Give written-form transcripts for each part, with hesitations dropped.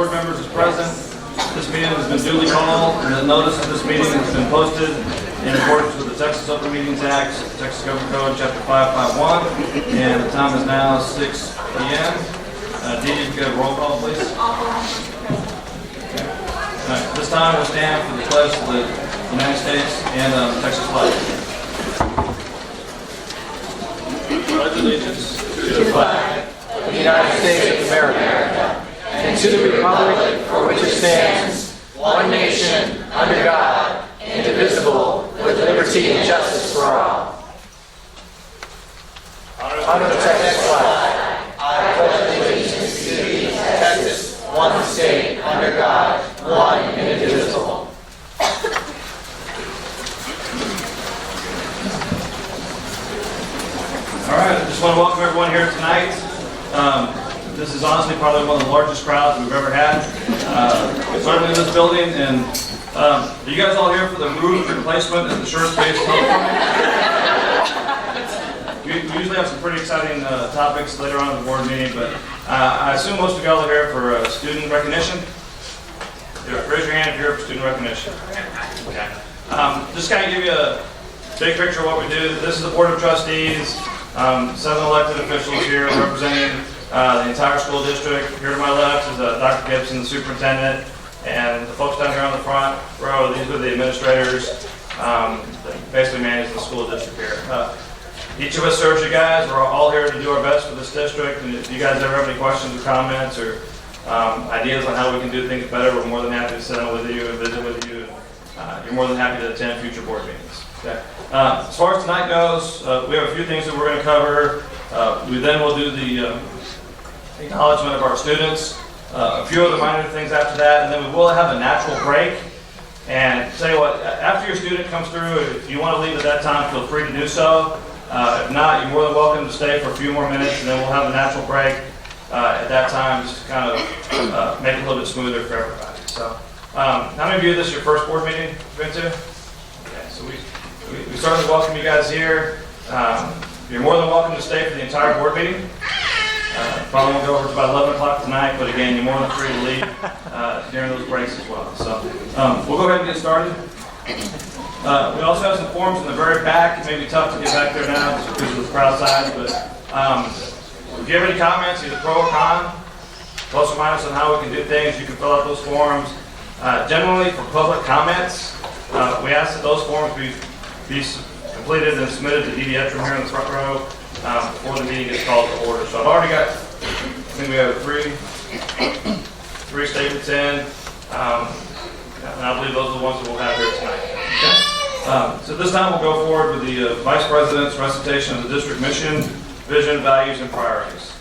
board members is present. This meeting has been duly called, and the notice of this meeting has been posted in accordance with the Texas Open Meetings Act, Texas Government Code, Chapter 551, and the time is now 6 p.m. Dee, you can have a roll call, please. This time we'll stand for the pledge of the United States and the Texas flag. Pledge allegiance to the flag of the United States of America and to the republic for which it stands, one nation, under God, indivisible, with liberty and justice for all. Honor the Texas flag. I pledge allegiance to thee, Texas, one state, under God, one and indivisible. All right, I just want to welcome everyone here tonight. This is honestly probably one of the largest crowds we've ever had, certainly in this building. And are you guys all here for the roof replacement at the Schertz-based telephone? We usually have some pretty exciting topics later on in the board meeting, but I assume most of y'all are here for student recognition. Raise your hand if you're here for student recognition. Okay. Just kind of give you a big picture of what we do. This is the Board of Trustees, 7 elected officials here representing the entire school district. Here to my left is Dr. Gibson, the superintendent, and the folks down here on the front row, these are the administrators that basically manage the school district here. Each of us serves you guys. We're all here to do our best for this district, and if you guys ever have any questions or comments or ideas on how we can do things better, we're more than happy to sit down with you and visit with you. You're more than happy to attend future board meetings. Okay. As far as tonight goes, we have a few things that we're going to cover. We then will do the acknowledgement of our students, a few other minor things after that, and then we will have a natural break. And tell you what, after your student comes through, if you want to leave at that time, feel free to do so. If not, you're more than welcome to stay for a few more minutes, and then we'll have a natural break at that time, just to kind of make it a little bit smoother for everybody. So, how many of you, this is your first board meeting you've been to? Okay, so we certainly welcome you guys here. You're more than welcome to stay for the entire board meeting. Probably won't go over to about 11 o'clock tonight, but again, you're more than free to leave during those breaks as well. So we'll go ahead and get started. We also have some forms in the very back. It may be tough to get back there now just because of the crowd size, but if you have any comments, either pro or con, plus or minus on how we can do things, you can fill out those forms. Generally, for public comments, we ask that those forms be completed and submitted to Dee Etram here in the front row before the meeting gets called to order. So I've already got, I think we have three statements in, and I believe those are the ones that we'll have here tonight. Okay? So this time we'll go forward with the Vice President's recitation of the district mission, vision, values, and priorities.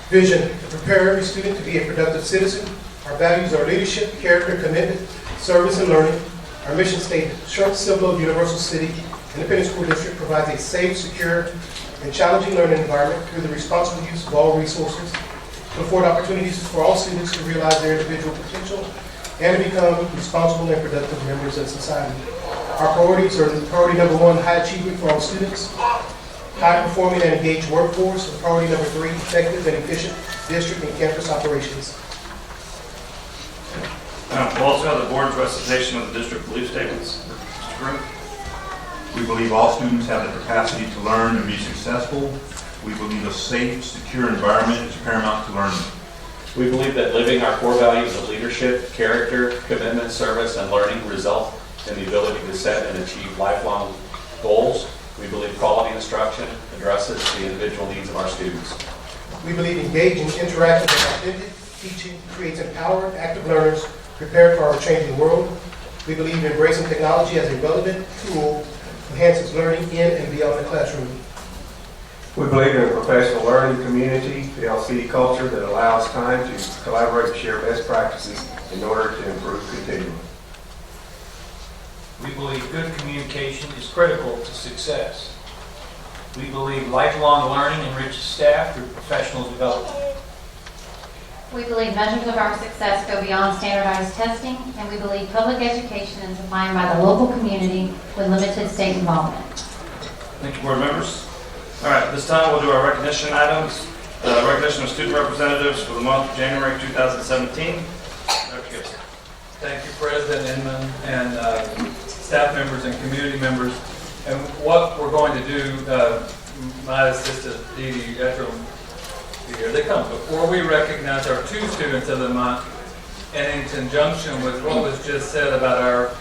Vision: to prepare every student to be a productive citizen. Our values are leadership, character, commitment, service, and learning. Our mission statement: Schertz-Cibolo-Universal City Independent School District provides a safe, secure, and challenging learning environment through the responsible use of all resources to afford opportunities for all students to realize their individual potential and to become responsible and productive members of society. Our priorities are priority number 1, high achievement for all students, high performing and engaged workforce, and priority number 3, effective and efficient district and campus operations. We'll also have the board's recitation of the district belief statements. Mr. Groom. We believe all students have the capacity to learn and be successful. We believe a safe, secure environment is paramount to learning. We believe that living our core values of leadership, character, commitment, service, and learning result in the ability to set and achieve lifelong goals. We believe quality instruction addresses the individual needs of our students. We believe engaging, interactive, and authentic teaching creates empowered, active learners prepared for our changing world. We believe embracing technology as a relevant tool enhances learning in and beyond the classroom. We believe in a professional learning community, the LCD culture that allows time to collaborate and share best practices in order to improve continually. We believe good communication is critical to success. We believe lifelong learning enriches staff through professional development. We believe measures of our success go beyond standardized testing, and we believe public education is defined by the local community with limited state involvement. Thank you, board members. All right, this time we'll do our recognition items. Recognition of student representatives for the month of January 2017. Dr. Gibson. Thank you, President Inman and staff members and community members. And what we're going to do, my assistant Dee Dee, after here they come. Before we recognize our 2 students of the month, and in conjunction with what was just said about our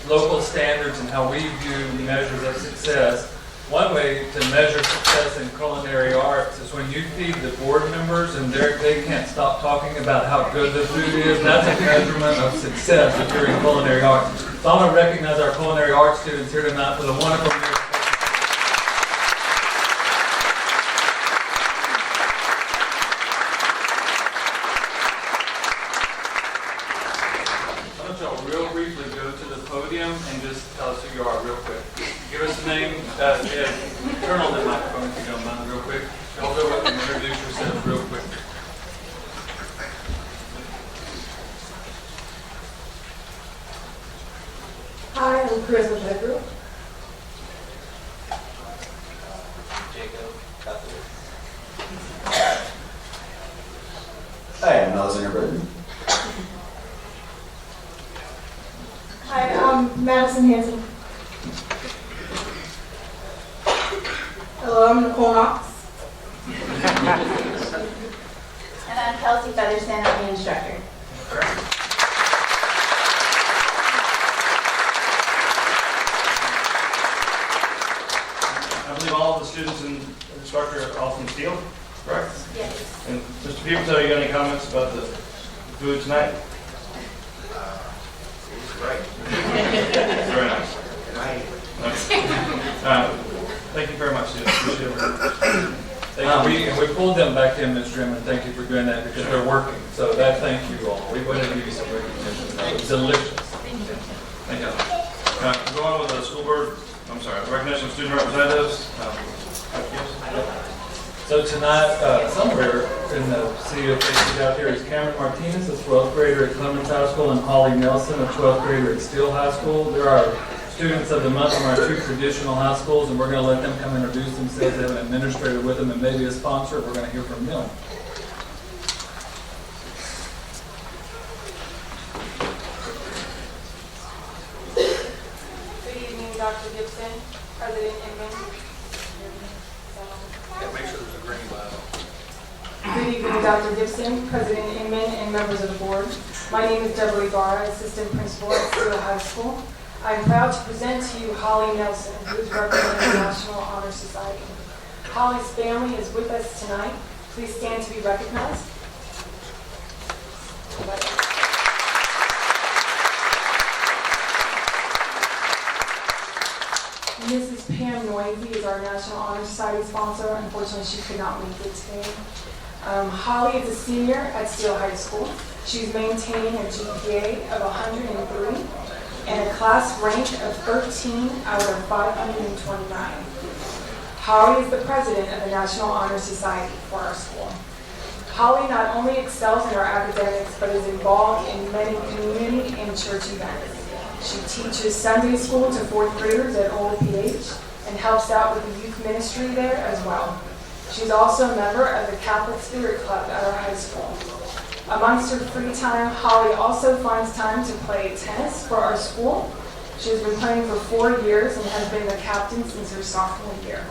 local standards and how we view measures of success, one way to measure success in culinary arts is when you feed the board members and they can't stop talking about how good the food is. That's a measurement of success if you're in culinary arts. So I want to recognize our culinary arts students here tonight for the wonderful year. I want y'all real briefly go to the podium and just tell us who you are real quick. Give us a name. Turn on the microphone if you don't mind real quick. Y'all go up and introduce yourselves real quick. Hi, I'm Charisma Pedro. Hi, I'm Alexander Burton. Hi, I'm Madison Hansen. Hello, I'm Nicole Knox. And I'm Kelsey Featherston, I'm the instructor. I believe all of the students and instructor are all from Steele, correct? Yes. And Mr. Peeperton, you got any comments about the food tonight? Very nice. Thank you very much, Steve. Appreciate it. Thank you. And we pulled them back in, Mr. Inman. Thank you for doing that because they're working. So that thank you all. We want to give you some recognition. That was delicious. Thank you. Go on with the school board. I'm sorry, recognition of student representatives. So tonight, somewhere in the city of faces out here is Cameron Martinez, a 12th grader at Clemens High School, and Holly Nelson, a 12th grader at Steele High School. There are students of the month from our 2 traditional high schools, and we're going to let them come introduce themselves. They have an administrator with them and maybe a sponsor. We're going to hear from them. Good evening, Dr. Gibson, President Inman. Make sure there's a green light on. Good evening, Dr. Gibson, President Inman, and members of the board. My name is Deborah Ibarra, Assistant Principal at Steele High School. I'm proud to present to you Holly Nelson, who is representing the National Honor Society. Holly's family is with us tonight. Please stand to be recognized. Mrs. Pam Noisy is our National Honor Society sponsor. Unfortunately, she could not make it today. Holly is a senior at Steele High School. She's maintaining a GPA of 103 and a class rank of 13 out of 529. Holly is the president of the National Honor Society for our school. Holly not only excels in her academics, but is involved in many community and church events. She teaches Sunday school to 4th graders at Old PH and helps out with the youth ministry there as well. She's also a member of the Catholic Spirit Club at our high school. Amongst her free time, Holly also finds time to play tennis for our school. She has been playing for 4 years and has been the captain since her sophomore year.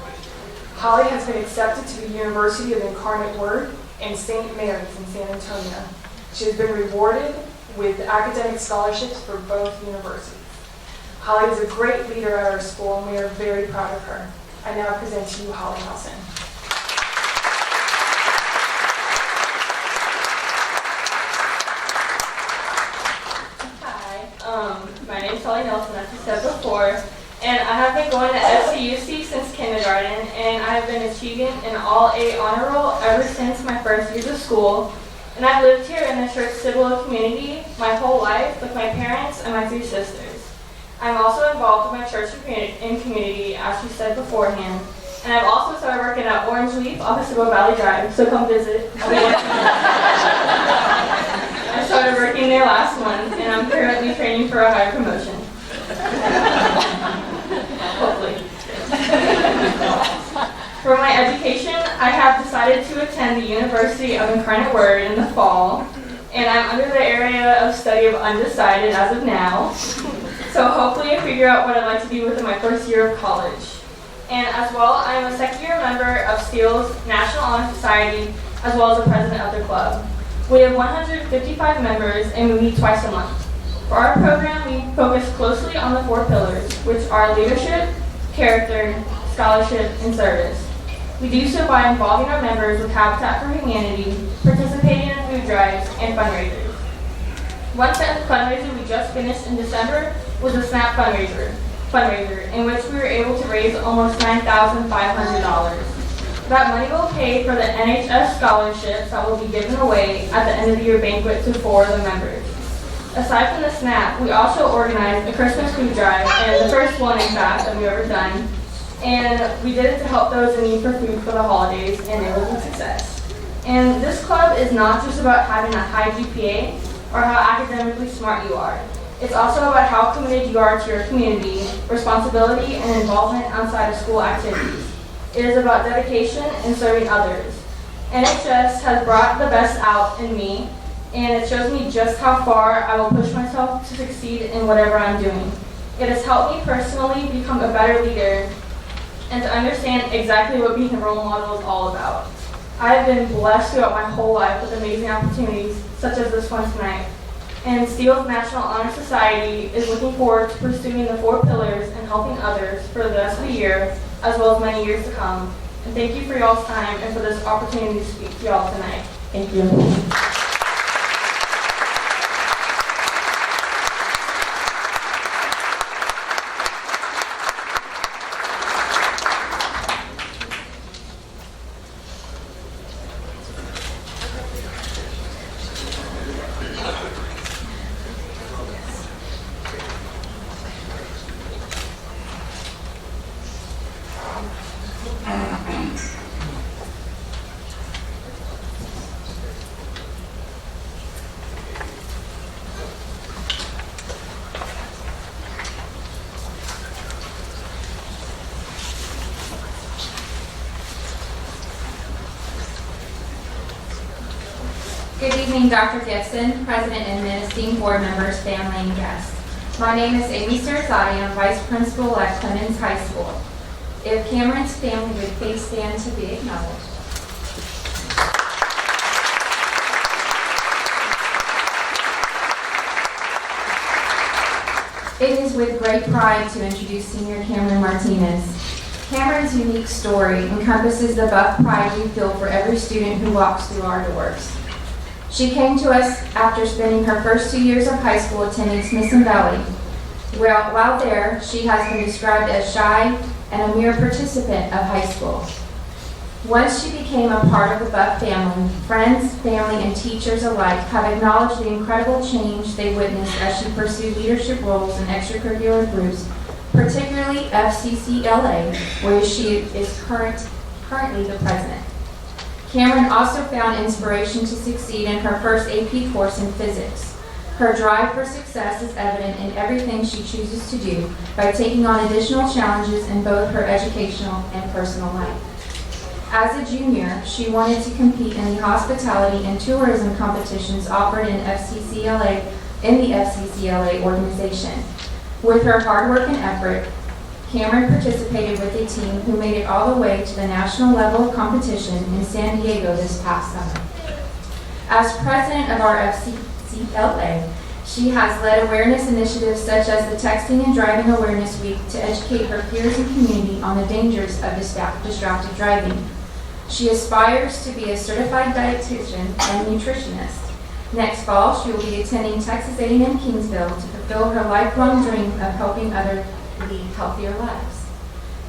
Holly has been accepted to the University of Incarnate Word and St. Mary's in San Antonio. She has been rewarded with academic scholarships for both universities. Holly is a great leader at our school, and we are very proud of her. I now present to you Holly Nelson. Hi, my name is Holly Nelson, as you said before, and I have been going to SCUC since kindergarten, and I have been achieving an all-A honor roll ever since my first years of school. And I've lived here in the Schertz-Cibolo community my whole life with my parents and my 3 sisters. I'm also involved with my church and community, as you said beforehand. And I've also started working at Orange Leaf off of Cibolo Valley Drive, so come visit. I started working there last month, and I'm currently training for a higher promotion. Hopefully. For my education, I have decided to attend the University of Incarnate Word in the fall, and I'm under the area of study of undecided as of now. So hopefully I figure out what I'd like to do within my first year of college. And as well, I am a second-year member of Steele's National Honor Society, as well as the president of the club. We have 155 members, and we meet twice a month. For our program, we focus closely on the 4 pillars, which are leadership, character, scholarship, and service. We do so by involving our members with Habitat for Humanity, participating in food drives, and fundraisers. One fundraiser we just finished in December was a SNAP fundraiser, in which we were able to raise almost $9,500. That money will pay for the NHS scholarships that will be given away at the end of the year banquet to 4 of the members. Aside from the SNAP, we also organized a Christmas food drive, and the first one, in fact, that we've ever done. And we did it to help those in need for food for the holidays, and it was a success. And this club is not just about having a high GPA or how academically smart you are. It's also about how committed you are to your community, responsibility, and involvement outside of school activities. It is about dedication and serving others. NHS has brought the best out in me, and it shows me just how far I will push myself to succeed in whatever I'm doing. It has helped me personally become a better leader and to understand exactly what being a role model is all about. I have been blessed throughout my whole life with amazing opportunities, such as this one tonight. And Steele's National Honor Society is looking forward to pursuing the 4 pillars and helping others for the rest of the year, as well as many years to come. And thank you for y'all's time and for this opportunity to speak to y'all tonight. Thank you. Good evening, Dr. Gibson, President and esteemed board members, family, and guests. My name is Amy Schertz-Cibolo. I'm Vice Principal at Clemens High School. If Cameron's family would please stand to be acknowledged. It is with great pride to introduce Senior Cameron Martinez. Cameron's unique story encompasses the buck pride we feel for every student who walks through our doors. She came to us after spending her first 2 years of high school attending Smithson Valley. While there, she has been described as shy and a mere participant of high school. Once she became a part of the Buck family, friends, family, and teachers alike have acknowledged the incredible change they witnessed as she pursued leadership roles in extracurricular groups, particularly SCUCISD, where she is currently the president. Cameron also found inspiration to succeed in her first AP course in physics. Her drive for success is evident in everything she chooses to do by taking on additional challenges in both her educational and personal life. As a junior, she wanted to compete in the hospitality and tourism competitions offered in the FCCLA organization. With her hard work and effort, Cameron participated with a team who made it all the way to the national level of competition in San Diego this past summer. As president of our FCCLA, she has led awareness initiatives such as the Texting and Driving Awareness Week to educate her peers and community on the dangers of distracted driving. She aspires to be a certified dietitian and nutritionist. Next fall, she will be attending Texas A&M Kingsville to fulfill her lifelong dream of helping others lead healthier lives.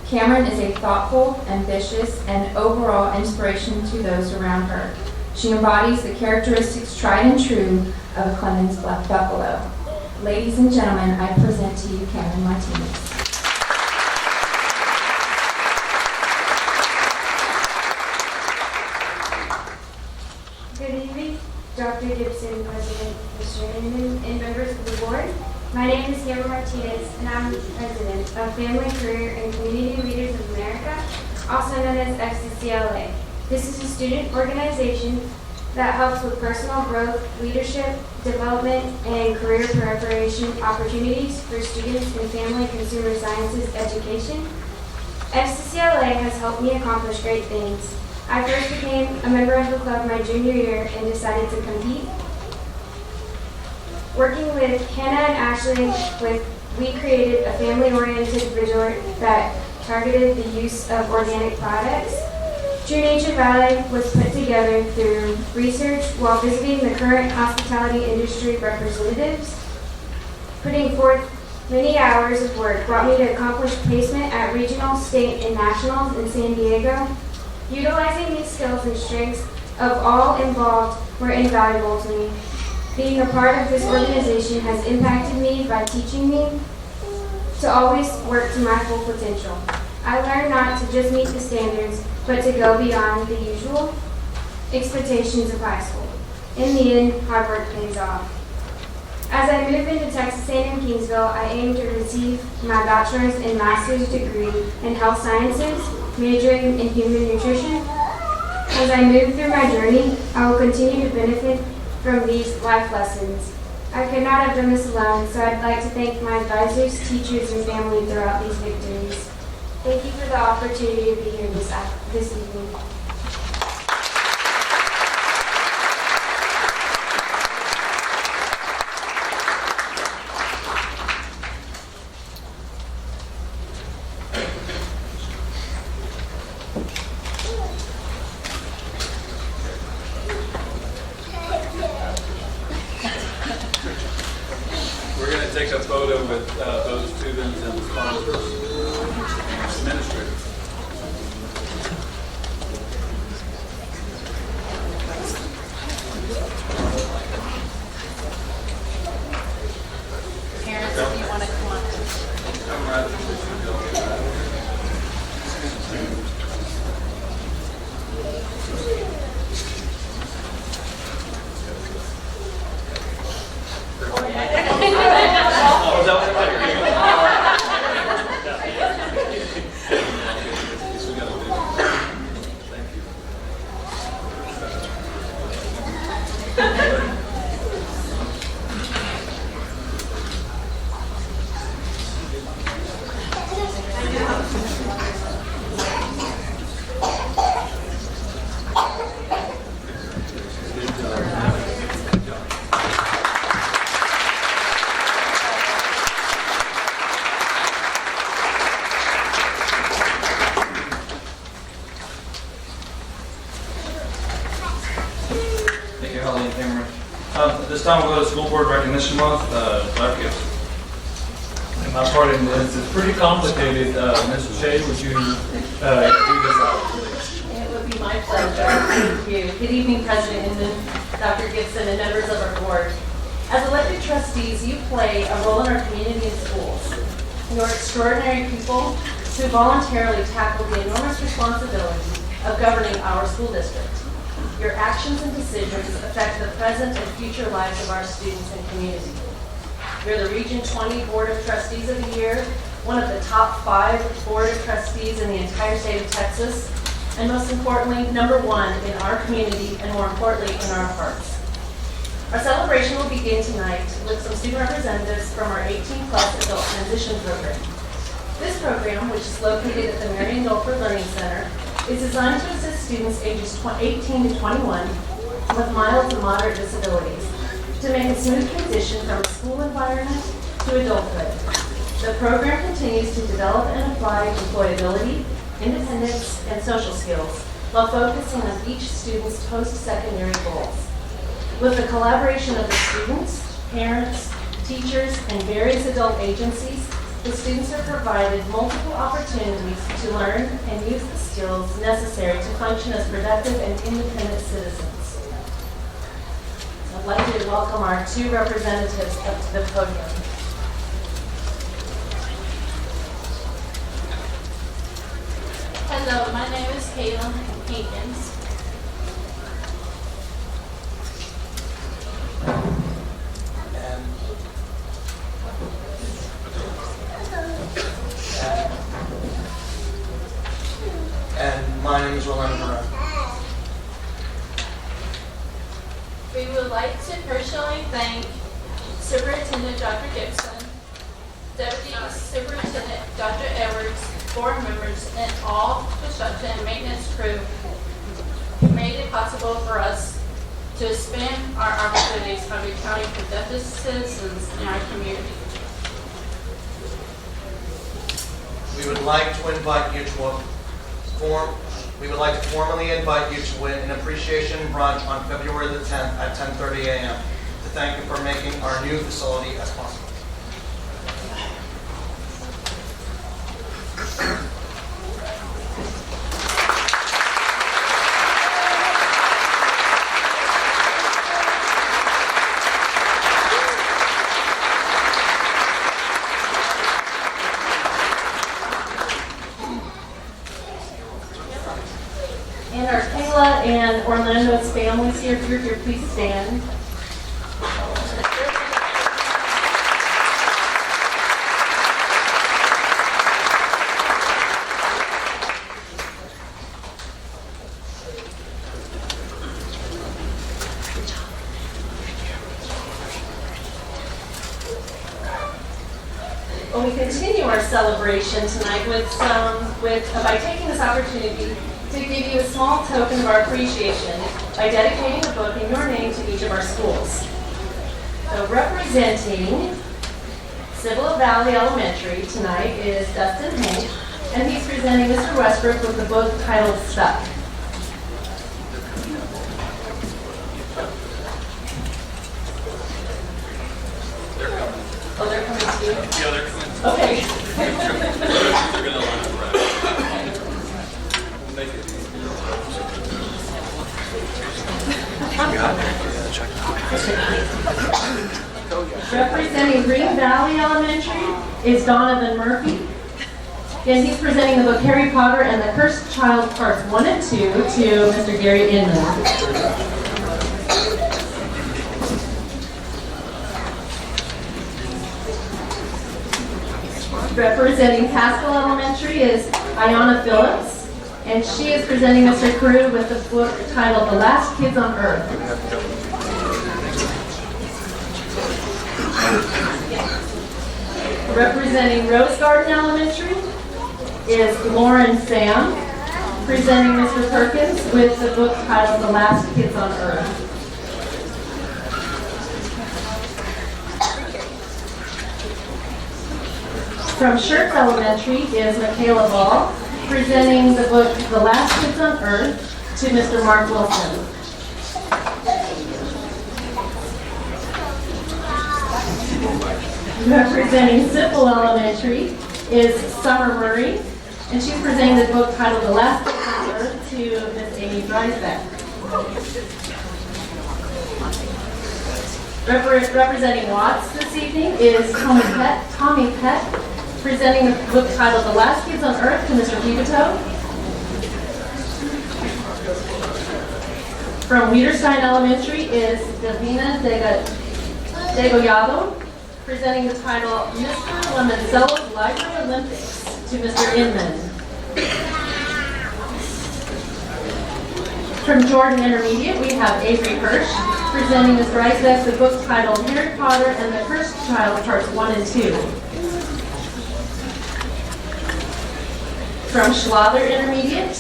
Cameron is a thoughtful, ambitious, and overall inspiration to those around her. She embodies the characteristics tried and true of a Clemens Buffalo. Ladies and gentlemen, I present to you Cameron Martinez. Good evening, Dr. Gibson, President, Mr. Inman, and members of the board. My name is Cameron Martinez, and I'm President of Family, Career, and Community Leaders of America, also known as SCUCISD. This is a student organization that helps with personal growth, leadership, development, and career preparation opportunities for students in family consumer sciences education. SCCLA has helped me accomplish great things. I first became a member of the club my junior year and decided to compete. Working with Hannah and Ashley, we created a family-oriented resort that targeted the use of organic products. True Nature Valley was put together through research while visiting the current hospitality industry representatives. Putting forth many hours of work brought me to accomplish placement at regional, state, and nationals in San Diego. Utilizing these skills and strengths of all involved were invaluable to me. Being a part of this organization has impacted me by teaching me to always work to my full potential. I learned not to just meet the standards, but to go beyond the usual expectations of high school. In the end, hard work pays off. As I move into Texas A&M Kingsville, I aim to receive my bachelor's and master's degree in health sciences, majoring in human nutrition. As I move through my journey, I will continue to benefit from these life lessons. I could not have done this alone, so I'd like to thank my advisors, teachers, and family throughout these victories. Thank you for the opportunity to be here this evening. We're going to take a photo with those students and sponsors and administrators. Parents, if you want to come up. Come right. Thank you, Holly and Cameron. At this time, we'll go to School Board Recognition Month. Dr. Gibbs. And my part in this is pretty complicated. Mr. Shea, would you do this out, please? It would be my pleasure. Thank you. Good evening, President Inman, Dr. Gibson, and members of our board. As elected trustees, you play a role in our community and schools. You're extraordinary people who voluntarily tackle the enormous responsibility of governing our school district. Your actions and decisions affect the present and future lives of our students and community. You're the Region 20 Board of Trustees of the Year, one of the top 5 Board of Trustees in the entire state of Texas, and most importantly, number 1 in our community and more importantly, in our hearts. Our celebration will begin tonight with some student representatives from our 18+ Adult Transition Program. This program, which is located at the Marion Gulford Learning Center, is designed to assist students ages 18 to 21 with mild to moderate disabilities to make a smooth transition from a school environment to adulthood. The program continues to develop and apply employability, independence, and social skills while focusing on each student's post-secondary goals. With the collaboration of the students, parents, teachers, and various adult agencies, the students are provided multiple opportunities to learn and use the skills necessary to function as productive and independent citizens. I'd like to welcome our 2 representatives up to the podium. Hello, my name is Caitlin Hankins. thank Superintendent Dr. Gibson, Deputy Superintendent Dr. Edwards, board members, and all construction and maintenance crew who made it possible for us to expand our opportunities by becoming productive citizens in our community. We would like to formally invite you to an appreciation brunch on February the 10th at 10:30 a.m. to thank you for making our new facility as possible. And our Kayla and Orlando's families here, if you're here, please stand. Well, we continue our celebration tonight by taking this opportunity to give you a small token of our appreciation by dedicating a book in your name to each of our schools. So representing Cibolo Valley Elementary tonight is Dustin Hank, and he's presenting Mr. Westbrook with the book titled Stuck. Oh, they're coming to you? Yeah, they're coming. Okay. They're going to line up right. Make it easy. Representing Green Valley Elementary is Donovan Murphy. And he's presenting the book Harry Potter and the Cursed Child Parts 1 and 2 to Mr. Gary Inman. Representing Haskell Elementary is Ayanna Phillips, and she is presenting Mr. Carew with the book titled The Last Kids on Earth. Representing Rose Garden Elementary is Lauren Sam, presenting Mr. Perkins with the book titled The Last Kids on Earth. From Schertz Elementary is Michaela Ball, presenting the book The Last Kids on Earth to Mr. Mark Wilson. Representing Sipple Elementary is Summer Murray, and she's presenting the book titled The Last Kids on Earth to Miss Amy Dreisbeck. Representing Watts this evening is Tommy Peck, presenting the book titled The Last Kids on Earth to Mr. Pivito. From Wiederstein Elementary is Davina Degollado, presenting the title Mr. Lemoncello's Library Olympics to Mr. Inman. From Jordan Intermediate, we have Avery Hirsch, presenting Ms. Reisbeck the book titled Harry Potter and the Cursed Child Parts 1 and 2. From Schlatter Intermediate,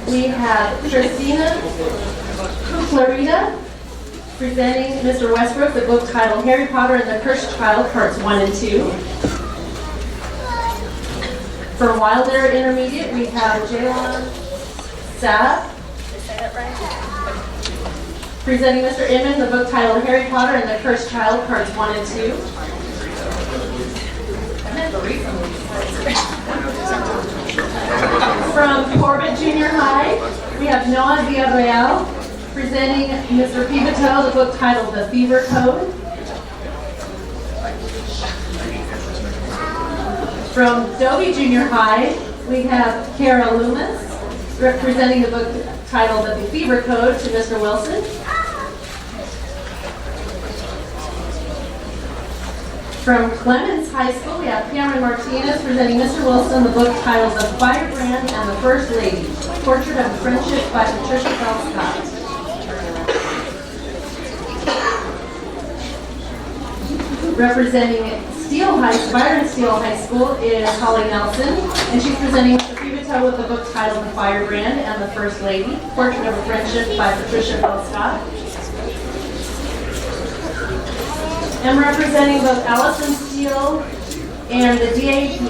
we have Christina Clarita, presenting Mr. Westbrook the book titled Harry Potter and the Cursed Child Parts 1 and 2. From Wilder Intermediate, we have Jaylon Saab, presenting Mr. Inman the book titled Harry Potter and the Cursed Child Parts 1 and 2. From Corbett Junior High, we have Noah Villarreal, presenting Mr. Pivito the book titled The Fever Code. From Dobie Junior High, we have Kara Loomis, representing the book titled The Fever Code to Mr. Wilson. From Clemens High School, we have Cameron Martinez presenting Mr. Wilson the book titled The Firebrand and the First Lady, Portrait of Friendship by Patricia Bell Scott. Representing Byron Steele High School is Holly Nelson, and she's presenting the Previto with the book titled The Firebrand and the First Lady, Portrait of a Friendship by Patricia Bell Scott. And representing both Allison Steele and the DAP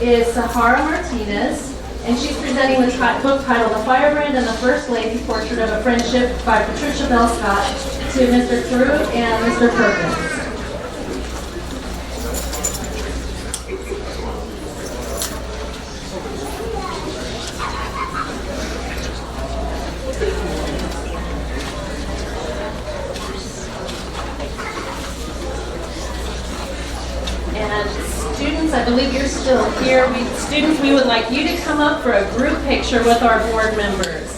is Sahara Martinez, and she's presenting the book titled The Firebrand and the First Lady, Portrait of a Friendship by Patricia Bell Scott to Mr. Carew and Mr. Perkins. And students, I believe you're still here. Students, we would like you to come up for a group picture with our board members.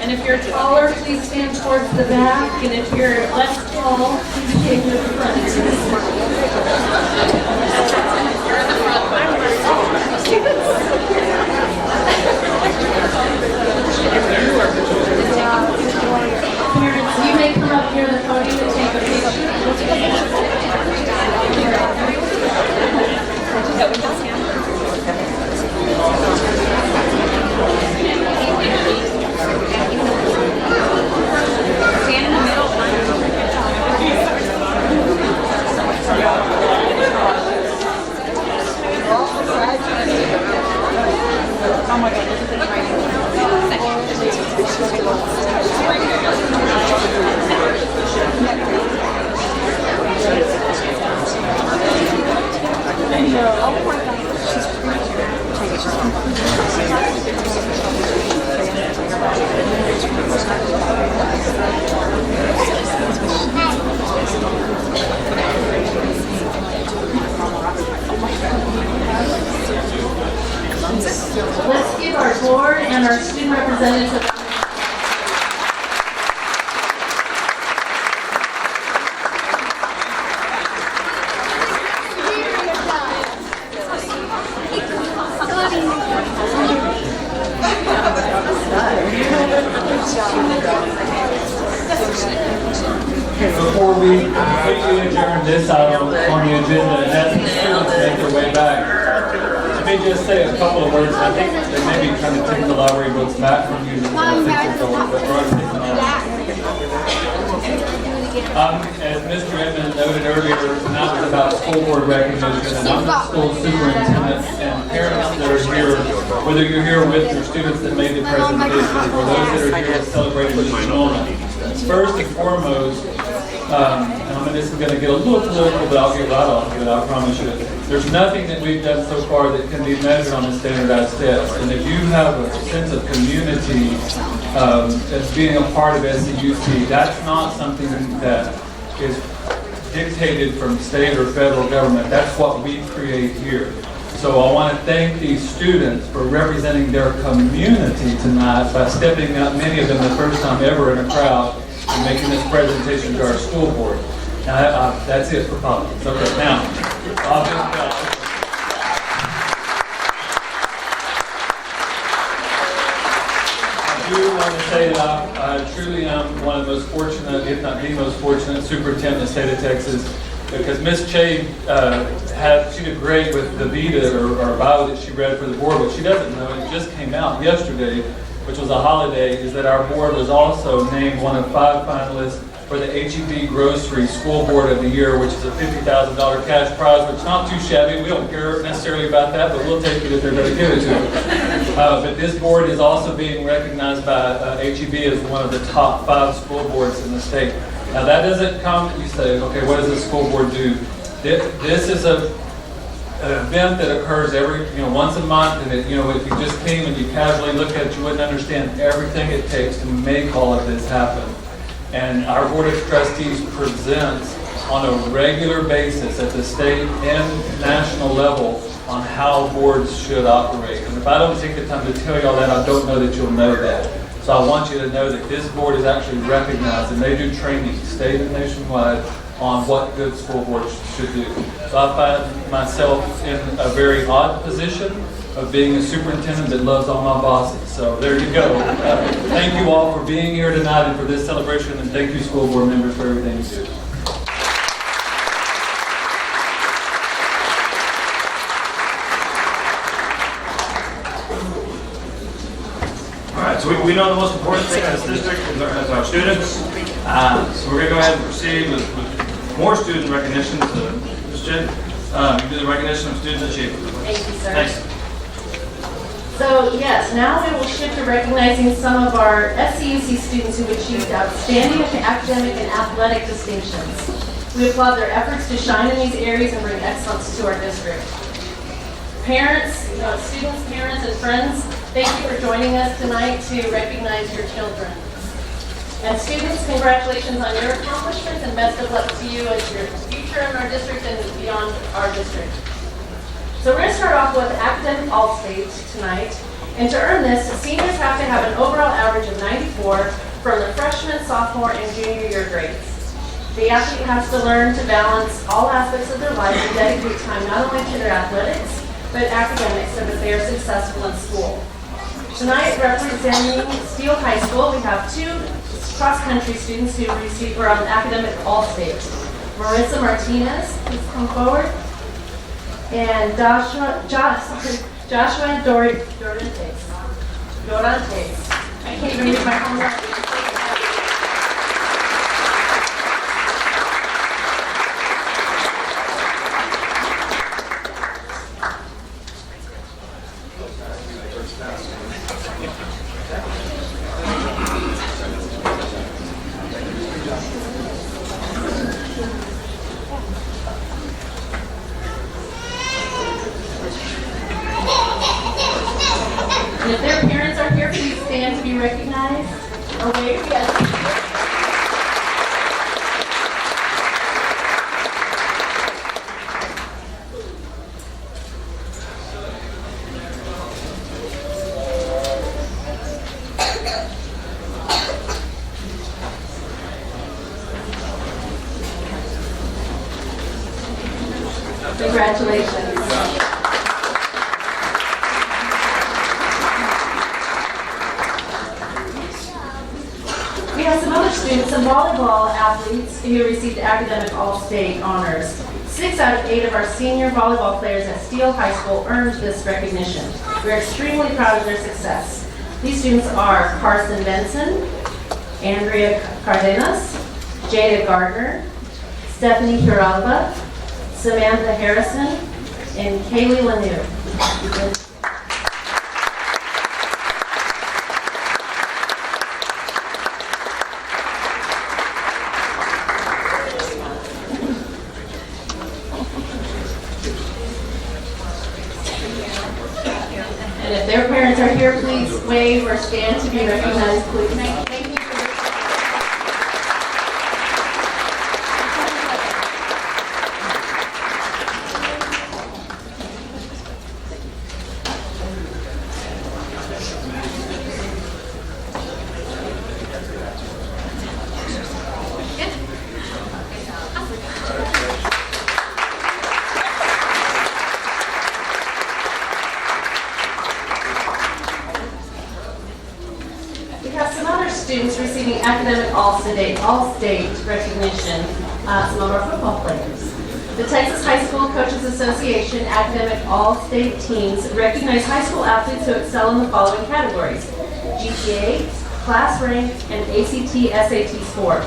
And if you're taller, please stand towards the back. And if you're less tall, please stay to the front. Parents, you may come up here to the podium to take a picture. Stand in the middle. Oh my God, this is Let's give our board and our student representatives Before we completely adjourn this item on the agenda, and that's the students make their way back, let me just say a couple of words. I think they may be trying to take the library books back from you. As Mr. Edmond noted earlier, tonight was about school board recognition, and I'm the school superintendent, and parents that are here, whether you're here with your students that made the presentation or those that are here celebrating this moment. First and foremost, and this is going to get a little political, but I'll get right off of it, I promise you. There's nothing that we've done so far that can be measured on a standardized test. And if you have a sense of community as being a part of SCUC, that's not something that is dictated from state or federal government. That's what we create here. So I want to thank these students for representing their community tonight by stepping up, many of them the first time ever in a crowd, and making this presentation to our school board. Now, that's it for politics. Okay, now, I do want to say that I truly am one of the most fortunate, if not the most fortunate, superintendent in the state of Texas, because Ms. Chade she did great with the VITA or bio that she read for the board. What she doesn't know, it just came out yesterday, which was a holiday, is that our board was also named one of 5 finalists for the HEB Grocery School Board of the Year, which is a $50,000 cash prize, which is not too shabby. We don't care necessarily about that, but we'll take it if they're going to give it to us. But this board is also being recognized by HEB as one of the top 5 school boards in the state. Now that doesn't come, you say, okay, what does the school board do? This is an event that occurs every, once a month, and if you just came and you casually look at it, you wouldn't understand everything it takes to make all of this happen. And our Board of Trustees presents on a regular basis at the state and national level on how boards should operate. And if I don't take the time to tell you all that, I don't know that you'll know that. So I want you to know that this board is actually recognized, and they do training state and nationwide on what good school boards should do. So I find myself in a very odd position of being a superintendent that loves all my bosses. So there you go. Thank you all for being here tonight and for this celebration, and thank you school board members for everything you do. we know the most important thing in this district is our students. So we're going to go ahead and proceed with more student recognition. Ms. Jen, you do the recognition of student achievement. Thank you, sir. Thanks. So yes, now we will shift to recognizing some of our SCUC students who achieved outstanding academic and athletic distinctions. We applaud their efforts to shine in these areas and bring excellence to our district. Parents, students, parents, and friends, thank you for joining us tonight to recognize your children. And students, congratulations on your accomplishments and best of luck to you as your future in our district and beyond our district. So we're going to start off with academic all-state tonight. And to earn this, seniors have to have an overall average of 94 from the freshman, sophomore, and junior year grades. The athlete has to learn to balance all aspects of their life and dedicate time not only to their athletics, but academics so that they are successful in school. Tonight, representing Steele High School, we have two cross-country students who were on academic all-state. Marissa Martinez, please come forward. And Joshua Dorantes. I can't even read my own writing. And if their parents are here, please stand to be recognized. Or wave, yes. Congratulations. We have some other students, some volleyball athletes who received academic all-state honors. 6 out of 8 of our senior volleyball players at Steele High School earned this recognition. We're extremely proud of their success. These students are Carson Benson, Andrea Cardenas, Jada Gardner, Stephanie Hiralba, Samantha Harrison, and Kaylee Lanier. And if their parents are here, please wave or stand to be recognized, please. Thank you. Students receiving academic all-state recognition, some of our football players. The Texas High School Coaches Association Academic All-State Teams recognize high school athletes who excel in the following categories: GPA, class rank, and ACT/SAT score.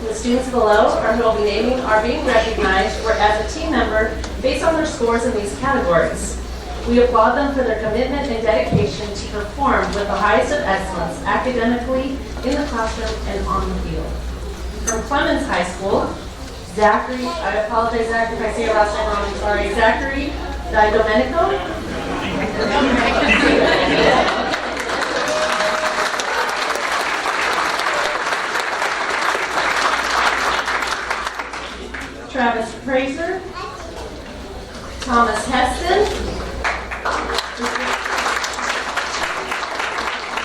The students below who will be naming are being recognized as a team member based on their scores in these categories. We applaud them for their commitment and dedication to perform with the highest of excellence academically, in the classroom, and on the field. From Clemens High School, Zachary, I apologize, Zach, if I say your last name wrong, I'm sorry, Zachary Di Domenico. Travis Fraser, Thomas Heston,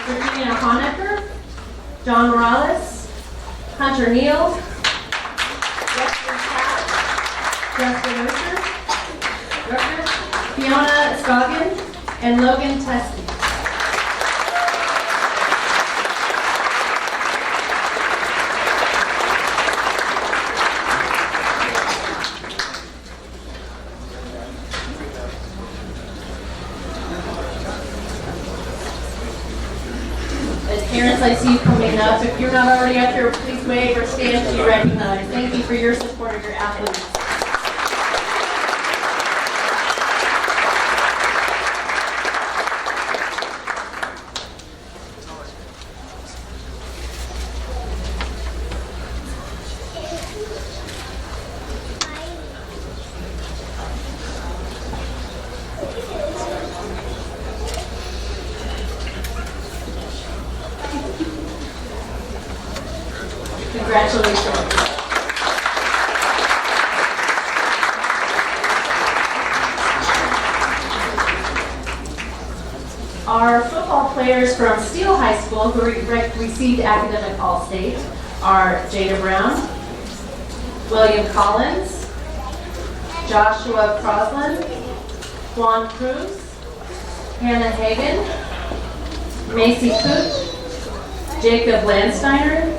Virginia Honecker, John Morales, Hunter Neal, Justin Rucker, Fiona Scoggin, and Logan Teskey. parents, I see you coming up. If you're not already up here, please wave or stand to be recognized. Thank you for your support of your athletes. Congratulations. Our football players from Steele High School who received academic All-State are Jada Brown, William Collins, Joshua Croslin, Juan Cruz, Hannah Hagan, Macy Poot, Jacob Landsteiner,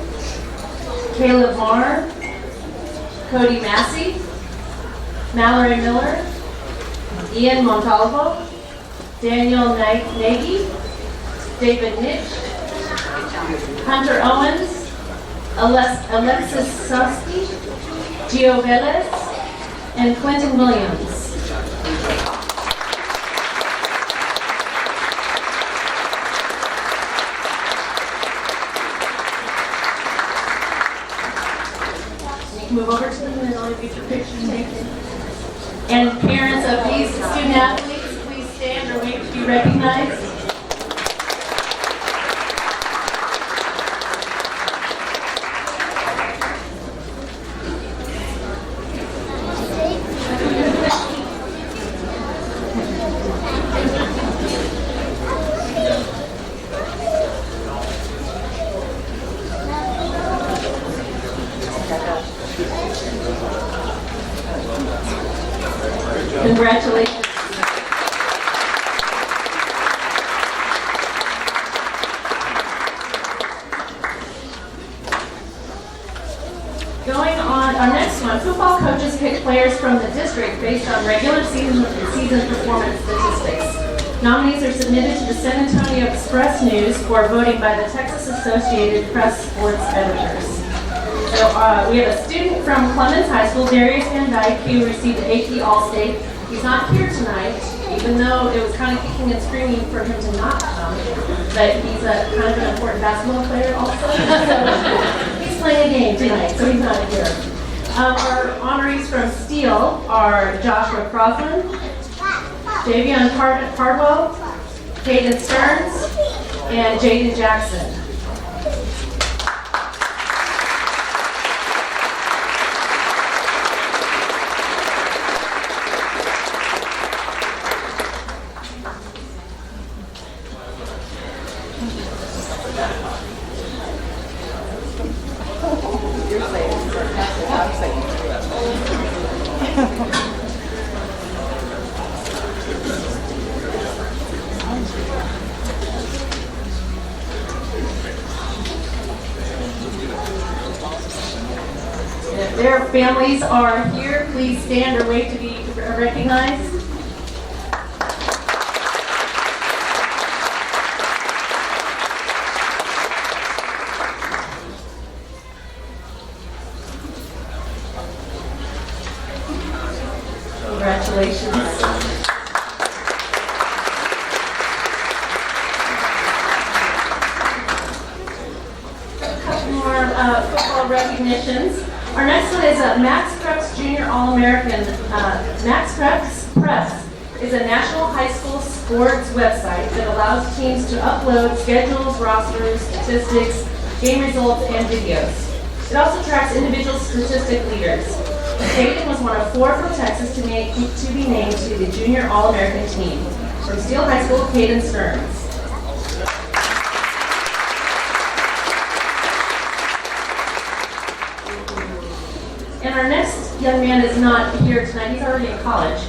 Caleb Marr, Cody Massey, Mallory Miller, Ian Montalvo, Daniel Nagy, David Nitch, Hunter Owens, Alexis Susky, Gio Velez, and Quentin Williams. Move over to the middle and get your picture taken. And parents of these student athletes, please stand or wait to be recognized. Congratulations. Going on, our next one, football coaches pick players from the district based on regular season performance statistics. Nominees are submitted to the San Antonio Express News for voting by the Texas Associated Press Sports Editors. So we have a student from Clemens High School, Darius Van Dyke, who received the AP All-State. He's not here tonight, even though it was kind of kicking and screaming for him to not come. But he's a kind of an important basketball player also. So he's playing a game tonight, so he's not here. Our honorees from Steele are Joshua Croslin, Javion Cardwell, Caden Stearns, and Jaden Jackson. If their families are here, please stand or wait to be recognized. Congratulations. A couple more football recognitions. Our next one is Max Preps Junior All-American. Max Preps Press is a national high school sports website that allows teams to upload schedules, rosters, statistics, game results, and videos. It also tracks individual statistic leaders. Caden was one of 4 from Texas to be named to the Junior All-American team. From Steele High School, Caden Stearns. And our next young man is not here tonight. He's already in college,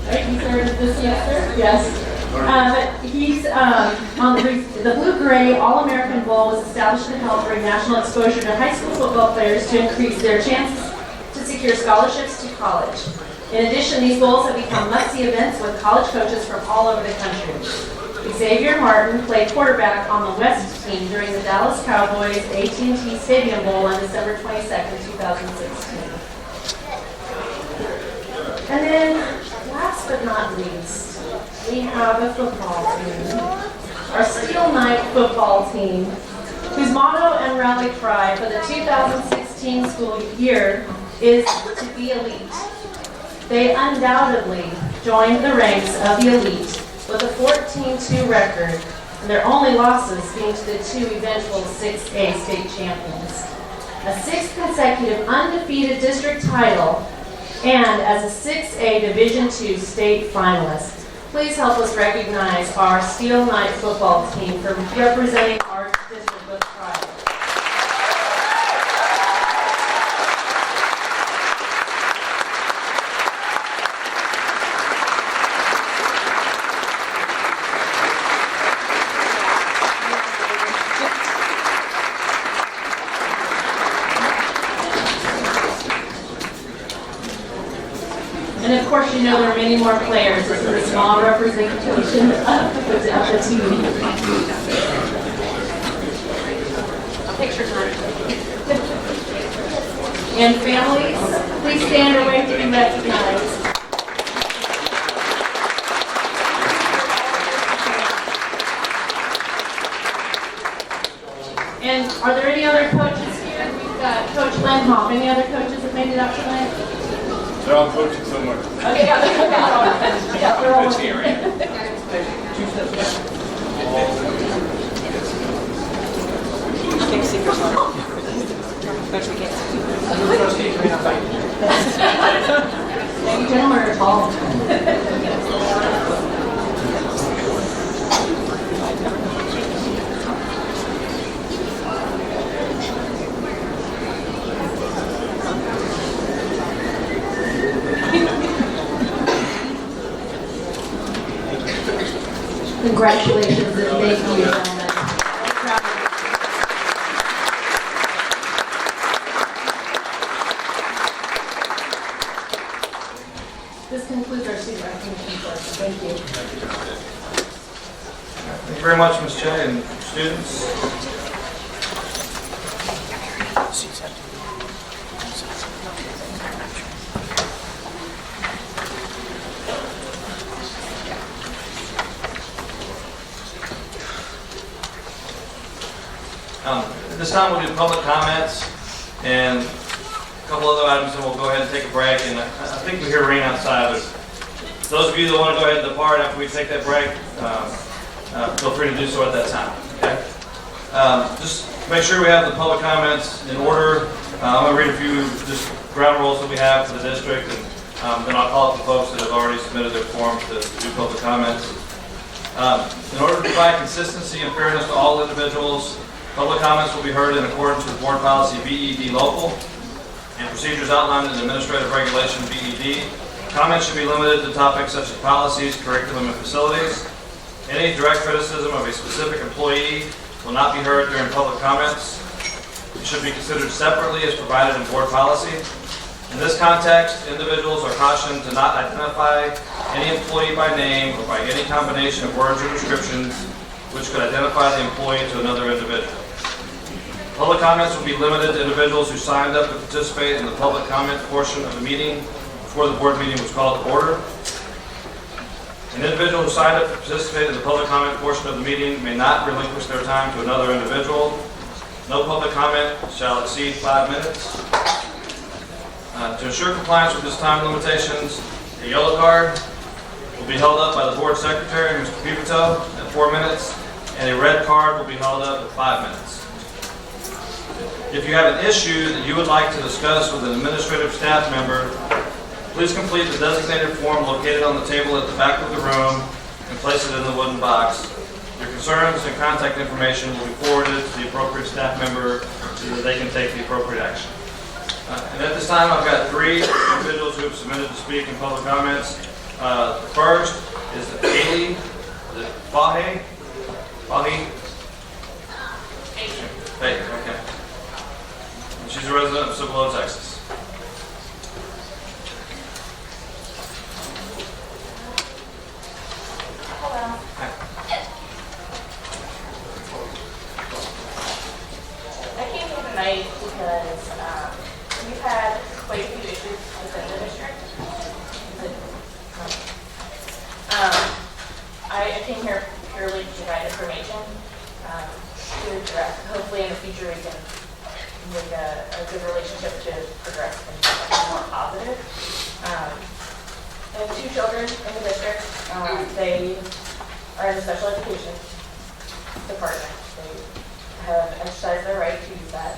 right? He's already this semester? Yes. But he's on the Blue-Gray All-American Bowl was established to help bring national exposure to high school football players to increase their chances to secure scholarships to college. In addition, these bowls have become must-see events with college coaches from all over the country. Xavier Martin played quarterback on the West team during the Dallas Cowboys AT&T Stadium Bowl on December 22nd, 2016. And then, last but not least, we have a football team, our Steel Knight football team, whose motto and rally cry for the 2016 school year is to be elite. They undoubtedly joined the ranks of the elite with a 14-2 record, and their only losses being to the two eventual 6A state champions. A sixth consecutive undefeated district title, and as a 6A Division II state finalist. Please help us recognize our Steel Knight football team for representing our district with pride. And of course, you know there are many more players. This is a small representation of the team. Picture time. And families, please stand and wait to be recognized. And are there any other coaches here? We've got Coach Lindhoff. Any other coaches that made it out tonight? They're all coaching somewhere. Okay, yeah, they're all here. You gentlemen are tall. Congratulations and thank you, gentlemen. This concludes our student recognition portion. Thank you. Thank you very much, Ms. Che, and students. At this time, we'll do public comments and a couple other items, and we'll go ahead and take a break. And I think we hear rain outside, but those of you that want to go ahead and depart after we take that break, feel free to do so at that time. Okay? Just make sure we have the public comments in order. I'm going to read a few just ground rules that we have for the district, and then I'll call up the folks that have already submitted their forms to do public comments. In order to provide consistency and fairness to all individuals, public comments will be heard in accordance with Board Policy BED Local and procedures outlined in Administrative Regulation BED. Comments should be limited to topics such as policies, curriculum, and facilities. Any direct criticism of a specific employee will not be heard during public comments. It should be considered separately as provided in Board Policy. In this context, individuals are cautioned to not identify any employee by name or by any combination of words or descriptions which could identify the employee to another individual. Public comments will be limited to individuals who signed up to participate in the public comment portion of the meeting before the board meeting was called to order. An individual who signed up to participate in the public comment portion of the meeting may not relinquish their time to another individual. No public comment shall exceed 5 minutes. To ensure compliance with this time limitations, a yellow card will be held up by the board secretary, Mr. Pipito, at 4 minutes, and a red card will be held up at 5 minutes. If you have an issue that you would like to discuss with an administrative staff member, please complete the designated form located on the table at the back of the room and place it in the wooden box. Your concerns and contact information will be forwarded to the appropriate staff member so that they can take the appropriate action. And at this time, I've got 3 individuals who have submitted to speak in public comments. The first is Haley Fahe. Hey, okay. She's a resident of Cibolo, Texas. Hello. Hi. came here purely to provide information. Hopefully in the future we can make a good relationship to progress and be more positive. I have 2 children in the district. They are in the special education department. They have exercised their right to use that.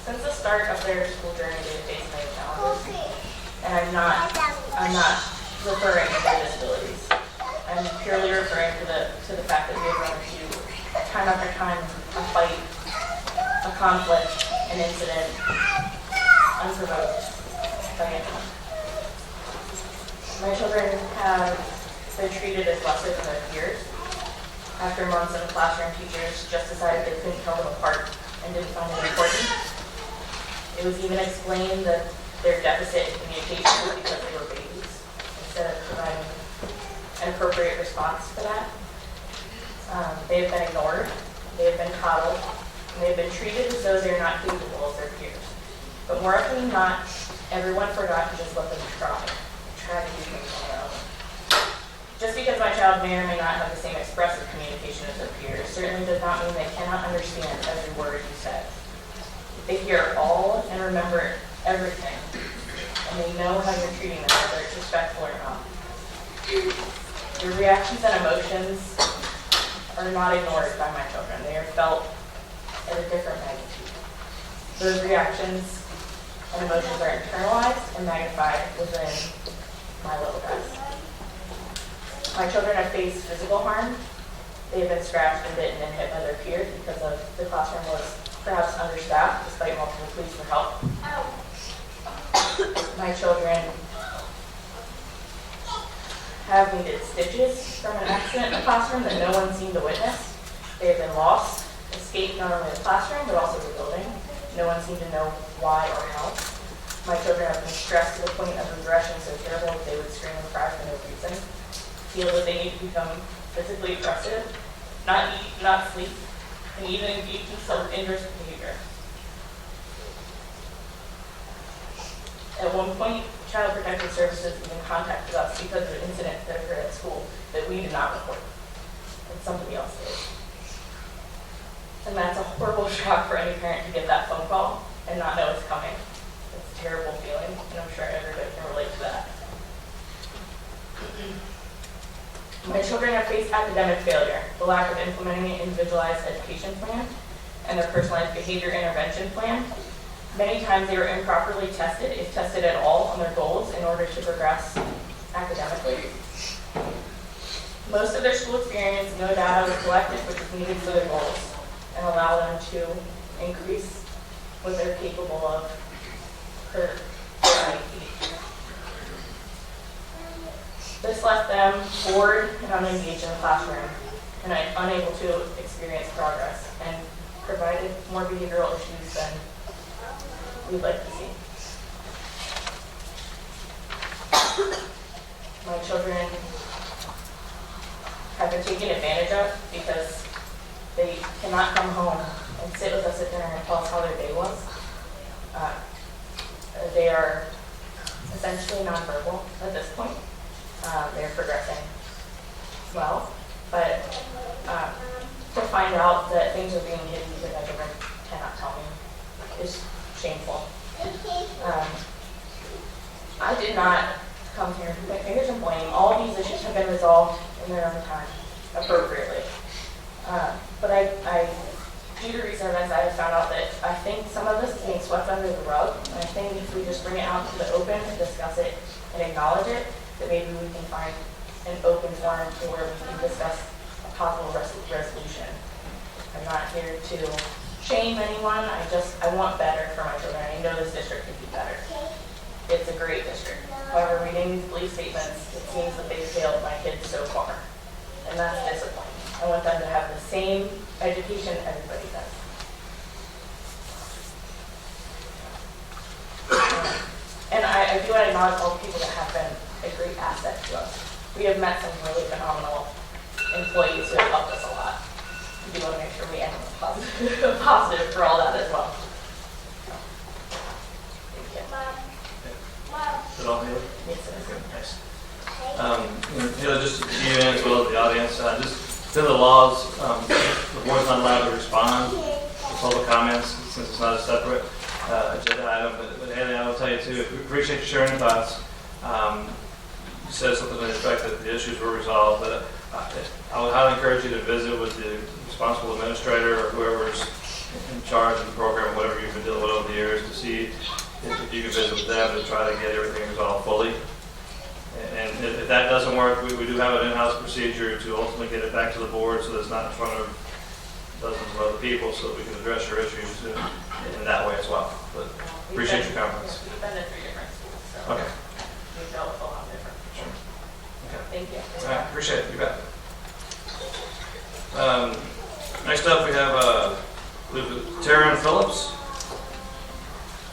Since the start of their school journey, they've faced many challenges, and I'm not referring to their disabilities. I'm purely referring to the fact that we have run into, time after time, a fight, a conflict, an incident, unprovoked by anyone. My children have been treated as lesser than their peers. After months in the classroom, teachers just decided they couldn't tell them apart and didn't find it important. It was even explained that their deficit in communication was because they were babies, instead of providing an appropriate response to that. They have been ignored, they have been coddled, and they have been treated as though they are not capable of their peers. But more often than not, everyone forgot to just let them try to do things on their own. Just because my child may or may not have the same expressive communication as their peers certainly does not mean they cannot understand every word you said. They hear all and remember everything, and they know how you're treating them, whether it's respectful or not. Your reactions and emotions are not ignored by my children. They are felt at a different magnitude. Those reactions and emotions are internalized and magnified within my little guys. My children have faced physical harm. They have been scratched and bitten and hit by their peers because of the classroom was perhaps understaffed despite multiple pleas for help. My children have needed stitches from an accident in the classroom that no one seemed to witness. They have been lost, escaped not only the classroom but also the building. No one seemed to know why or how. My children have been stressed to the point of aggression so terrible that they would scream and cry for no reason. Feel that they need to become physically aggressive, not eat, not sleep, and even engage in self-injurious behavior. At one point, Child Protective Services even contacted us because of an incident that occurred at school that we did not report, and somebody else did. And that's a horrible shock for any parent to get that phone call and not know it's coming. It's a terrible feeling, and I'm sure everybody can relate to that. My children have faced academic failure, the lack of implementing an individualized education plan, and their personalized behavior intervention plan. Many times they were improperly tested, if tested at all, on their goals in order to progress academically. Most of their school experience, no data was collected, which is needed for their goals, and allow them to increase what they're capable of per IEP. This left them bored and unengaged in the classroom and unable to experience progress and provided more behavioral issues than we'd like to see. My children have been taken advantage of because they cannot come home and sit with us at dinner and tell us how their day was. They are essentially nonverbal at this point. They're progressing well, but to find out that things are being hidden because my children cannot tell me is shameful. I did not come here with my fingers and blame. All these issues have been resolved in their own time, appropriately. But due to recent events, I have found out that I think some of this is being swept under the rug, and I think if we just bring it out to the open and discuss it and acknowledge it, that maybe we can find an open forum to where we can discuss a possible resolution. I'm not here to shame anyone. I want better for my children. I know this district could be better. It's a great district. However, reading these belief statements, it seems that they've failed my kids so far, and that's disappointing. I want them to have the same education everybody does. And I do want to acknowledge all the people that have been a great asset to us. We have met some really phenomenal employees who have helped us a lot. We do want to make sure we end positive for all that as well. Thank you. Is it all good? Yes, it is. Nice. Just to you as well as the audience, just to the laws, the board's not allowed to respond to public comments since it's not a separate agenda item. But Haley, I will tell you too, we appreciate you sharing your thoughts. You said something to the effect that the issues were resolved, but I would highly encourage you to visit with the responsible administrator or whoever's in charge of the program, whatever you've been dealing with over the years, to see if you can visit with them to try to get everything resolved fully. And if that doesn't work, we do have an in-house procedure to ultimately get it back to the board so that it's not in front of dozens of other people, so that we can address your issues in that way as well. But appreciate your comments. We've been to 3 different schools, so Okay. we've dealt with a lot different. Sure. Okay. Thank you. All right, appreciate it. You bet. Next up, we have Taryn Phillips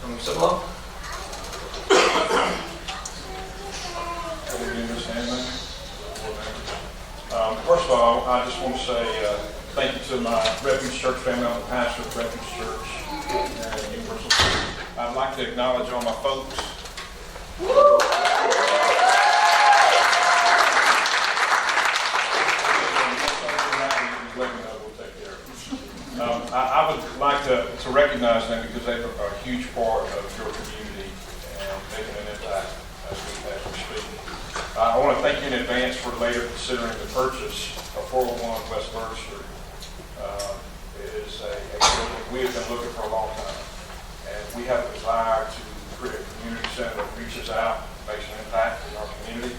from Cibolo. First of all, I just want to say thank you to my Refuge Church family. I'm the pastor of Refuge Church Universal. I'd like to acknowledge all my folks. I would like to recognize them because they are a huge part of your community and making an impact as we speak. I want to thank you in advance for later considering the purchase of 401 West 3rd Street. It is a building we have been looking for a long time, and we have a desire to create a community center that reaches out, makes an impact in our community.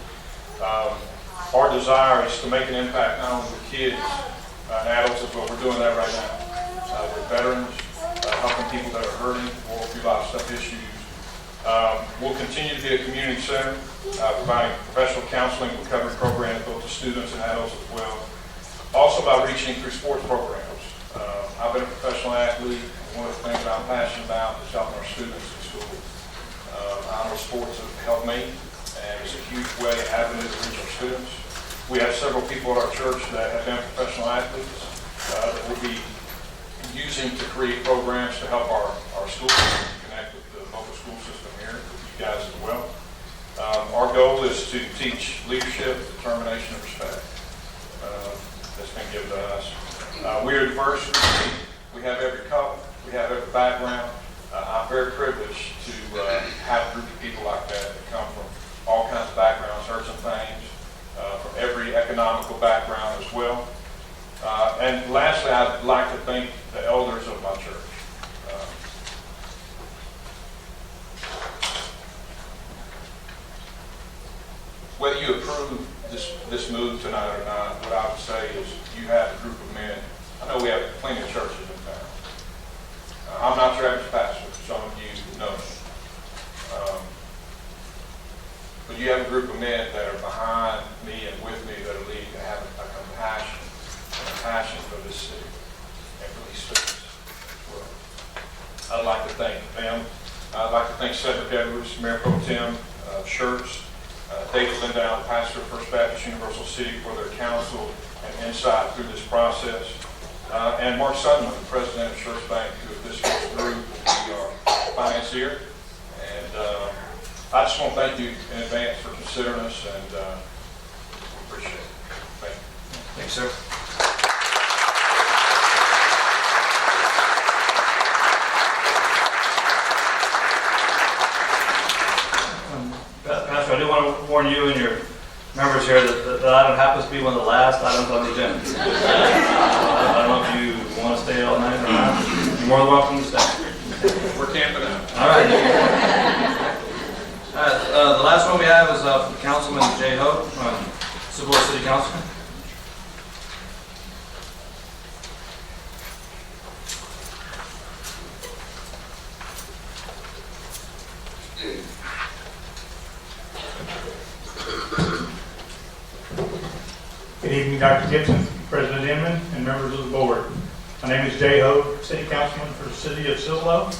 Our desire is to make an impact not only with kids and adults, but we're doing that right now with veterans, helping people that are hurting or through lifestyle issues. We'll continue to be a community center, providing professional counseling and recovery programs both to students and adults as well. Also by reaching through sports programs. I've been a professional athlete, and one of the things I'm passionate about is helping our students in school. I know sports have helped me, and it's a huge way, avenue to reach our students. We have several people at our church that have been professional athletes that we'll be using to create programs to help our schools connect with the local school system here, with you guys as well. Our goal is to teach leadership, determination, and respect that's been given to us. We're diverse. We have every color. We have every background. I'm very privileged to have a group of people like that come from all kinds of backgrounds, hurts and things, from every economical background as well. And lastly, I'd like to thank the elders of my church. Whether you approve this move tonight or not, what I would say is you have a group of men. I know we have plenty of churches in town. I'm not your average pastor. Some of you know me. But you have a group of men that are behind me and with me that are leading to have a compassion and a passion for this city and for these students as well. I'd like to thank them. I'd like to thank Cedric Edwards, Mayor Pro Tem Schertz, David Lindau, pastor of First Baptist Universal City, for their counsel and insight through this process. And Mark Sutton, the president of Schertz Bank, who at this group will be our financier. And I just want to thank you in advance for considering us, and appreciate it. Thank you. Thanks, sir. Pastor, I do want to warn you and your members here that the item happens to be one of the last items on the agenda. I don't know if you want to stay all night or not. You're more than welcome to stay. We're camping out. All right. The last one we have is from Councilman Jay Hope, Cibolo City Councilman. Good evening, Dr. Gibson, President Inman, and members of the board. My name is Jay Hope, City Councilman for the City of Cibolo.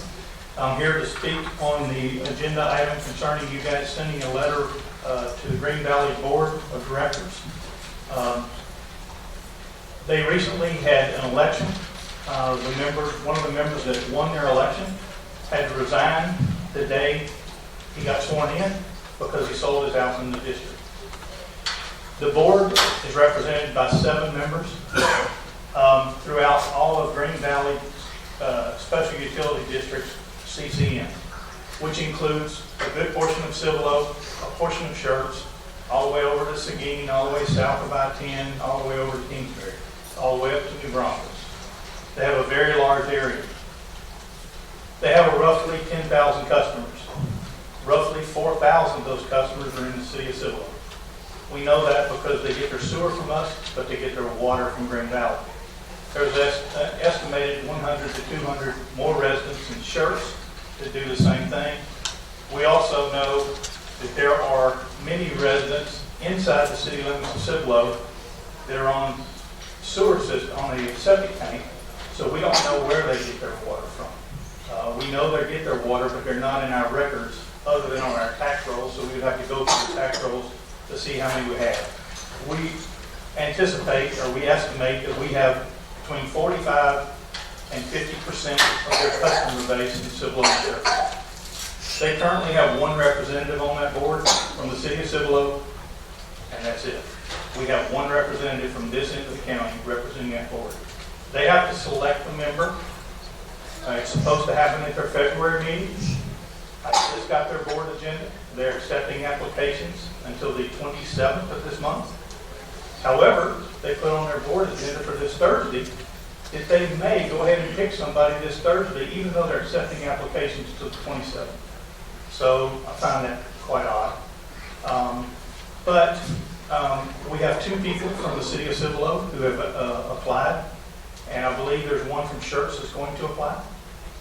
I'm here to speak on the agenda item concerning you guys sending a letter to the Green Valley Board of Directors. They recently had an election. One of the members that won their election had to resign the day he got sworn in because he sold his house in the district. The board is represented by 7 members throughout all of Green Valley Special Utility Districts, CCM, which includes a good portion of Cibolo, a portion of Schertz, all the way over to Seguin, all the way south of I-10, all the way over to Kingsbury, all the way up to New Braunfels. They have a very large area. They have roughly 10,000 customers. Roughly 4,000 of those customers are in the city of Cibolo. We know that because they get their sewer from us, but they get their water from Green Valley. There's estimated 100 to 200 more residents in Schertz that do the same thing. We also know that there are many residents inside the city limits of Cibolo that are on sewer system, on a septic tank, so we don't know where they get their water from. We know they get their water, but they're not in our records other than on our tax rolls, so we'd have to go through the tax rolls to see how many we have. We anticipate, or we estimate, that we have between 45 and 50% of their customer base in Cibolo and Schertz. They currently have 1 representative on that board from the city of Cibolo, and that's it. We have 1 representative from this end of the county representing that board. They have to select a member. It's supposed to happen at their February meeting. I just got their board agenda. They're accepting applications until the 27th of this month. However, they put on their board agenda for this Thursday that they may go ahead and pick somebody this Thursday, even though they're accepting applications until the 27th. So I find that quite odd. But we have 2 people from the city of Cibolo who have applied, and I believe there's 1 from Schertz that's going to apply.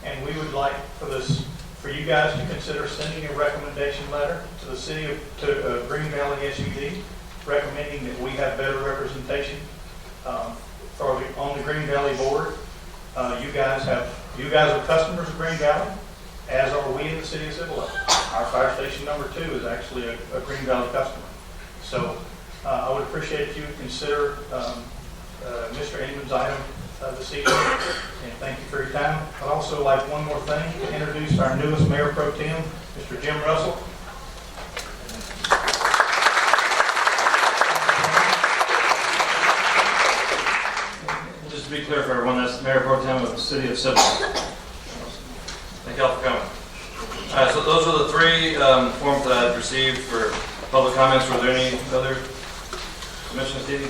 And we would like for you guys to consider sending a recommendation letter to the city of Green Valley SUD, recommending that we have better representation on the Green Valley board. You guys are customers of Green Valley, as are we in the city of Cibolo. Our fire station number 2 is actually a Green Valley customer. So I would appreciate if you would consider Mr. Inman's item this evening, and thank you for your time. I'd also like one more thing to introduce our newest Mayor Pro Tem, Mr. Jim Russell. Just to be clear for everyone, that's Mayor Pro Tem of the city of Cibolo. Thank y'all for coming. So those are the 3 forms that I've received for public comments. Were there any other commissions, Dee?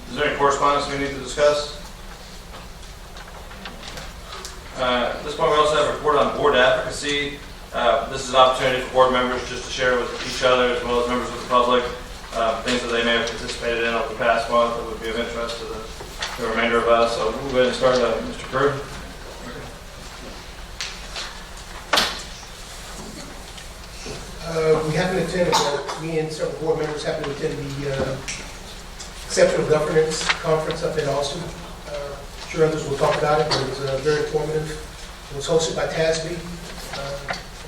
Is there any correspondence we need to discuss? At this point, we also have a report on board advocacy. This is an opportunity for board members just to share with each other, as well as members of the public, things that they may have participated in over the past month that would be of interest to the remainder of us. So we'll go ahead and start, Mr. Crew. We happen to attend, me and several board members happen to attend the Exceptional Governance Conference up in Austin. I'm sure others will talk about it, but it was very informative. It was hosted by TASB.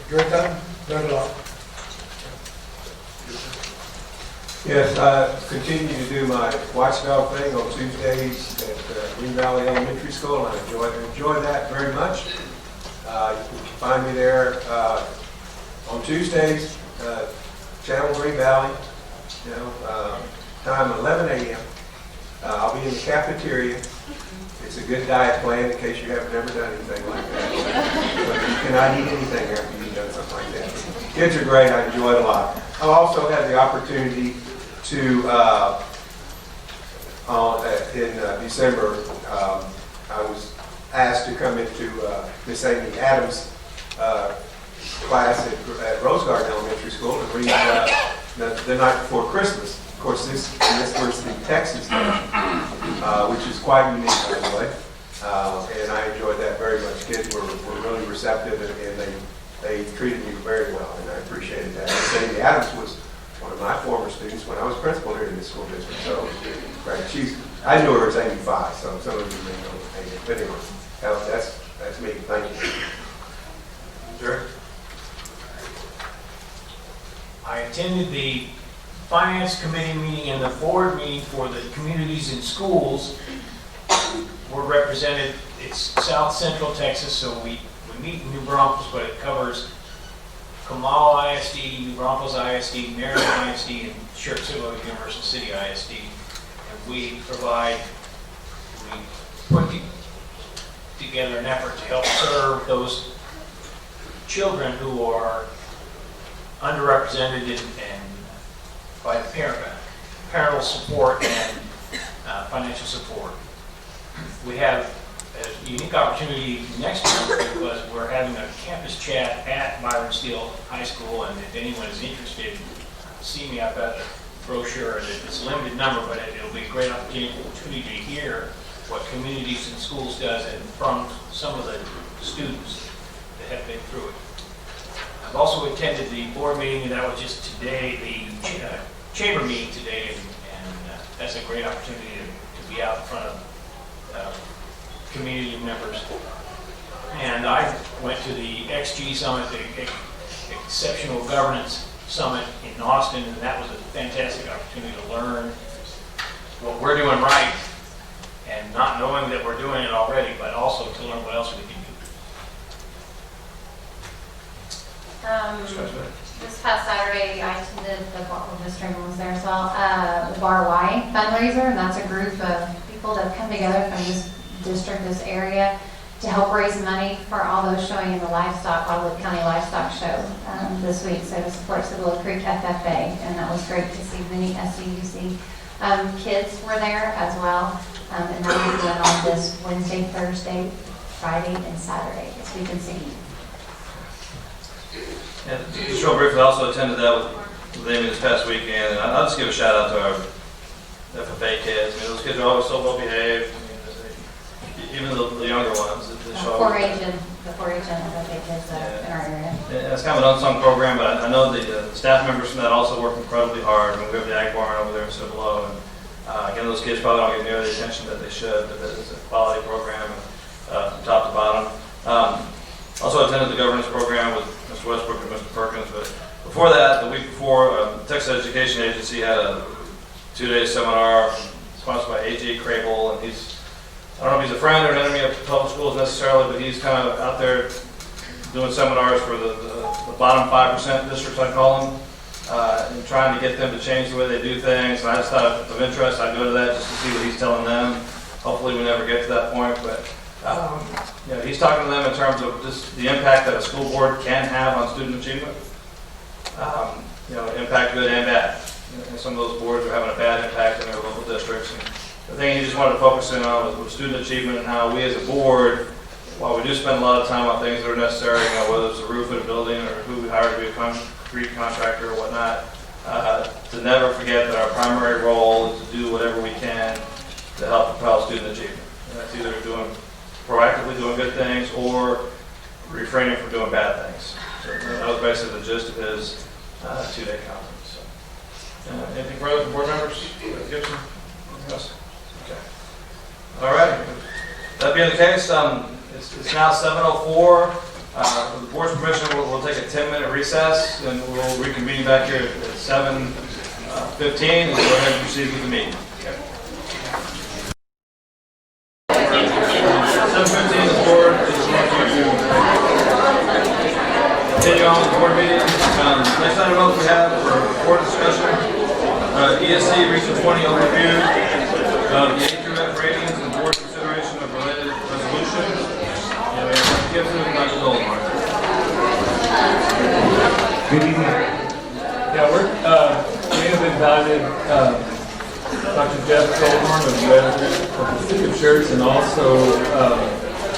During time, learned a lot. Yes, I continue to do my watchdog thing on Tuesdays at Green Valley Elementary School, and I enjoy that very much. You can find me there on Tuesdays, Channel Green Valley, time 11 a.m. I'll be in the cafeteria. It's a good diet plan in case you have never done anything like that. But you cannot eat anything after you've done something like that. Kids are great. I enjoy it a lot. I've also had the opportunity to, in December, I was asked to come into Miss Amy Adams' class at Rose Garden Elementary School and read the night before Christmas. Of course, this was the Texas day, which is quite unique, by the way. And I enjoyed that very much. Kids were really receptive, and they treated me very well, and I appreciated that. Miss Amy Adams was one of my former students when I was principal here in this school district. So, right, I knew her as Amy 5, so some of you may know Amy. But anyway, that's me. Thank you. Sure. I attended the Finance Committee meeting and the board meeting for the communities and schools. We're represented, it's South Central Texas, so we meet in New Braunfels, but it covers Kamala ISD, New Braunfels ISD, Marion ISD, and Schertz-Cibolo-Universal City ISD. And we put together an effort to help serve those children who are underrepresented and by the parental support and financial support. We have a unique opportunity next month because we're having a campus chat at Byron Steele High School, and if anyone is interested, see me. I've got a brochure, and it's a limited number, but it'll be a great opportunity to hear what Communities in Schools does and from some of the students that have been through it. I've also attended the board meeting, and that was just today, the chamber meeting today, and that's a great opportunity to be out in front of community members. And I went to the XG Summit, the Exceptional Governance Summit in Austin, and that was a fantastic opportunity to learn what we're doing right, and not knowing that we're doing it already, but also to learn what else we can do. This past Saturday, I attended the bar, Mr. Raymond was there as well, the Bar Y fundraiser, and that's a group of people that have come together from this district, this area, to help raise money for all those showing in the Guadalupe County Livestock Show this week. So to support Cibolo Creek FFA, and that was great to see many SCUC kids were there as well. And that will be going on this Wednesday, Thursday, Friday, and Saturday this week in Seguin. Yeah, just real briefly, I also attended that with Amy this past weekend, and I'll just give a shout out to our FFA kids. I mean, those kids are always so well behaved. Even the younger ones. The 4-H and FFA kids in our area. Yeah, it's kind of an unsung program, but I know the staff members from that also work incredibly hard. I mean, we have the Ag Barn over there in Cibolo, and again, those kids probably don't get near the attention that they should, but it's a quality program from top to bottom. Also attended the governance program with Mr. Westbrook and Mr. Perkins, but before that, the week before, the Texas Education Agency had a 2-day seminar sponsored by A.J. Crable, and I don't know if he's a friend or an enemy of public schools necessarily, but he's kind of out there doing seminars for the bottom 5% districts, I call them, and trying to get them to change the way they do things. And I just thought of interest, I'd go to that just to see what he's telling them. Hopefully we never get to that point, but he's talking to them in terms of just the impact that a school board can have on student achievement. Impact good and bad. And some of those boards are having a bad impact in their local districts. And the thing he just wanted to focus in on was student achievement and how we as a board, while we do spend a lot of time on things that are necessary, whether it's the roof of the building or who we hire to be a concrete contractor or whatnot, to never forget that our primary role is to do whatever we can to help propel student achievement. And that's either proactively doing good things or refraining from doing bad things. So that was basically the gist of his 2-day conference. So, anything further from board members? Gibson? Anything else? Okay. All right. That being the case, it's now 7:04. With the board's permission, we'll take a 10-minute recess, and we'll reconvene back here at 7:15, and go ahead and proceed with the meeting. Okay. 7:15, the board is going to continue on with the board meeting. Next item we have for board discussion, ESC Region 20 overview of the AQF ratings and board consideration of related resolutions. Gibson and Dr. Goldmark. Good evening. Yeah, we have invited Dr. Jeff Goldmark, a resident of the city of Schertz, and also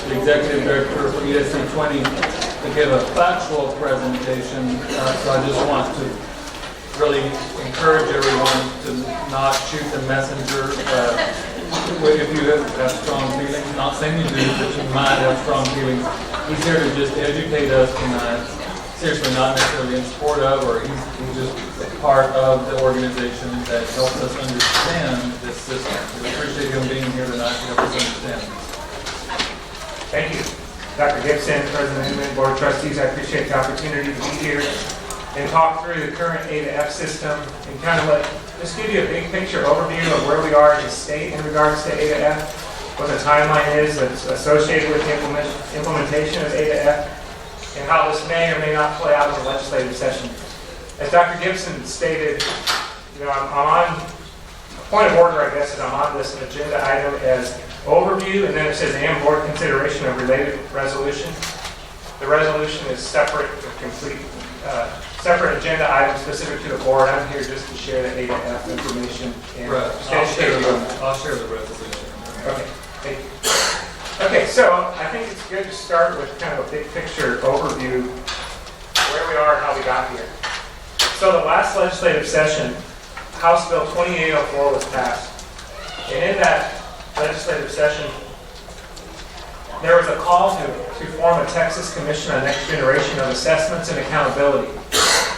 the executive director for ESC 20 to give a factual presentation. So I just want to really encourage everyone to not shoot the messenger. If you have strong feelings, not saying you do, but you might have strong feelings. He's here to just educate us tonight. Seriously, not necessarily in support of, or he's just a part of the organization that helps us understand this system. We appreciate him being here tonight to help us understand. Thank you. Dr. Gibson, President Inman, Board of Trustees, I appreciate the opportunity to be here and talk through the current A to F system and kind of just give you a big picture overview of where we are as a state in regards to A to F, what the timeline is that's associated with the implementation of A to F, and how this may or may not play out in the legislative session As Dr. Gibson stated, I'm on, point of order, I guess, is I'm on this agenda item as overview, and then it says and board consideration of related resolution. The resolution is separate, complete, separate agenda item specific to the board. I'm here just to share the A to F information. And Right. I'll share the resolution. Okay, thank you. Okay, so I think it's good to start with kind of a big picture overview, where we are and how we got here. So the last legislative session, House Bill 2804 was passed. And in that legislative session, there was a call to form a Texas Commission on Next Generation of Assessments and Accountability.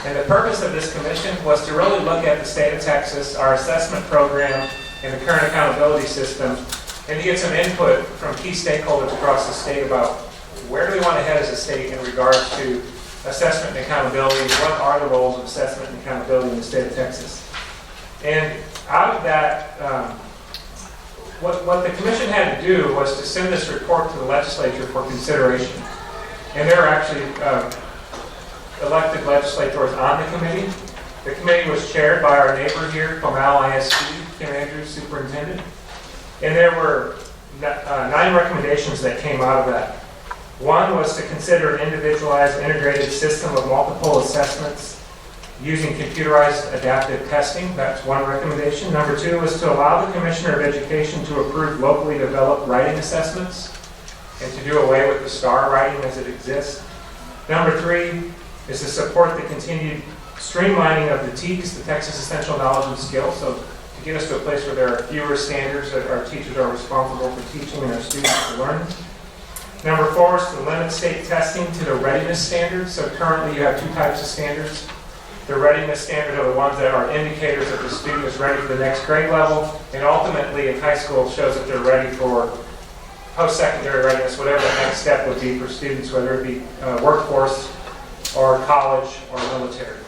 And the purpose of this commission was to really look at the state of Texas, our assessment program, and the current accountability system, and to get some input from key stakeholders across the state about where do we want to head as a state in regards to assessment and accountability, what are the roles of assessment and accountability in the state of Texas. And out of that, what the commission had to do was to send this report to the legislature for consideration. And there are actually elected legislators on the committee. The committee was chaired by our neighbor here, Comal ISD, Kim Andrews, superintendent. And there were 9 recommendations that came out of that. One was to consider an individualized integrated system of multiple assessments using computerized adaptive testing. That's one recommendation. Number 2 was to allow the Commissioner of Education to approve locally developed writing assessments and to do away with the STAR writing as it exists. Number 3 is to support the continued streamlining of the TEKS, the Texas Essential Knowledge and Skills, so to get us to a place where there are fewer standards that our teachers are responsible for teaching and our students to learn. Number 4 is to limit state testing to the readiness standards. So currently you have 2 types of standards. The readiness standard are the ones that are indicators that the student is ready for the next grade level, and ultimately in high school shows that they're ready for post-secondary readiness, whatever the next step would be for students, whether it be workforce or college or military.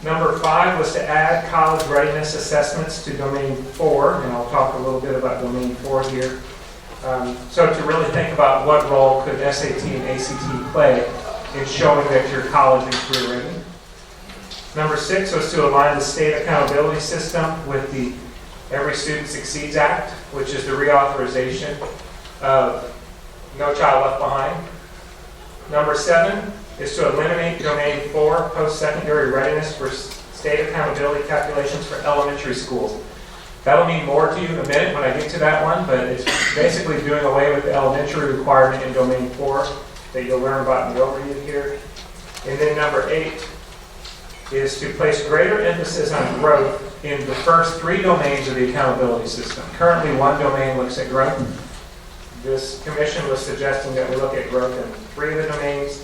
Number 5 was to add college readiness assessments to Domain 4, and I'll talk a little bit about Domain 4 here. So to really think about what role could SAT and ACT play in showing that you're college and career ready. Number 6 was to align the state accountability system with the Every Student Succeeds Act, which is the reauthorization of No Child Left Behind. Number 7 is to eliminate Domain 4, post-secondary readiness for state accountability calculations for elementary schools. That'll mean more to you in a minute when I get to that one, but it's basically doing away with the elementary requirement in Domain 4 that you'll learn about in the overview here. And then number 8 is to place greater emphasis on growth in the first 3 domains of the accountability system. Currently, 1 domain looks at growth. This commission was suggesting that we look at growth in 3 of the domains.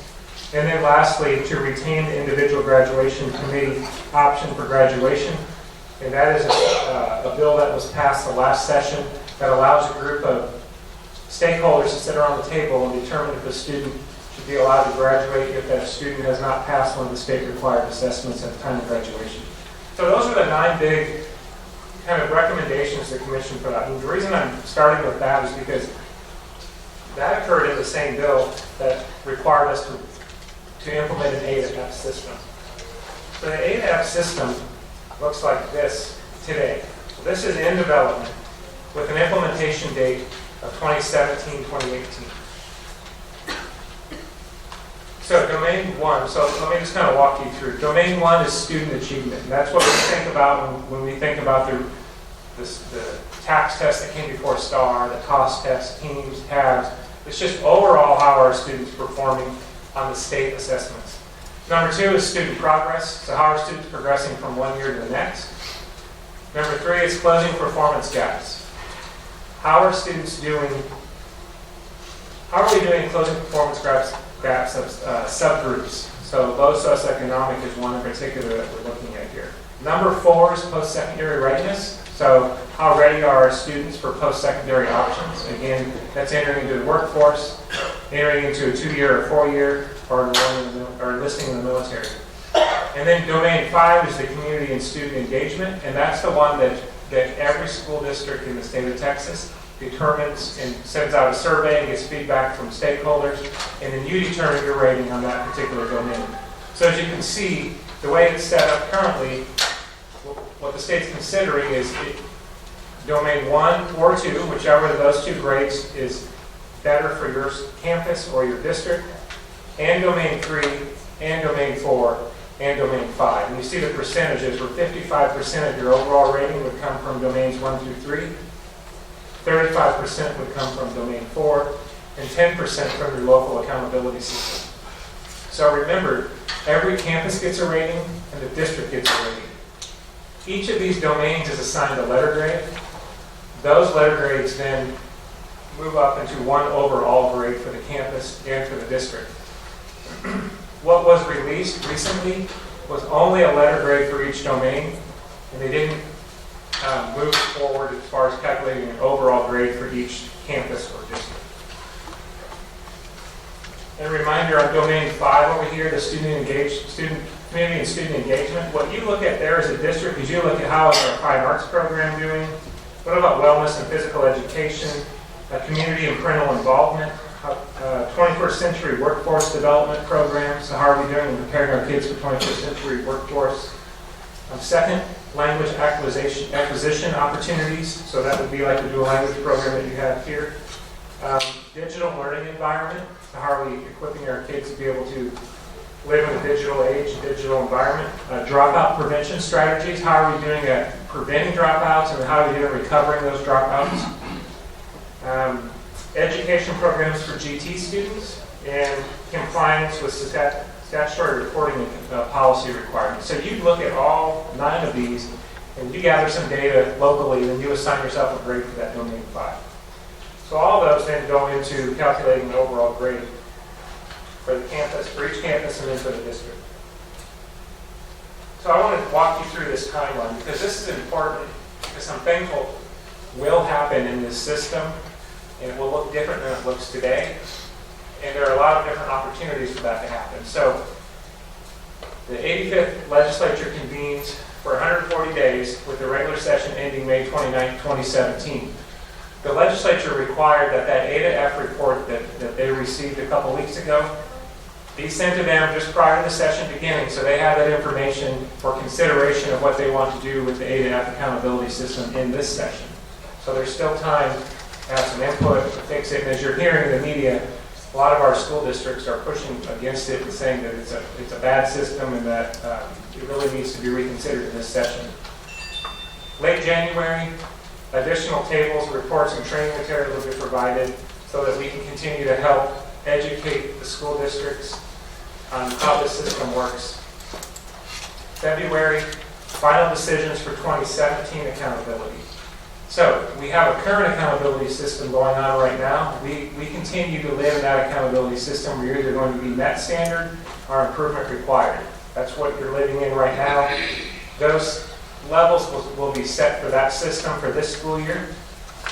And then lastly, to retain the individual graduation committee option for graduation. And that is a bill that was passed the last session that allows a group of stakeholders to sit around the table and determine if a student should be allowed to graduate if that student has not passed one of the state-required assessments at the time of graduation. So those are the 9 big kind of recommendations the commission put out. And the reason I'm starting with that is because that occurred in the same bill that required us to implement an A to F system. So the A to F system looks like this today. So this is in development with an implementation date of 2017, 2018. So Domain 1, so let me just kind of walk you through. Domain 1 is student achievement. And that's what we think about when we think about the tax test that came before STAR, the cost test, teams, tabs. It's just overall how our students are performing on the state assessments. Number 2 is student progress. So how are students progressing from one year to the next? Number 3 is closing performance gaps. How are students doing? How are we doing in closing performance gaps of subgroups? So low socioeconomic is one in particular that we're looking at here. Number 4 is post-secondary readiness. So how ready are our students for post-secondary options? Again, that's entering into the workforce, entering into a 2-year or 4-year, or enlisting in the military. And then Domain 5 is the community and student engagement, and that's the one that every school district in the state of Texas determines and sends out a survey and gets feedback from stakeholders, and then you determine your rating on that particular domain. So as you can see, the way it's set up currently, what the state's considering is domain 1 or 2, whichever of those 2 grades is better for your campus or your district, and domain 3, and domain 4, and domain 5. And you see the percentages where 55% of your overall rating would come from domains 1 through 3, 35% would come from domain 4, and 10% from your local accountability system. So remember, every campus gets a rating and the district gets a rating. Each of these domains is assigned a letter grade. Those letter grades then move up into one overall grade for the campus and for the district. What was released recently was only a letter grade for each domain, and they didn't move forward as far as calculating an overall grade for each campus or district. And a reminder on domain 5 over here, the community and student engagement. What you look at there as a district is you look at how is our fine arts program doing, what about wellness and physical education, community and parental involvement, 21st century workforce development programs, so how are we doing in preparing our kids for 21st century workforce. Second, language acquisition opportunities, so that would be like the dual language program that you have here. Digital learning environment, so how are we equipping our kids to be able to live in a digital age, digital environment. Dropout prevention strategies, how are we doing at preventing dropouts and how are we doing recovering those dropouts. Education programs for GT students and compliance with statutory reporting and policy requirements. So you look at all 9 of these and you gather some data locally and then you assign yourself a grade for that domain 5. So all those then go into calculating the overall grade for the campus, for each campus and then for the district. So I want to walk you through this timeline because this is important because some things will happen in this system and it will look different than it looks today. And there are a lot of different opportunities for that to happen. So the 85th legislature convenes for 140 days with the regular session ending May 29, 2017. The legislature required that A-to-F report that they received a couple weeks ago be sent to them just prior to the session beginning so they have that information for consideration of what they want to do with the A-to-F accountability system in this session. So there's still time to have some input to fix it. And as you're hearing in the media, a lot of our school districts are pushing against it and saying that it's a bad system and that it really needs to be reconsidered in this session. Late January, additional tables, reports, and training materials will be provided so that we can continue to help educate the school districts on how the system works. February, final decisions for 2017 accountability. So we have a current accountability system going on right now. We continue to live in that accountability system. We're either going to be met standard or improvement required. That's what you're living in right now. Those levels will be set for that system for this school year,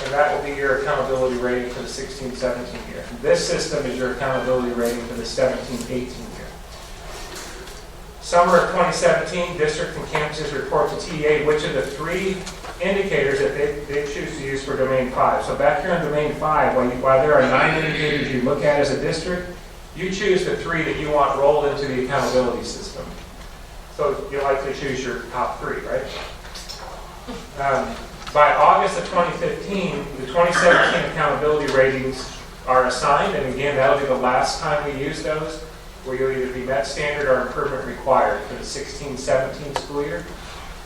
and that will be your accountability rating for the 16-17 year. This system is your accountability rating for the 17-18 year. Summer of 2017, districts and campuses report to TA which of the 3 indicators that they choose to use for domain 5. So back here on domain 5, while there are 9 indicators you look at as a district, you choose the 3 that you want rolled into the accountability system. So you likely choose your top 3, right? By August of 2015, the 2017 accountability ratings are assigned, and again, that'll be the last time we use those, where you'll either be met standard or improvement required for the 16-17 school year,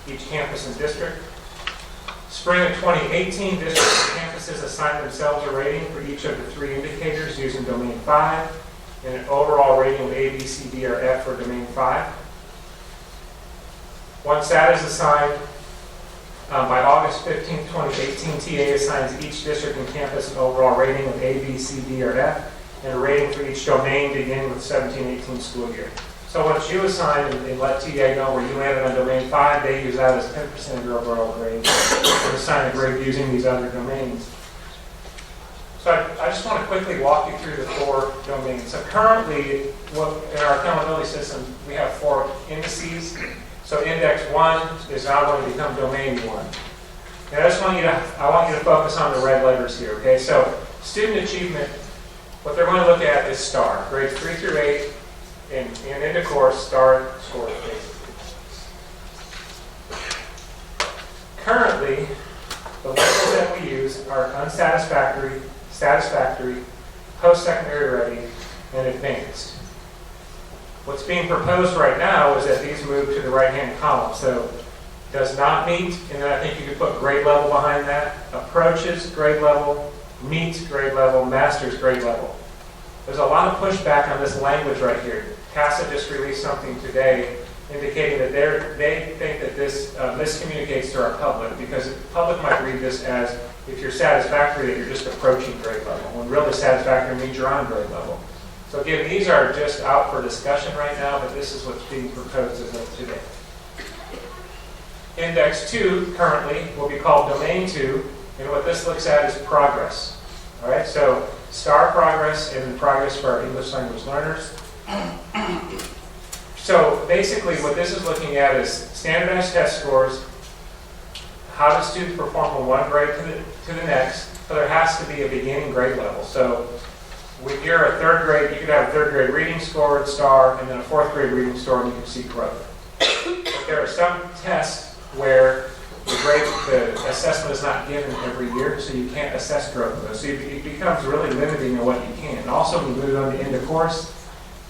each campus and district. Spring of 2018, districts and campuses assign themselves a rating for each of the 3 indicators using domain 5, and an overall rating of A, B, C, D, or F for domain 5. Once that is assigned, by August 15, 2018, TA assigns each district and campus an overall rating of A, B, C, D, or F, and a rating for each domain beginning with 17-18 school year. So once you assign and let TA know where you landed on domain 5, they use that as 10% of your overall grade and assign a grade using these other domains. So I just want to quickly walk you through the 4 domains. So currently, in our accountability system, we have 4 indices. So index 1 is now going to become domain 1. And I want you to focus on the red letters here, okay? So student achievement, what they're going to look at is STAR, grades 3 through 8, and into course star scores basically. Currently, the levels that we use are unsatisfactory, satisfactory, post-secondary ready, and advanced. What's being proposed right now is that these move to the right-hand column. So does not meet, and then I think you could put grade level behind that. Approaches grade level, meets grade level, masters grade level. There's a lot of pushback on this language right here. CASA just released something today indicating that they think that this miscommunicates to our public, because the public might read this as if you're satisfactory that you're just approaching grade level, when really satisfactory means you're on grade level. So again, these are just out for discussion right now, but this is what's being proposed as of today. Index 2 currently will be called Domain 2, and what this looks at is progress. All right, so STAR progress and progress for our English language learners. So basically what this is looking at is standardized test scores, how do students perform from one grade to the next, but there has to be a beginning grade level. So when you're a third grade, you could have a third grade reading score at STAR, and then a fourth grade reading score, and you can see growth. But there are some tests where the assessment is not given every year, so you can't assess growth of those. So it becomes really limiting in what you can. And also when you move on to end of course,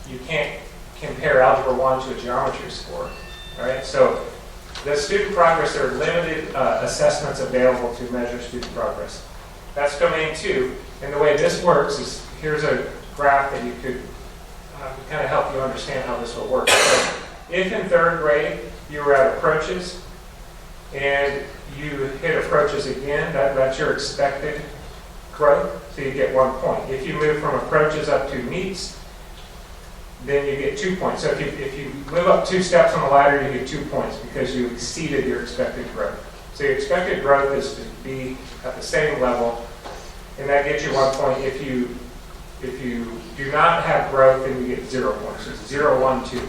you can't compare Algebra 1 to a geometry score. All right, so the student progress, there are limited assessments available to measure student progress. That's Domain 2. And the way this works is, here's a graph that you could kind of help you understand how this will work. So if in third grade you were at approaches, and you hit approaches again, that's your expected growth, so you get 1 point. If you move from approaches up to meets, then you get 2 points. So if you move up 2 steps on the ladder, you get 2 points because you exceeded your expected growth. So your expected growth is to be at the same level, and that gets you 1 point. If you do not have growth, then you get 0 points. So it's 0, 1, 2.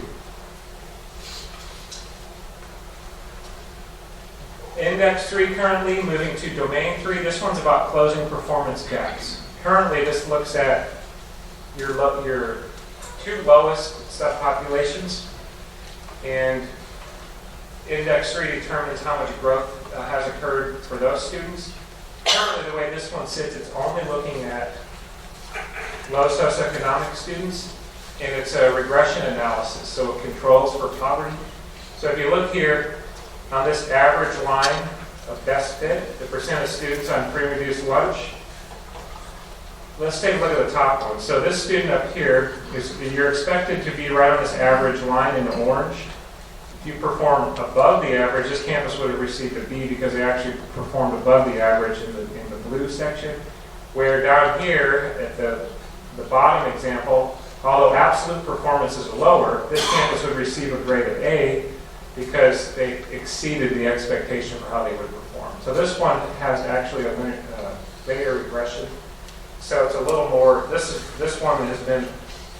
Index 3 currently, moving to Domain 3. This one's about closing performance gaps. Currently, this looks at your 2 lowest subpopulations, and Index 3 determines how much growth has occurred for those students. Currently, the way this one sits, it's only looking at low socioeconomic students, and it's a regression analysis, so it controls for poverty. So if you look here, on this average line of best fit, the percent of students on pre-reduced lunch. Let's take a look at the top one. So this student up here, you're expected to be right on this average line in the orange. If you perform above the average, this campus would have received a B because they actually performed above the average in the blue section. Where down here at the bottom example, although absolute performance is lower, this campus would receive a grade of A because they exceeded the expectation for how they would perform. So this one has actually a linear regression. So it's a little more, this one has been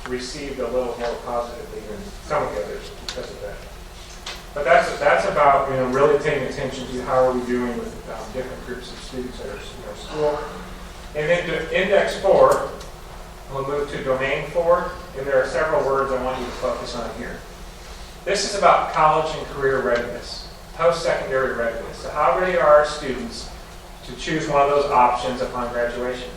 received a little more positively than some of the others because of that. But that's about really paying attention to how are we doing with different groups of students at our school. And then to Index 4, we'll move to Domain 4, and there are several words I want you to focus on here. This is about college and career readiness, post-secondary readiness. So how ready are our students to choose one of those options upon graduation?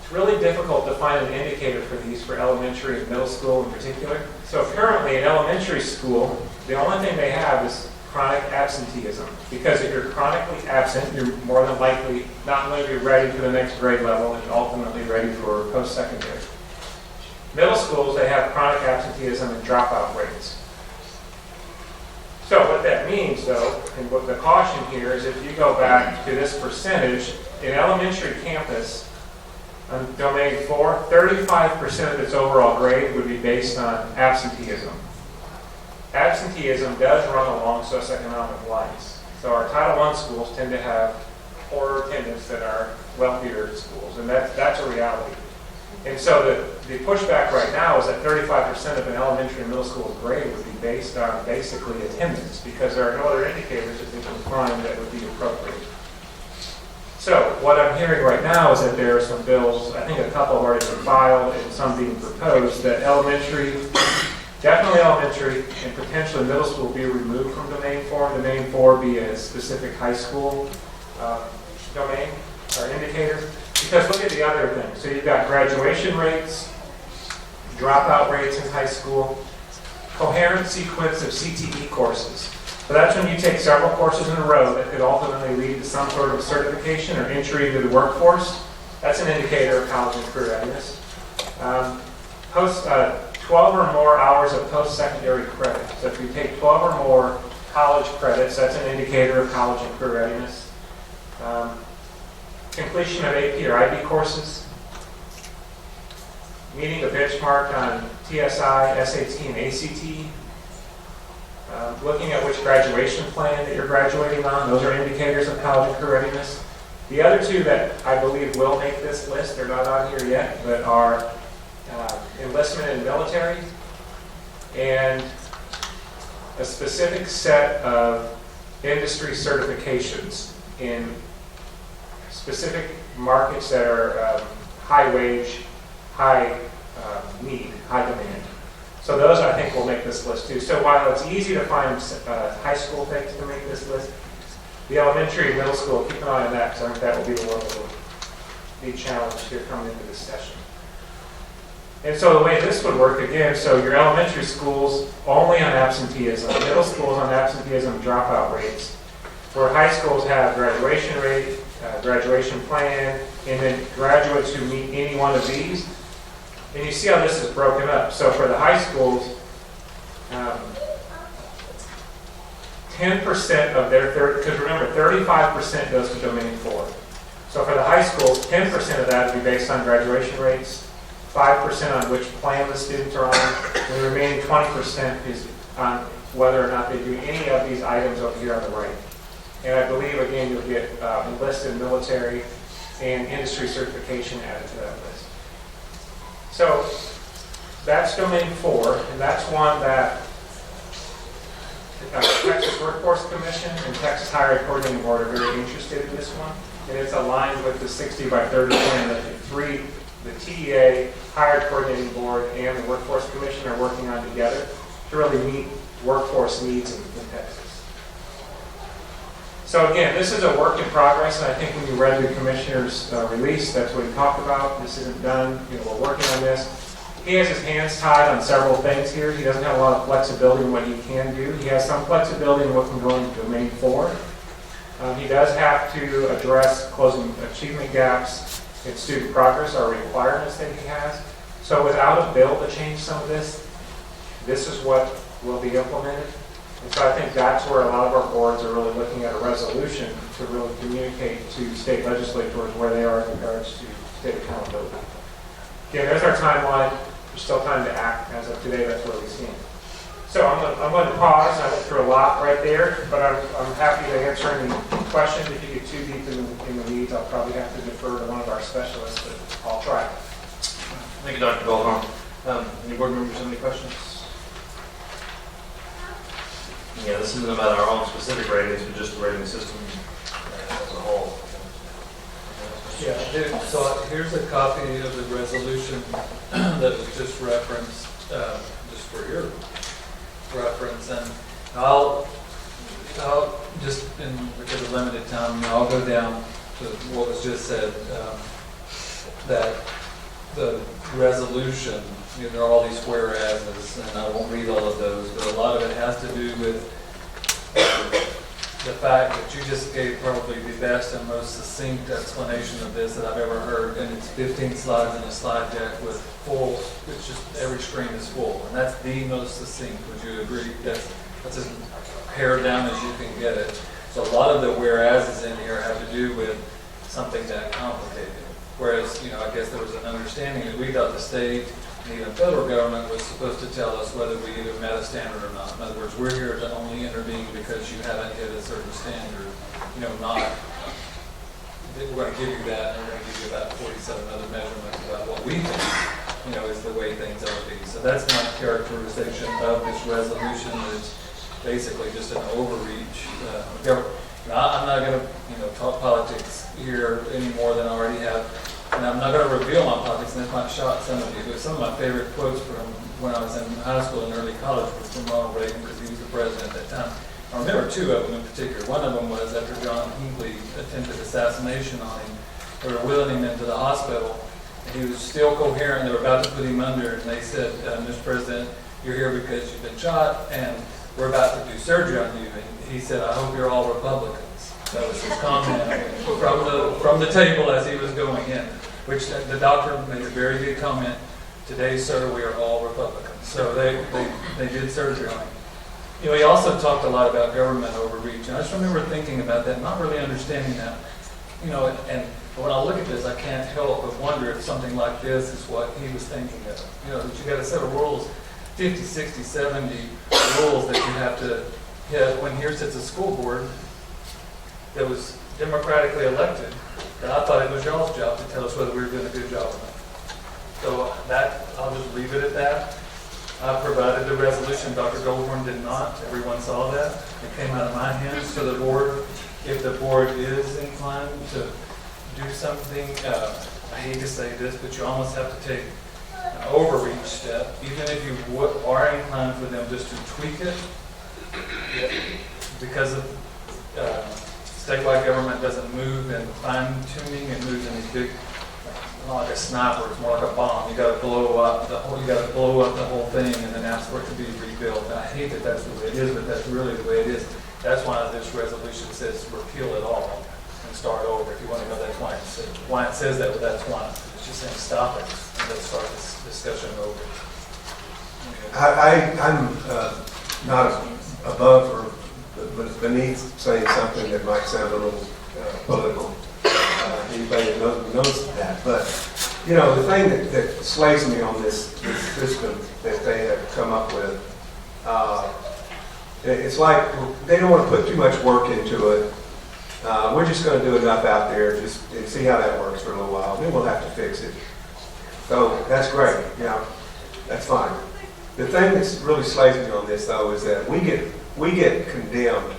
It's really difficult to find an indicator for these for elementary and middle school in particular. So currently in elementary school, the only thing they have is chronic absenteeism. Because if you're chronically absent, you're more than likely not going to be ready for the next grade level and ultimately ready for post-secondary. Middle schools, they have chronic absenteeism and dropout rates. So what that means, though, and what the caution here is if you go back to this percentage, in elementary campus, on Domain 4, 35% of its overall grade would be based on absenteeism. Absenteeism does run along socioeconomic lines. So our Title I schools tend to have poorer attendance than our wealthier schools, and that's a reality. And so the pushback right now is that 35% of an elementary and middle school grade would be based on basically attendance because there are no other indicators that they can find that would be appropriate. So what I'm hearing right now is that there are some bills, I think a couple have already been filed and some being proposed, that elementary, definitely elementary, and potentially middle school be removed from domain 4. Domain 4 be a specific high school domain or indicator. Because look at the other things. So you've got graduation rates, dropout rates in high school, coherent sequence of CTE courses. So that's when you take several courses in a row that could ultimately lead to some sort of certification or entry into the workforce. That's an indicator of college and career readiness. 12 or more hours of post-secondary credit. So if you take 12 or more college credits, that's an indicator of college and career readiness. Completion of AP or IB courses. Meeting a benchmark on TSI, SAT, and ACT. Looking at which graduation plan that you're graduating on. Those are indicators of college and career readiness. The other two that I believe will make this list, they're not on here yet, but are enlistment in military and a specific set of industry certifications in specific markets that are high wage, high need, high demand. So those I think will make this list too. So while it's easy to find high school things to make this list, the elementary and middle school, keep an eye on that because I think that will be the one that will be challenged here coming into this session. And so the way this would work again, so your elementary schools only on absenteeism, middle schools on absenteeism and dropout rates, where high schools have graduation rate, graduation plan, and then graduates who meet any one of these. And you see how this is broken up. So for the high schools, 10% of their, because remember, 35% goes to domain 4. So for the high schools, 10% of that would be based on graduation rates, 5% on which plan the students are on, and the remaining 20% is on whether or not they do any of these items over here on the right. And I believe, again, you'll get enlisted military and industry certification added to that list. So that's domain 4, and that's one that Texas Workforce Commission and Texas Higher Ed Coordinating Board are very interested in this one. And it's aligned with the 60 by 30 plan that the TEA, Higher Ed Coordinating Board, and the Workforce Commission are working on together to really meet workforce needs in Texas. So again, this is a work in progress, and I think when you read the commissioner's release, that's what he talked about. This isn't done. We're working on this. He has his hands tied on several things here. He doesn't have a lot of flexibility in what he can do. He has some flexibility in what can go into domain 4. He does have to address closing achievement gaps in student progress or requirements that he has. So without a bill to change some of this, this is what will be implemented. And so I think that's where a lot of our boards are really looking at a resolution to really communicate to state legislators where they are in regards to state accountability. Again, there's our timeline. There's still time to act. As of today, that's where we stand. So I'm going to pause. I went through a lot right there, but I'm happy to answer any questions. If you get too deep in the weeds, I'll probably have to defer to one of our specialists, but I'll try. Thank you, Dr. Goldhorn. Any board members have any questions? Yeah, this isn't about our own specific ratings, but just the rating system as a whole. Yeah, so here's a copy of the resolution that was just referenced, just for your reference, and I'll just, because of limited time, I'll go down to what was just said, that the resolution, there are all these whereases, and I won't read all of those, but a lot of it has to do with the fact that you just gave probably the best and most succinct explanation of this that I've ever heard, and it's 15 slides in a slide deck with full, it's just every screen is full, and that's the most succinct. Would you agree? That's as pared down as you can get it. So a lot of the whereases in here have to do with something that complicated. Whereas, I guess there was an understanding that we thought the state and even federal government was supposed to tell us whether we either met a standard or not. In other words, we're here to only intervene because you haven't hit a certain standard. Not, we're going to give you that, and we're going to give you about 47 other measurements about what we think, is the way things ought to be. So that's my characterization of this resolution. It's basically just an overreach. I'm not going to, talk politics here any more than I already have. And I'm not going to reveal my politics, and this might shock some of you, but some of my favorite quotes from when I was in high school and early college was from Ronald Reagan, because he was the president at that time. I remember two of them in particular. One of them was after John Hinckley attempted assassination on him. They were wheeling him into the hospital, and he was still coherent. They were about to put him under, and they said, Mr. President, you're here because you've been shot, and we're about to do surgery on you. And he said, I hope you're all Republicans. That was his comment from the table as he was going in, which the doctor made a very good comment. Today, sir, we are all Republicans. So they did surgery on him. He also talked a lot about government overreach. And I just remember thinking about that, not really understanding that. And when I look at this, I can't help but wonder if something like this is what he was thinking of. That you got a set of rules, 50, 60, 70 rules that you have to hit when here sits a school board that was democratically elected, and I thought it was y'all's job to tell us whether we were doing a good job or not. So that, I'll just leave it at that. I provided the resolution. Dr. Goldhorn did not. Everyone saw that. It came out of my hands to the board. If the board is inclined to do something, I hate to say this, but you almost have to take an overreach step. Even if you are inclined for them just to tweak it, because of statewide government doesn't move in fine-tuning, it moves in these big, not like a sniper, it's more like a bomb. You got to blow up the whole thing, and then ask for it to be rebuilt. And I hate that that's the way it is, but that's really the way it is. That's why this resolution says repeal it all and start over. If you want to know, that's why it says that, but that's why. It's just saying stop it and let's start this discussion over. I'm not above or beneath saying something that might sound a little political. Anybody that knows that. But, the thing that slays me on this system that they have come up with, it's like they don't want to put too much work into it. We're just going to do enough out there and see how that works for a little while. Then we'll have to fix it. So that's great. That's fine. The thing that really slays me on this, though, is that we get condemned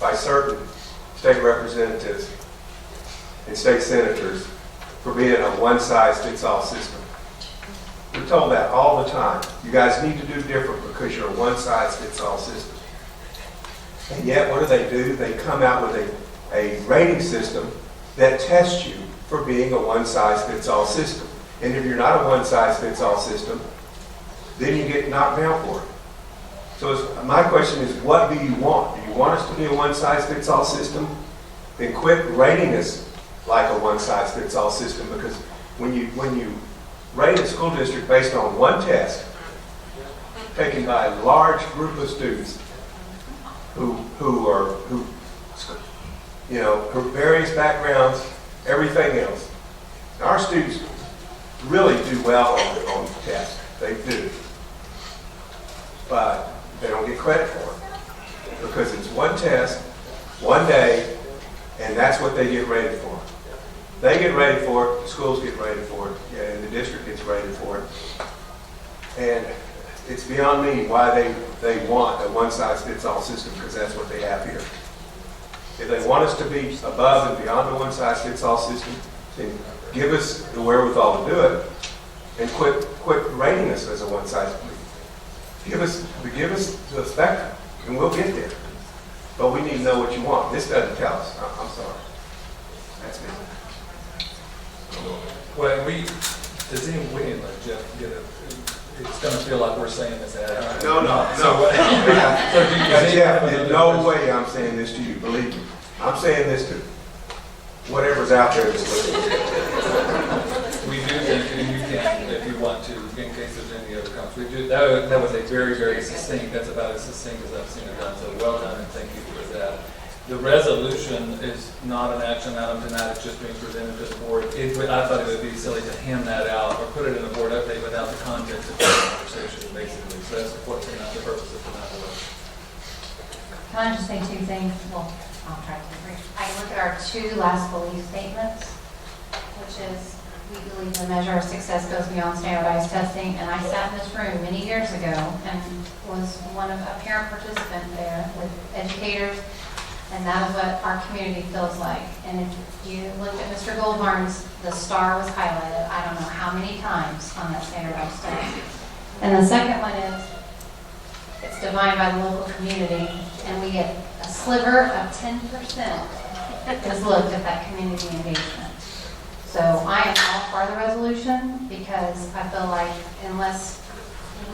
by certain state representatives and state senators for being a one-size-fits-all system. We're told that all the time. You guys need to do different because you're a one-size-fits-all system. And yet, what do? They come out with a rating system that tests you for being a one-size-fits-all system. And if you're not a one-size-fits-all system, then you get knocked down for it. So my question is, what do you want? Do you want us to be a one-size-fits-all system? Then quit rating us like a one-size-fits-all system, because when you rate a school district based on one test taken by a large group of students who various backgrounds, everything else. Now, our students really do well on the test. They do. But they don't get credit for it because it's one test, one day, and that's what they get rated for. They get rated for it, the schools get rated for it, and the district gets rated for it. And it's beyond me why they want a one-size-fits-all system, because that's what they have here. If they want us to be above and beyond the one-size-fits-all system, then give us the wherewithal to do it, and quit rating us as a one-size. Give us the spectrum, and we'll get there. But we need to know what you want. This doesn't tell us. I'm sorry. That's me. Well, we didn't let Jeff get it. It's going to feel like we're saying this ad. No. Jeff, in no way I'm saying this to you. Believe me. I'm saying this to whatever's out there that's listening. We do think, and you can, if you want to, in case there's any other comments. We do. That was a very, very succinct. That's about as succinct as I've seen it done. So well done, and thank you for that. The resolution is not an action item tonight. It's just being presented to the board. I thought it would be silly to hand that out or put it in the board update without the context of the conversation, basically. So that's what's not the purpose of tonight. Can I just say two things? Well, I'll try to be brief. I look at our two last belief statements, which is we believe the measure of success goes beyond standardized testing. And I sat in this room many years ago and was a parent participant there with educators And that is what our community feels like. And if you look at Mr. Goldbarn's, the star was highlighted, I don't know how many times on that standardized study. And the second one is, it's defined by the local community, and we get a sliver of 10% is looked at that community engagement. So I am all for the resolution because I feel like unless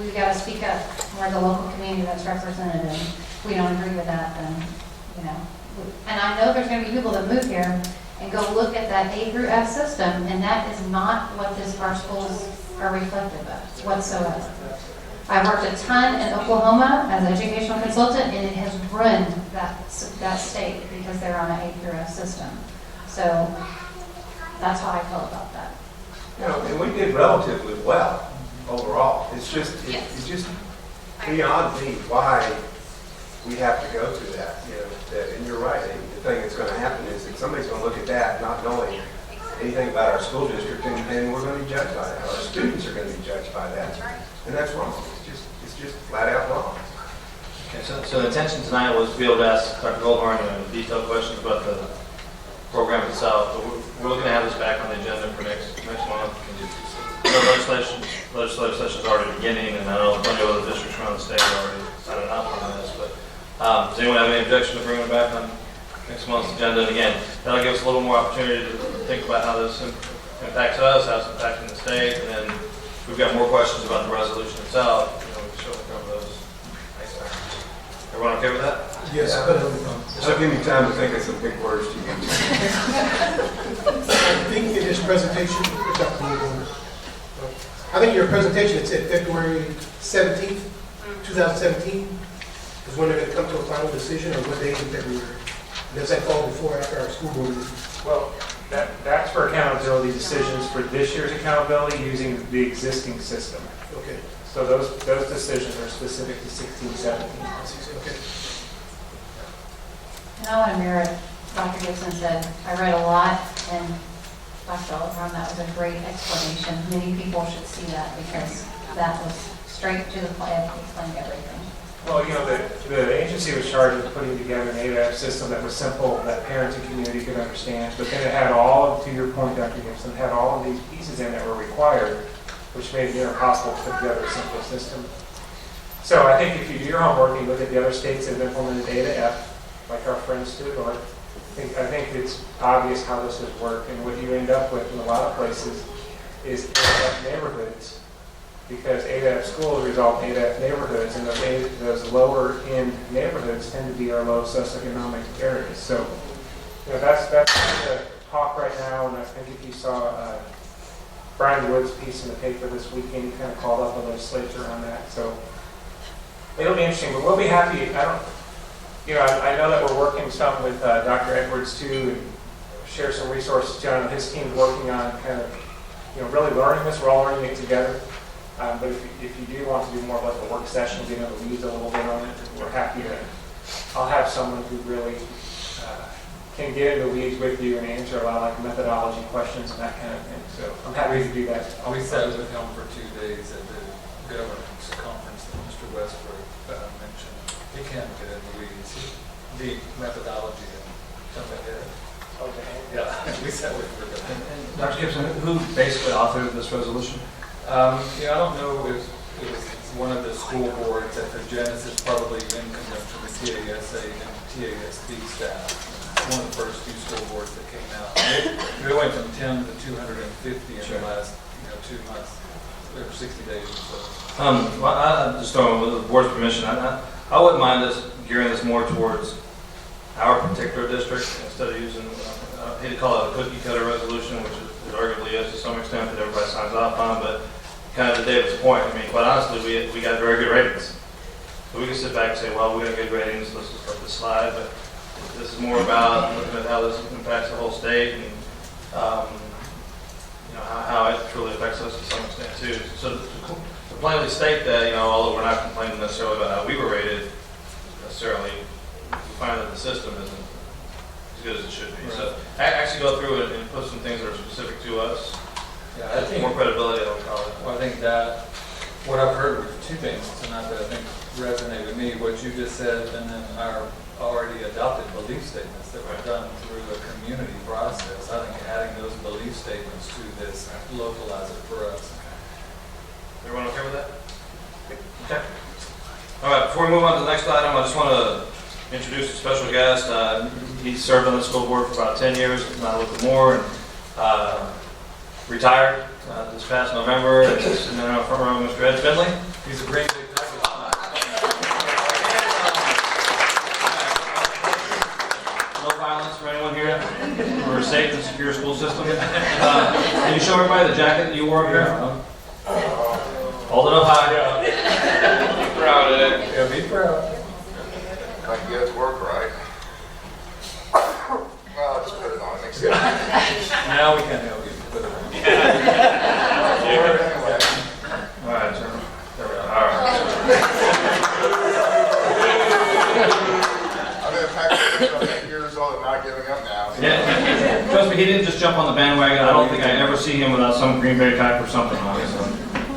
we've got to speak up where the local community that's represented and we don't agree with that, then, you know. And I know there's going to be people that move here and go look at that A through F system, and that is not what our schools are reflective of whatsoever. I've worked a ton in Oklahoma as an educational consultant, and it has ruined that state because they're on an A through F system. So that's how I feel about that. You know, and we did relatively well overall. It's just beyond me why we have to go through that. You know, and you're right. The thing that's going to happen is that somebody's going to look at that not knowing anything about our school district, and we're going to be judged by that. Our students are going to be judged by that, and that's wrong. It's just flat out wrong. Okay, so the intention tonight was to be able to ask Dr. Goldhorn detailed questions about the program itself. So we're looking to have this back on the agenda for next month. The legislative session is already beginning, and I know plenty of other districts around the state are already signing up on this. But does anyone have any objection to bringing it back on next month's agenda? And again, that'll give us a little more opportunity to think about how this impacts us, how it's impacting the state, and then if we've got more questions about the resolution itself, we can certainly cover those. Everyone okay with that? Yes. It'll give me time to think of some big words to use. I think in this presentation, I think your presentation, it said February 17th, 2017 is when they're going to come to a final decision, or what day in February? Does that fall before or after our school board meeting? Well, that's for accountability decisions for this year's accountability using the existing system. Okay. So those decisions are specific to 16, 17. Okay. And I want to mirror what Dr. Gibson said. I read a lot, and Dr. Goldbarn, that was a great explanation. Many people should see that because that was straight to the point, explained everything. Well, you know, the agency was charged with putting together an ADAP system that was simple, that parents and community could understand, but then it had all, to your point, Dr. Gibson, had all of these pieces in that were required, which made it impossible to put together a simple system. So I think if you do your homework and you look at the other states that have implemented ADAP, like our friends do, I think it's obvious how this has worked, and what you end up with in a lot of places is ADAP neighborhoods, because ADAP schools result in ADAP neighborhoods, and those lower end neighborhoods tend to be our low socioeconomic areas. So, you know, that's the talk right now, and I think if you saw Brian Wood's piece in the paper this weekend, he kind of called up the legislature on that. So it'll be interesting, but we'll be happy. I know that we're working some with Dr. Edwards too, and share some resources. John, his team's working on kind of, really learning this. We're all learning it together. But if you do want to do more of like a work session, get into the weeds a little bit on it, we're happy to. I'll have someone who really can get into the weeds with you and answer a lot of like methodology questions and that kind of thing. So I'm happy to do that. We sat with him for 2 days at the governance conference that Mr. Westbrook mentioned. He can get in the weeds, the methodology and stuff like that. Okay. Yeah, we sat with him. And Dr. Gibson, who basically authored this resolution? I don't know if it was one of the school boards at the Genesis, probably in conjunction with TASA and TASD staff. One of the first few school boards that came out. We went from 10 to 250 in the last 2 months, or 60 days or so. Well, I just with the board's permission, I wouldn't mind us gearing this more towards our particular district instead of using, I hate to call it a cookie cutter resolution, which it arguably is to some extent that everybody signs off on, but kind of to David's point, I mean, quite honestly, we got very good ratings. So we can sit back and say, well, we got good ratings, let's just let this slide, but this is more about looking at how this impacts the whole state and how it truly affects us to some extent too. So to plainly state that, although we're not complaining necessarily about how we were rated, necessarily, we find that the system isn't as good as it should be. Right. So actually go through it and put some things that are specific to us. Yeah, I think more credibility, I would call it. Well, I think that what I've heard were two things tonight that I think resonate with me. What you just said, and then our already adopted belief statements that were done through a community process. I think adding those belief statements to this localize it for us. Everyone okay with that? Okay. All right, before we move on to the next item, I just want to introduce a special guest. He served on the school board for about 10 years, if not a little bit more, and retired this past November. It's in our front row, Mr. Ed Finley. He's a great big No violence for anyone here. We're a safe and secure school system. Can you show everybody the jacket that you wore up here? Hold it up high. Be proud of it. Yeah, be proud. I can get it to work right. Well, I'll just put it on. It makes it. Now we can help you put it on. Anyway. All right, sir. There we go. All right. I've been a packer for 8 years old and not giving up now. So. Yeah, trust me, he didn't just jump on the bandwagon. I don't think I ever see him without some Green Bay type or something on it. So.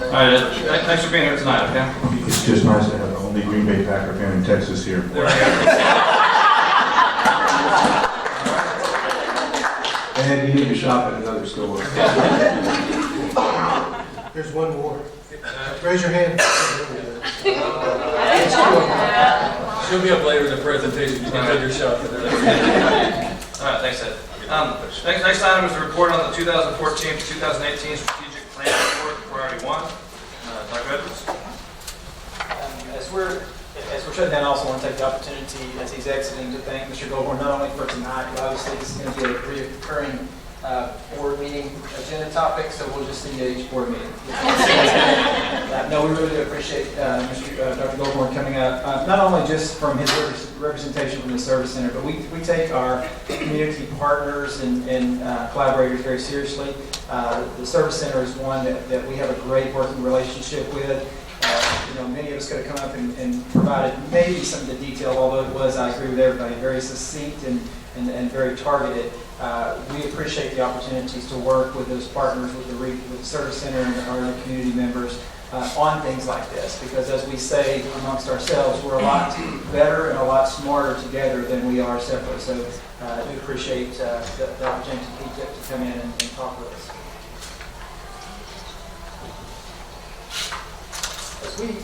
All right, Ed, thanks for being here tonight, okay? It's just nice to have the only Green Bay Packer fan in Texas here. There we go. And you need to shop at another store. There's one more. Raise your hand. She'll be up later in the presentation. You can take your shot. All right, thanks, Ed. Next item is the report on the 2014 to 2018 strategic plan report, priority 1. Dr. Edwards. As we're shutting down, I also want to take the opportunity, as he's exiting, to thank Mr. Goldhorn, not only for tonight, but obviously this is going to be a recurring board meeting agenda topic, so we'll just see you at each board meeting. No, we really do appreciate Dr. Goldhorn coming up, not only just from his representation from the Service Center, but we take our community partners and collaborators very seriously. The Service Center is one that we have a great working relationship with. Many of us could have come up and provided maybe some of the detail, although it was, I agree with everybody, very succinct and very targeted. We appreciate the opportunities to work with those partners, with the Service Center and our other community members on things like this, because as we say amongst ourselves, we're a lot better and a lot smarter together than we are separately. So I do appreciate the opportunity to come in and talk with us.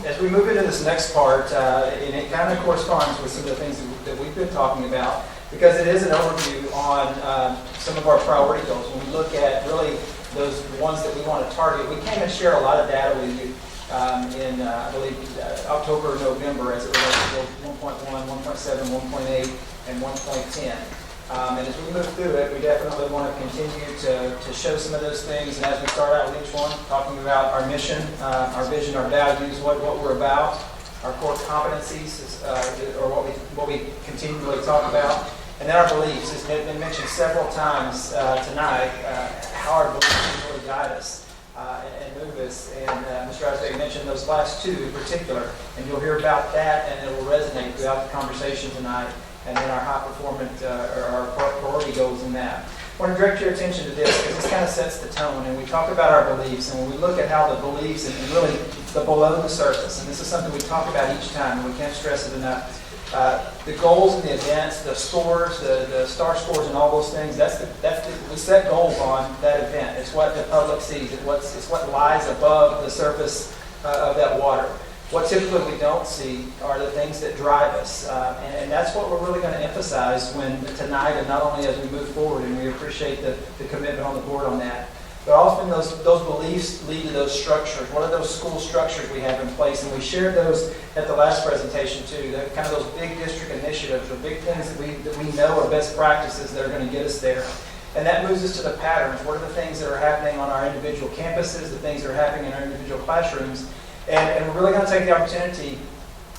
As we move into this next part, and it kind of corresponds with some of the things that we've been talking about, because it is an overview on some of our priority goals. When we look at really those ones that we want to target, we came and shared a lot of data with you in, I believe, October or November as it relates to 1.1, 1.7, 1.8, and 1.10. And as we move through it, we definitely want to continue to show some of those things. And as we start out with each one, talking about our mission, our vision, our values, what we're about, our core competencies, or what we continually talk about, and then our beliefs. It's been mentioned several times tonight how our beliefs really guide us and move us. And Mr. Osbeck mentioned those last two in particular, and you'll hear about that, and it will resonate throughout the conversation tonight. And then our high performance, or our priority goals in that. I want to direct your attention to this because this kind of sets the tone. And we talk about our beliefs, and when we look at how the beliefs and really the below the surface, and this is something we talk about each time, and we can't stress it enough. The goals and the events, the scores, the star scores, and all those things. We set goals on that event. It's what the public sees. It's what lies above the surface of that water. What typically we don't see are the things that drive us, and that's what we're really going to emphasize tonight, and not only as we move forward, and we appreciate the commitment on the board on that, but often those beliefs lead to those structures. What are those school structures we have in place? And we shared those at the last presentation too, kind of those big district initiatives, or big things that we know are best practices that are going to get us there. And that moves us to the patterns. What are the things that are happening on our individual campuses, the things that are happening in our individual classrooms? And we're really going to take the opportunity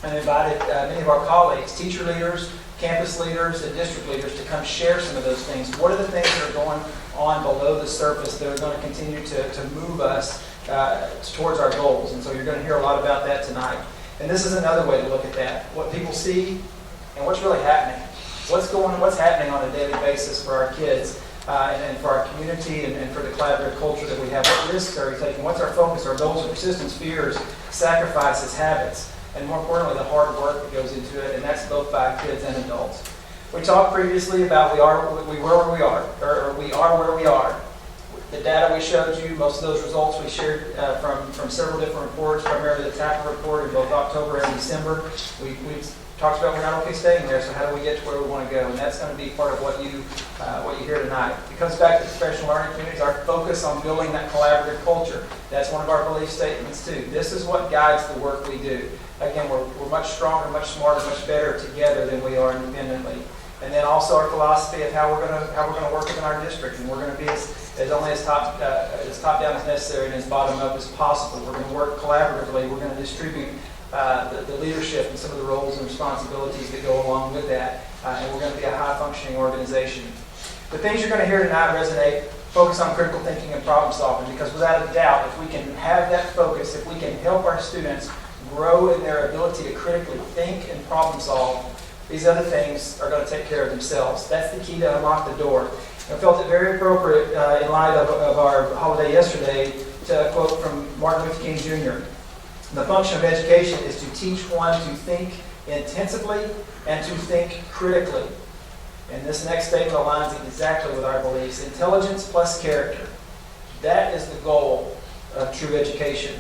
and invited many of our colleagues, teacher leaders, campus leaders, and district leaders to come share some of those things. What are the things that are going on below the surface that are going to continue to move us towards our goals? And so you're going to hear a lot about that tonight. And this is another way to look at that. What people see and what's really happening. What's happening on a daily basis for our kids. And for our community and for the collaborative culture that we have. What risks are we taking? What's our focus, our goals, our persistence, fears, sacrifices, habits, and more importantly, the hard work that goes into it, and that's both by kids and adults. We talked previously about we are where we are. The data we showed you, most of those results we shared from several different reports, primarily the TAPA report in both October and December. We talked about we're not okay staying there, so how do we get to where we want to go? And that's going to be part of what you hear tonight. It comes back to professional learning communities, our focus on building that collaborative culture. That's one of our belief statements too. This is what guides the work we do. Again, we're much stronger, much smarter, much better together than we are independently. And then also our philosophy of how we're going to work within our district, and we're going to be as only as top down as necessary and as bottom up as possible. We're going to work collaboratively. We're going to distribute the leadership and some of the roles and responsibilities that go along with that, and we're going to be a high functioning organization. The things you're going to hear tonight resonate. Focus on critical thinking and problem solving, because without a doubt, if we can have that focus, if we can help our students grow in their ability to critically think and problem solve, these other things are going to take care of themselves. That's the key to unlock the door. I felt it very appropriate in light of our holiday yesterday to quote from Martin Luther King Jr. The function of education is to teach one to think intensively and to think critically. And this next statement aligns exactly with our beliefs. Intelligence plus character. That is the goal of true education.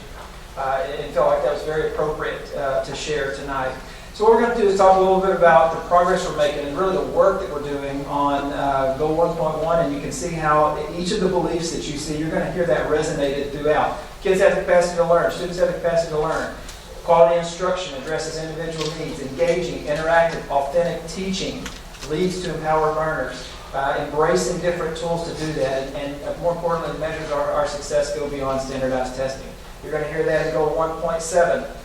It felt like that was very appropriate to share tonight. So what we're going to do is talk a little bit about the progress we're making and really the work that we're doing on Goal 1.1, and you can see how each of the beliefs that you see, you're going to hear that resonated throughout. Kids have the capacity to learn. Students have the capacity to learn. Quality instruction addresses individual needs. Engaging, interactive, authentic teaching leads to empowered learners. Embracing different tools to do that, and more importantly, the measures of our success go beyond standardized testing. You're going to hear that in Goal 1.7.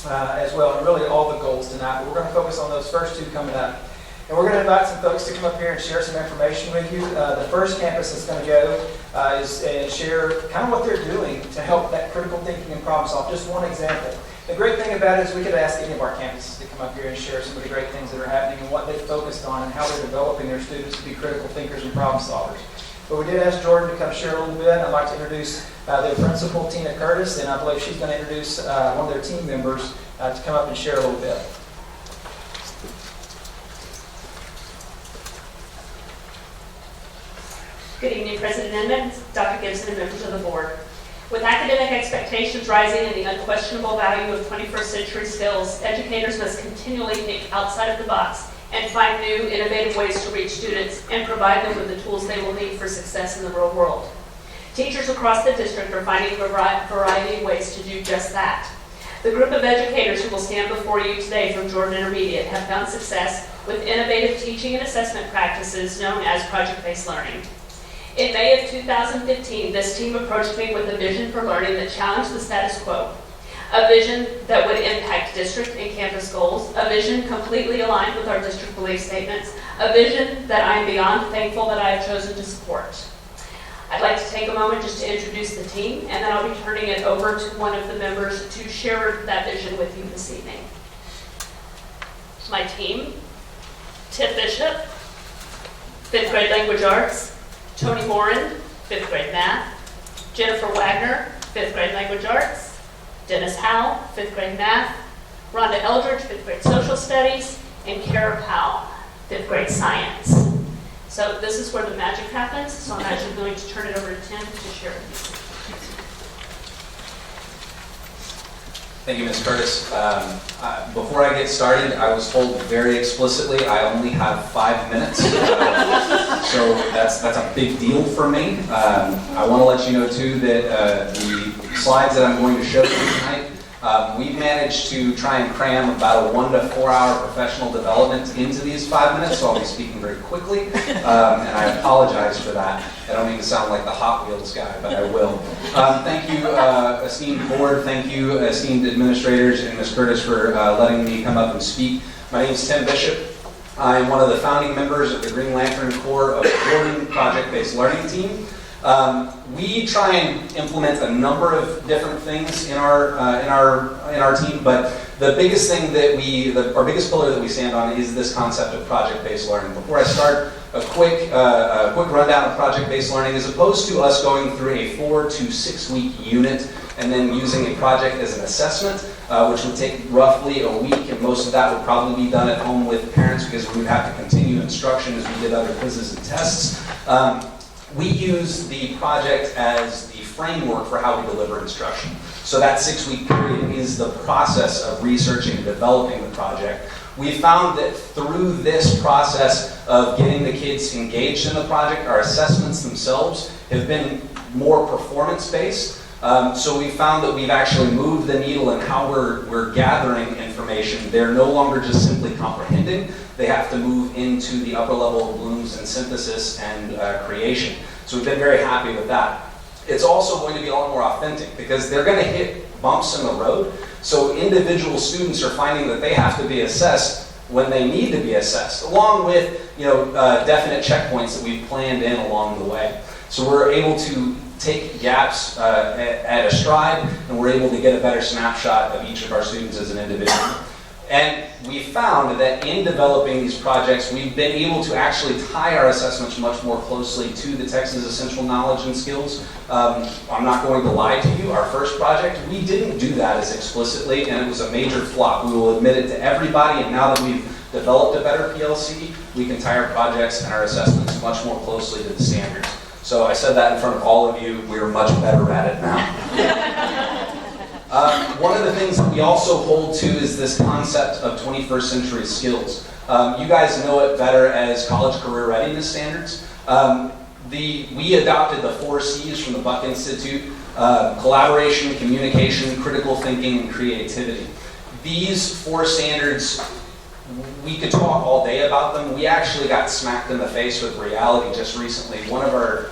As well, and really all the goals tonight. But we're going to focus on those first two coming up. And we're going to invite some folks to come up here and share some information with you. The first campus that's going to go is share kind of what they're doing to help that critical thinking and problem solve. Just one example. The great thing about it is we could ask any of our campuses to come up here and share some of the great things that are happening and what they've focused on and how they're developing their students to be critical thinkers and problem solvers. But we did ask Jordan to come share a little bit. I'd like to introduce their principal, Tina Curtis, and I believe she's going to introduce one of their team members to come up and share a little bit. Good evening, President Inman, Dr. Gibson, and members of the board. With academic expectations rising and the unquestionable value of 21st century skills, educators must continually think outside of the box and find new, innovative ways to reach students and provide them with the tools they will need for success in the real world. Teachers across the district are finding a variety of ways to do just that. The group of educators who will stand before you today from Jordan Intermediate have found success with innovative teaching and assessment practices known as project-based learning. In May of 2015, this team approached me with a vision for learning that challenged the status quo. A vision that would impact district and campus goals, a vision completely aligned with our district belief statements, a vision that I am beyond thankful that I have chosen to support. I'd like to take a moment just to introduce the team, and then I'll be turning it over to one of the members to share that vision with you this evening. My team: Tiff Bishop, 5th grade language arts; Tony Morin, 5th grade math; Jennifer Wagner, 5th grade language arts; Dennis Howell, 5th grade math; Rhonda Eldridge, 5th grade social studies; and Kara Powell, 5th grade science. So this is where the magic happens, so I'm actually going to turn it over to Tim to share with you. Thank you, Ms. Curtis. Before I get started, I was told very explicitly I only have 5 minutes, so that's a big deal for me. I want to let you know too that the slides that I'm going to show you tonight, we've managed to try and cram about a 1 to 4 hour professional development into these 5 minutes, so I'll be speaking very quickly, and I apologize for that. I don't mean to sound like the Hot Wheels guy, but I will. Thank you, esteemed board. Thank you, esteemed administrators, and Ms. Curtis for letting me come up and speak. My name is Tim Bishop. I'm one of the founding members of the Green Lantern Corps of Jordan Project-Based Learning Team. We try and implement a number of different things in our team, but the biggest thing that our biggest pillar that we stand on is this concept of project-based learning. Before I start, a quick rundown of project-based learning. As opposed to us going through a 4 to 6 week unit and then using a project as an assessment, which would take roughly a week, and most of that would probably be done at home with parents because we would have to continue instruction as we did other quizzes and tests. We use the project as the framework for how we deliver instruction. So that 6-week period is the process of researching and developing the project. We found that through this process of getting the kids engaged in the project, our assessments themselves have been more performance-based. So we found that we've actually moved the needle in how we're gathering information. They're no longer just simply comprehending. They have to move into the upper level of blooms and synthesis and creation. So we've been very happy with that. It's also going to be a lot more authentic because they're going to hit bumps in the road. So individual students are finding that they have to be assessed when they need to be assessed, along with definite checkpoints that we've planned in along the way. So we're able to take gaps at a stride, and we're able to get a better snapshot of each of our students as an individual. And we found that in developing these projects, we've been able to actually tie our assessments much more closely to the Texas Essential Knowledge and Skills. I'm not going to lie to you, our first project, we didn't do that as explicitly, and it was a major flop. We will admit it to everybody, and now that we've developed a better PLC, we can tie our projects and our assessments much more closely to the standards. So I said that in front of all of you, we're much better at it now. One of the things that we also hold to is this concept of 21st century skills. You guys know it better as college career readiness standards. We adopted the 4 C's from the Buck Institute: collaboration, communication, critical thinking, and creativity. These 4 standards, we could talk all day about them. We actually got smacked in the face with reality just recently. One of our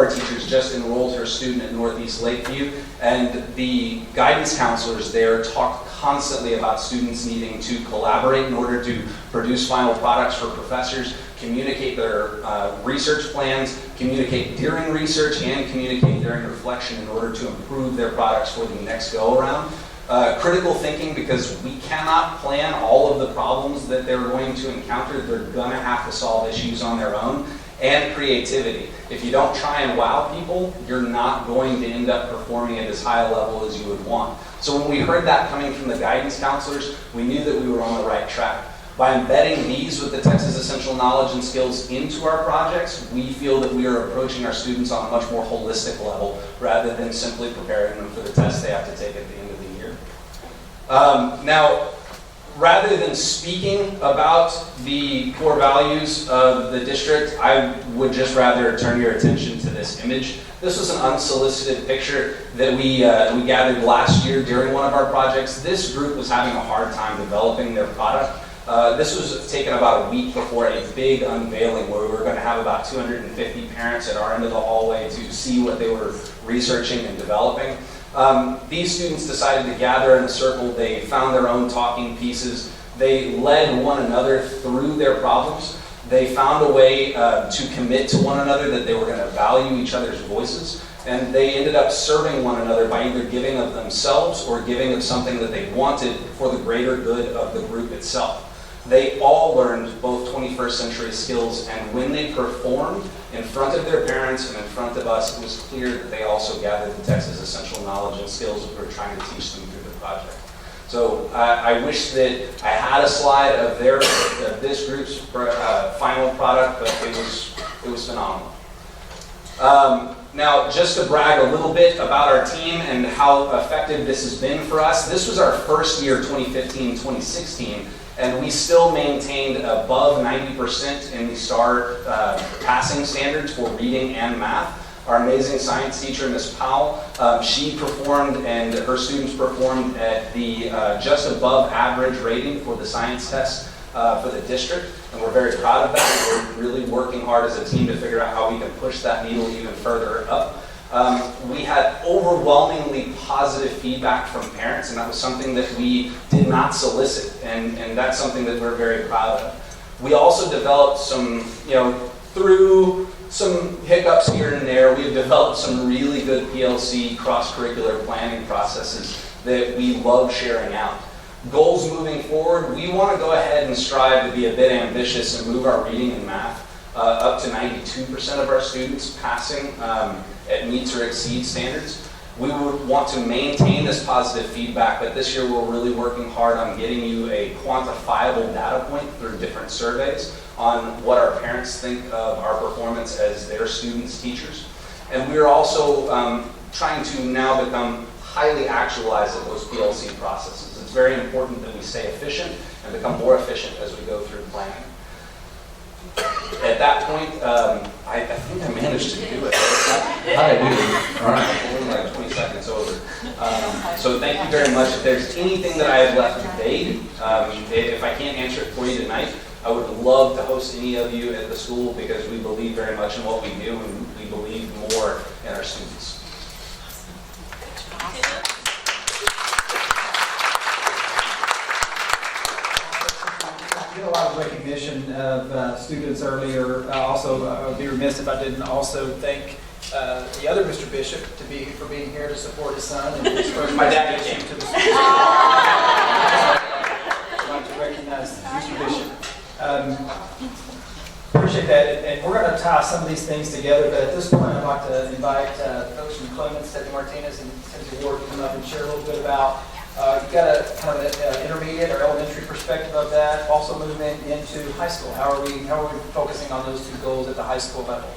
teachers just enrolled her student at Northeast Lakeview, and the guidance counselors there talked constantly about students needing to collaborate in order to produce final products for professors, communicate their research plans, communicate during research, and communicate during reflection in order to improve their products for the next go-around. Critical thinking, because we cannot plan all of the problems that they're going to encounter. They're going to have to solve issues on their own. And creativity. If you don't try and wow people, you're not going to end up performing at as high a level as you would want. So when we heard that coming from the guidance counselors, we knew that we were on the right track. By embedding these with the Texas Essential Knowledge and Skills into our projects, we feel that we are approaching our students on a much more holistic level rather than simply preparing them for the test they have to take at the end of the year. Now, rather than speaking about the core values of the district, I would just rather turn your attention to this image. This was an unsolicited picture that we gathered last year during one of our projects. This group was having a hard time developing their product. This was taken about a week before a big unveiling where we were going to have about 250 parents at our end of the hallway to see what they were researching and developing. These students decided to gather in a circle. They found their own talking pieces. They led one another through their problems. They found a way to commit to one another that they were going to value each other's voices. And they ended up serving one another by either giving of themselves or giving of something that they wanted for the greater good of the group itself. They all learned both 21st century skills, and when they performed in front of their parents and in front of us, it was clear that they also gathered the Texas Essential Knowledge and Skills that we were trying to teach them through the project. So I wish that I had a slide of this group's final product, but it was phenomenal. Now, just to brag a little bit about our team and how effective this has been for us, this was our first year, 2015-2016, and we still maintained above 90% in the STAR passing standards for reading and math. Our amazing science teacher, Ms. Powell, she performed and her students performed at the just above average rating for the science test for the district, and we're very proud of that. We're really working hard as a team to figure out how we can push that needle even further up. We had overwhelmingly positive feedback from parents, and that was something that we did not solicit, and that's something that we're very proud of. We also developed some, through some hiccups here and there, we've developed some really good PLC cross-curricular planning processes that we love sharing out. Goals moving forward, we want to go ahead and strive to be a bit ambitious and move our reading and math up to 92% of our students passing at meets or exceed standards. We would want to maintain this positive feedback, but this year we're really working hard on getting you a quantifiable data point through different surveys on what our parents think of our performance as their students' teachers. And we're also trying to now become highly actualized at those PLC processes. It's very important that we stay efficient and become more efficient as we go through planning. At that point, I think I managed to do it. I do. All right, we're only like 20 seconds over. So thank you very much. If there's anything that I have left vague, if I can't answer it for you tonight, I would love to host any of you at the school because we believe very much in what we do and we believe more in our students. I did a lot of recognition of students earlier. Also, I would be remiss if I didn't also thank the other Mr. Bishop for being here to support his son and his first My daddy came to the school. I'd like to recognize Mr. Bishop. Appreciate that, and we're going to tie some of these things together, but at this point I'd like to invite folks from Clemens, Stephanie Martinez, and Cynthia Ward to come up and share a little bit about you've got a kind of an intermediate or elementary perspective of that, also moving into high school. How are we focusing on those two goals at the high school level?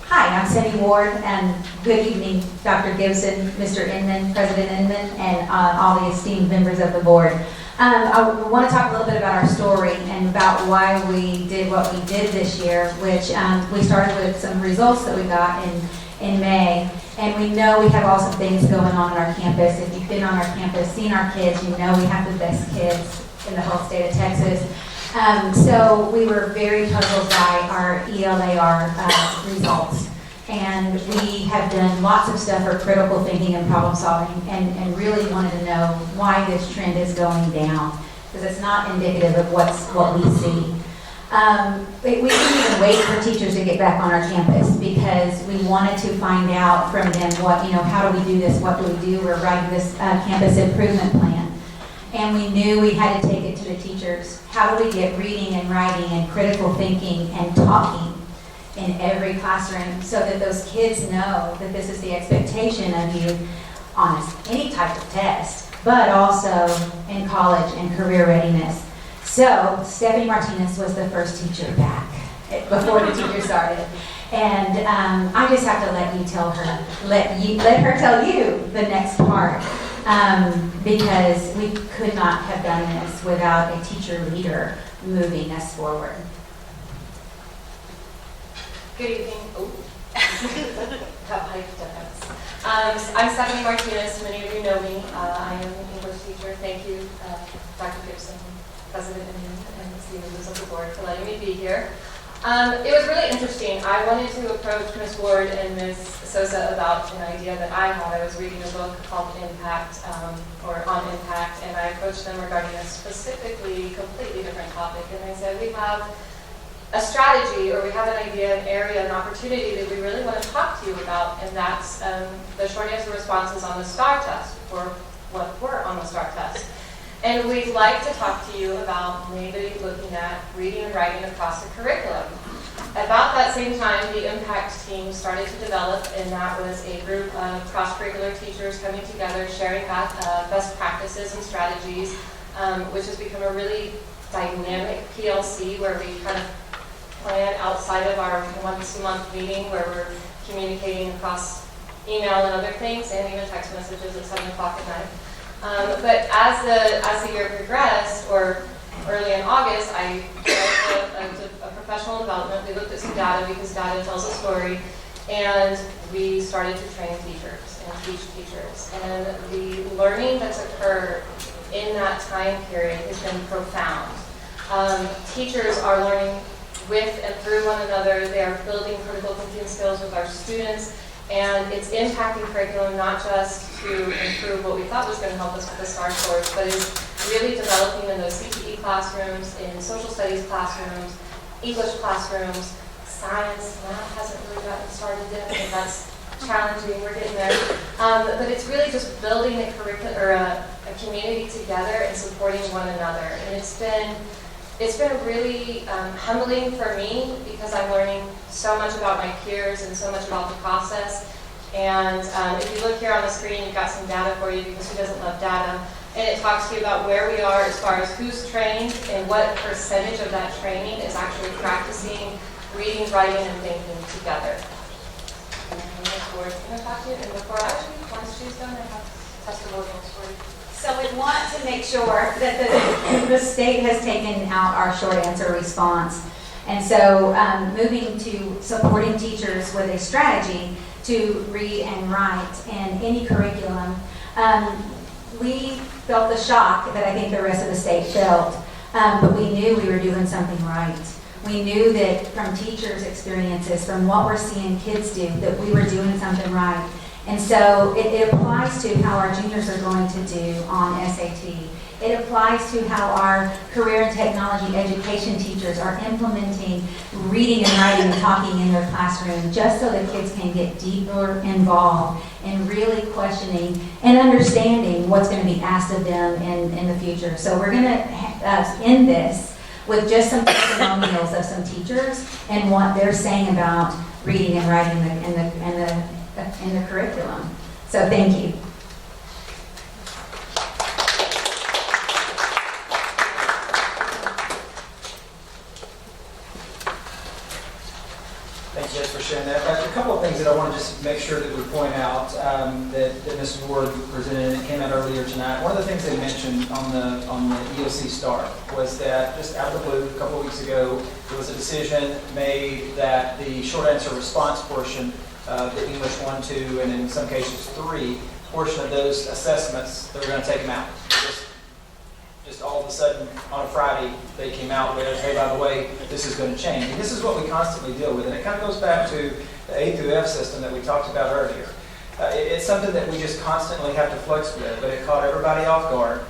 Hi, I'm Cindy Ward, and good evening, Dr. Gibson, Mr. Inman, President Inman, and all the esteemed members of the board. I want to talk a little bit about our story and about why we did what we did this year, which we started with some results that we got in May. And we know we have awesome things going on our campus. If you've been on our campus, seen our kids, you know we have the best kids in the whole state of Texas. So we were very puzzled by our ELAR results. And we have done lots of stuff for critical thinking and problem solving and really wanted to know why this trend is going down, because it's not indicative of what we see. We didn't even wait for teachers to get back on our campus because we wanted to find out from them how do we do this, what do we do? We're writing this campus improvement plan. And we knew we had to take it to the teachers. How do we get reading and writing and critical thinking and talking in every classroom so that those kids know that this is the expectation of you on any type of test, but also in college and career readiness. So Stephanie Martinez was the first teacher back before the teacher started. And I just have to let her tell you the next part. Because we could not have done this without a teacher leader moving us forward. Good evening. I'm Stephanie Martinez. Many of you know me. I am an English teacher. Thank you, Dr. Gibson, President Inman, and the members of the board for letting me be here. It was really interesting. I wanted to approach Ms. Ward and Ms. Sosa about an idea that I had. I was reading a book called Impact, or On Impact, and I approached them regarding a specifically completely different topic. And I said, we have a strategy, or we have an idea, an area, an opportunity that we really want to talk to you about, and that's the short answer responses on the STAR test, or what were on the STAR test. And we'd like to talk to you about maybe looking at reading and writing across the curriculum. About that same time, the Impact team started to develop, and that was a group of cross-curricular teachers coming together, sharing best practices and strategies, which has become a really dynamic PLC where we kind of plan outside of our once-a-month meeting where we're communicating across email and other things, and even text messages at 7 o'clock at night. But as the year progressed, or early in August, I did a professional development. We looked at some data because data tells a story, and we started to train teachers and teach teachers. And the learning that's occurred in that time period has been profound. Teachers are learning with and through one another. They are building critical thinking skills with our students. And it's impacting curriculum not just to improve what we thought was going to help us with the STAR scores, but is really developing in those CTE classrooms, in social studies classrooms, English classrooms, science. Math hasn't really gotten started yet, but that's challenging. We're getting there. But it's really just building a curriculum or a community together and supporting one another. And it's been It's been really humbling for me because I'm learning so much about my peers and so much about the process. And if you look here on the screen, you've got some data for you because who doesn't love data? And it talks to you about where we are as far as who's trained and what percentage of that training is actually practicing reading, writing, and thinking together. And before actually, once she's done, I have testimonials for you. So we want to make sure that the state has taken out our short answer response. And so moving to supporting teachers with a strategy to read and write in any curriculum, we felt the shock that I think the rest of the state felt, but we knew we were doing something right. We knew that from teachers' experiences, from what we're seeing kids do, that we were doing something right. And so it applies to how our juniors are going to do on SAT. It applies to how our career and technology education teachers are implementing reading and writing and talking in their classroom, just so that kids can get deeper involved in really questioning and understanding what's going to be asked of them in the future. So we're going to end this with just some testimonials of some teachers and what they're saying about reading and writing in the curriculum. So thank you. Thanks, Jess, for sharing that. A couple of things that I want to just make sure that we point out that Ms. Ward presented, and it came out earlier tonight. One of the things they mentioned on the EOC start was that just out of the blue, a couple of weeks ago, there was a decision made that the short answer response portion, the English 1, 2, and in some cases 3, portion of those assessments, they were going to take them out. Just all of a sudden, on a Friday, they came out with, hey, by the way, this is going to change. And this is what we constantly deal with. And it kind of goes back to the A through F system that we talked about earlier. It's something that we just constantly have to flex with, but it caught everybody off guard.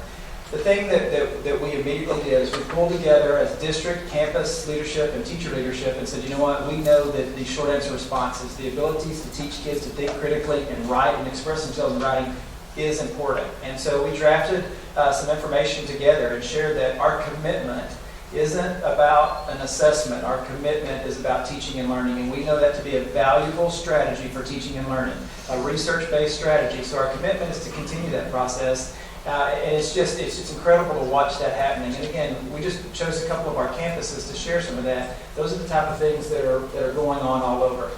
The thing that we immediately did is we pulled together as district, campus leadership, and teacher leadership and said, you know what, we know that the short answer responses, the abilities to teach kids to think critically and write and express themselves in writing is important. And so we drafted some information together and shared that our commitment isn't about an assessment. Our commitment is about teaching and learning, and we know that to be a valuable strategy for teaching and learning, a research-based strategy. So our commitment is to continue that process. And it's just incredible to watch that happening. And again, we just chose a couple of our campuses to share some of that. Those are the type of things that are going on all over.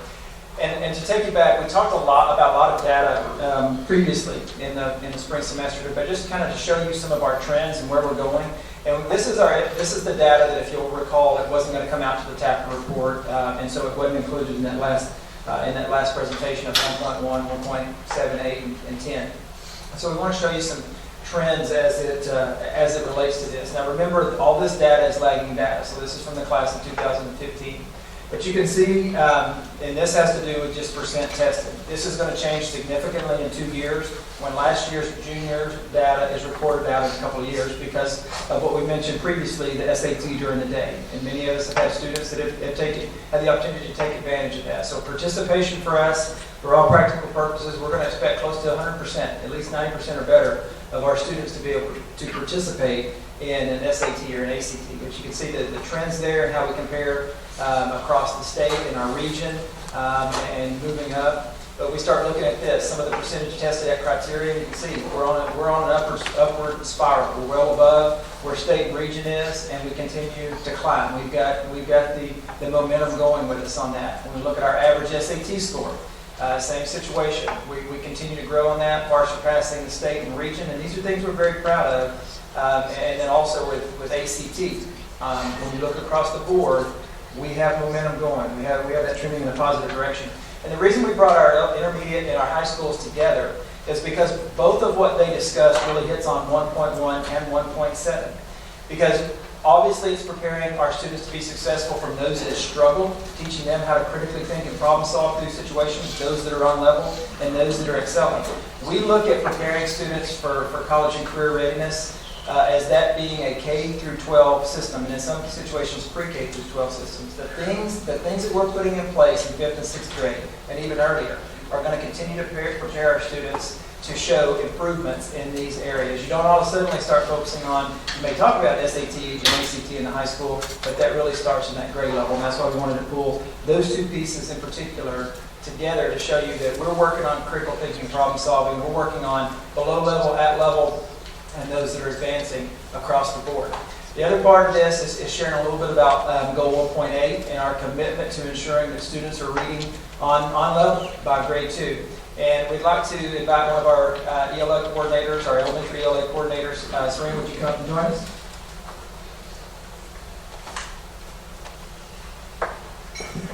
And to take you back, we talked about a lot of data previously in the spring semester, but just kind of to show you some of our trends and where we're going. And this is the data that, if you'll recall, it wasn't going to come out to the TAPA report, and so it wasn't included in that last presentation of 1.1, 1.78, and 10. So we want to show you some trends as it relates to this. Now remember, all this data is lagging data, so this is from the class of 2015. But you can see, and this has to do with just percent tested. This is going to change significantly in 2 years when last year's junior data is reported out in a couple of years because of what we mentioned previously, the SAT during the day. And many of us have had students that have had the opportunity to take advantage of that. So participation for us, for all practical purposes, we're going to expect close to 100%, at least 90% or better of our students to be able to participate in an SAT or an ACT. But you can see the trends there and how we compare across the state and our region and moving up. But we start looking at this, some of the percentage tested at criteria, and you can see we're on an upward spiral. We're well above where state and region is, and we continue to climb. We've got the momentum going with us on that. When we look at our average SAT score, same situation. We continue to grow on that, far surpassing the state and region, and these are things we're very proud of. And then also with ACT, when you look across the board, we have momentum going. We have that trending in a positive direction. And the reason we brought our intermediate and our high schools together is because both of what they discussed really hits on 1.1 and 1.7. Because obviously it's preparing our students to be successful from those that struggle, teaching them how to critically think and problem solve through situations, those that are on level, and those that are excelling. We look at preparing students for college and career readiness as that being a K through 12 system, and in some situations pre-K through 12 systems. The things that we're putting in place in 5th and 6th grade, and even earlier, are going to continue to prepare our students to show improvements in these areas. You don't all of a sudden start focusing on, you may talk about SATs and ACT in the high school, but that really starts in that grade level, and that's why we wanted to pull those two pieces in particular together to show you that we're working on critical thinking, problem solving, we're working on below level, at level, and those that are advancing across the board. The other part of this is sharing a little bit about Goal 1.8 and our commitment to ensuring that students are reading on level by grade 2. And we'd like to invite one of our ELA coordinators, our elementary ELA coordinators. Serena, would you come up and join us?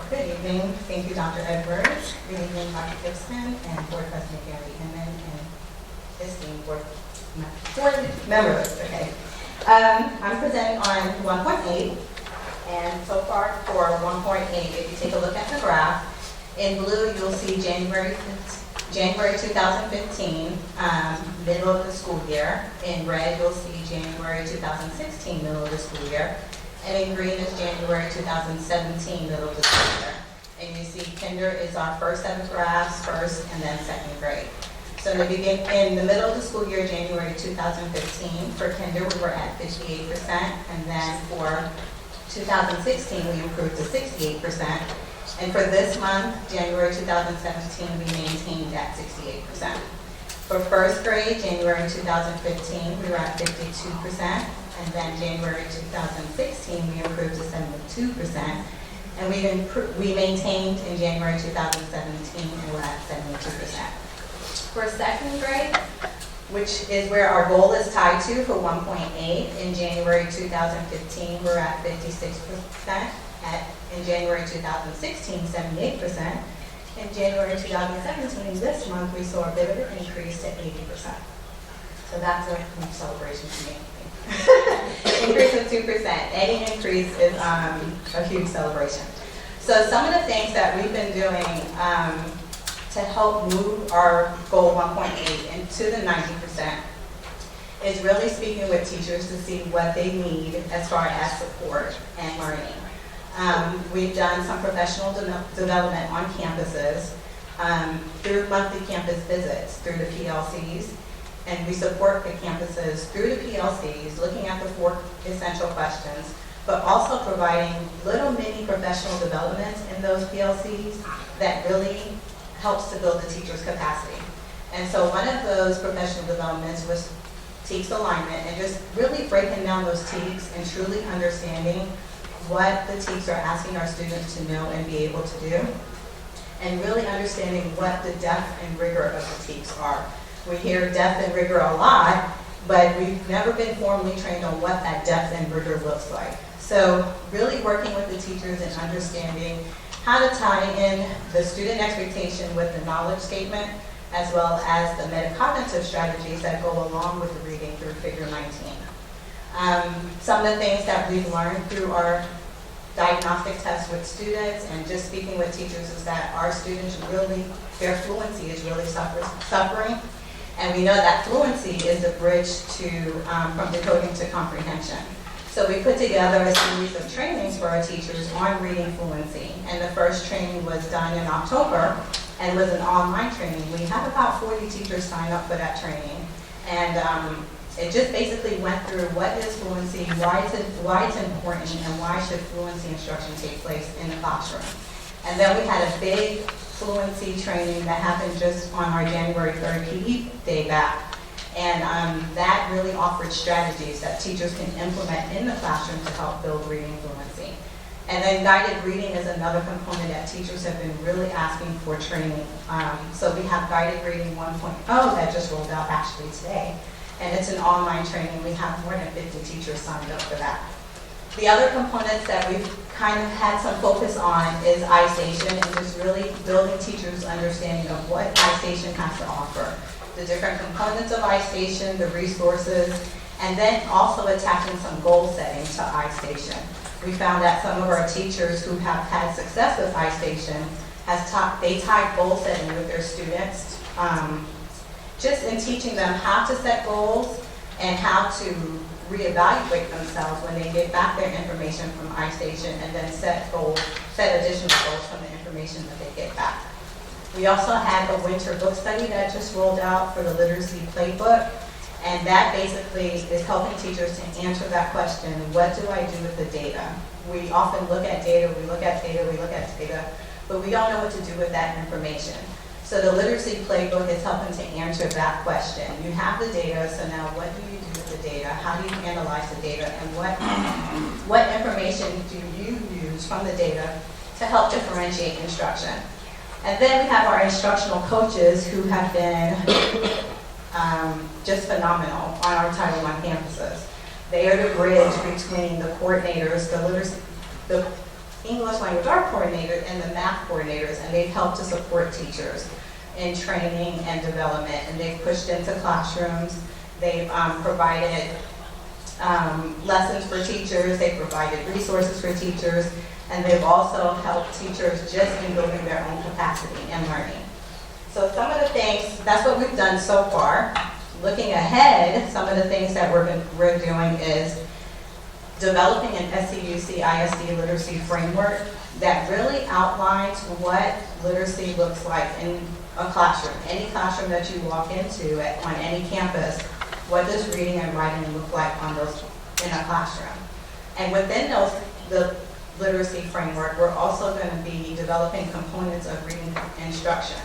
Good evening. Thank you, Dr. Edwards. Good evening, Dr. Gibson, and Board President Gary Inman, and esteemed board members. Okay. I'm presenting on 1.8, and so far for 1.8, if you take a look at the graph, in blue you'll see January 2015, middle of the school year. In red you'll see January 2016, middle of the school year. And in green is January 2017, middle of the school year. And you see kinder is our first set of graphs, first and then second grade. So in the middle of the school year, January 2015, for kinder we were at 58%, and then for 2016 we improved to 68%. And for this month, January 2017, we maintained at 68%. For first grade, January 2015, we were at 52%, and then January 2016, we improved to 72%. And we maintained in January 2017, and we're at 72%. For second grade, which is where our goal is tied to for 1.8, in January 2015, we're at 56%. In January 2016, 78%. In January 2017, this month, we saw a bit of an increase to 80%. So that's a celebration to me. Increase of 2%. Any increase is a huge celebration. So some of the things that we've been doing to help move our goal 1.8 into the 90% is really speaking with teachers to see what they need as far as support and learning. We've done some professional development on campuses through monthly campus visits through the PLCs, and we support the campuses through the PLCs, looking at the 4 essential questions, but also providing little mini professional developments in those PLCs that really helps to build the teacher's capacity. And so one of those professional developments was TEKS alignment, and just really breaking down those TEKS and truly understanding what the TEKS are asking our students to know and be able to do, and really understanding what the depth and rigor of the TEKS are. We hear depth and rigor a lot, but we've never been formally trained on what that depth and rigor looks like. So really working with the teachers and understanding how to tie in the student expectation with the knowledge statement, as well as the metacognitive strategies that go along with the reading through Figure 19. Some of the things that we've learned through our diagnostic tests with students and just speaking with teachers is that our students really, their fluency is really suffering. And we know that fluency is a bridge to from decoding to comprehension. So we put together a series of trainings for our teachers on reading fluency. And the first training was done in October and was an online training. We had about 40 teachers sign up for that training. And it just basically went through what is fluency, why it's important, and why should fluency instruction take place in the classroom. And then we had a big fluency training that happened just on our January 3rd PE day back. And that really offered strategies that teachers can implement in the classroom to help build reading fluency. And then guided reading is another component that teachers have been really asking for training. So we have guided reading 1.0 that just rolled out actually today. And it's an online training. We have more than 50 teachers signed up for that. The other components that we've kind of had some focus on is iStation, and just really building teachers' understanding of what iStation has to offer. The different components of iStation, the resources, and then also attaching some goal setting to iStation. We found that some of our teachers who have had success with iStation they tied goal setting with their students, just in teaching them how to set goals and how to reevaluate themselves when they get back their information from iStation, and then set additional goals from the information that they get back. We also had a winter book study that just rolled out for the literacy playbook. And that basically is helping teachers to answer that question, what do I do with the data? We often look at data, we look at data, but we don't know what to do with that information. So the literacy playbook is helping to answer that question. You have the data, so now what do you do with the data? How do you analyze the data? And what information do you use from the data to help differentiate instruction? And then we have our instructional coaches who have been just phenomenal on our Title I campuses. They are the bridge between the coordinators, the English language art coordinator and the math coordinators, and they've helped to support teachers in training and development, and they've pushed into classrooms. They've provided lessons for teachers, they've provided resources for teachers, and they've also helped teachers just in building their own capacity and learning. So some of the things, that's what we've done so far. Looking ahead, some of the things that we're doing is developing an SCUCISD literacy framework that really outlines what literacy looks like in a classroom. Any classroom that you walk into on any campus, what does reading and writing look like in a classroom? And within the literacy framework, we're also going to be developing components of reading instruction.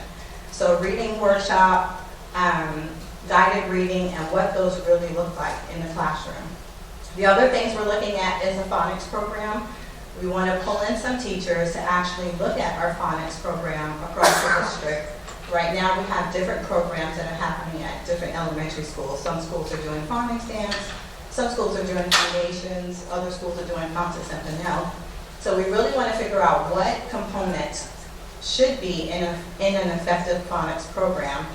So reading workshop, guided reading, and what those really look like in the classroom. The other things we're looking at is a phonics program. We want to pull in some teachers to actually look at our phonics program across the district. Right now we have different programs that are happening at different elementary schools. Some schools are doing phonics dance, some schools are doing foundations, other schools are doing concepts and Pinnell. So we really want to figure out what components should be in an effective phonics program.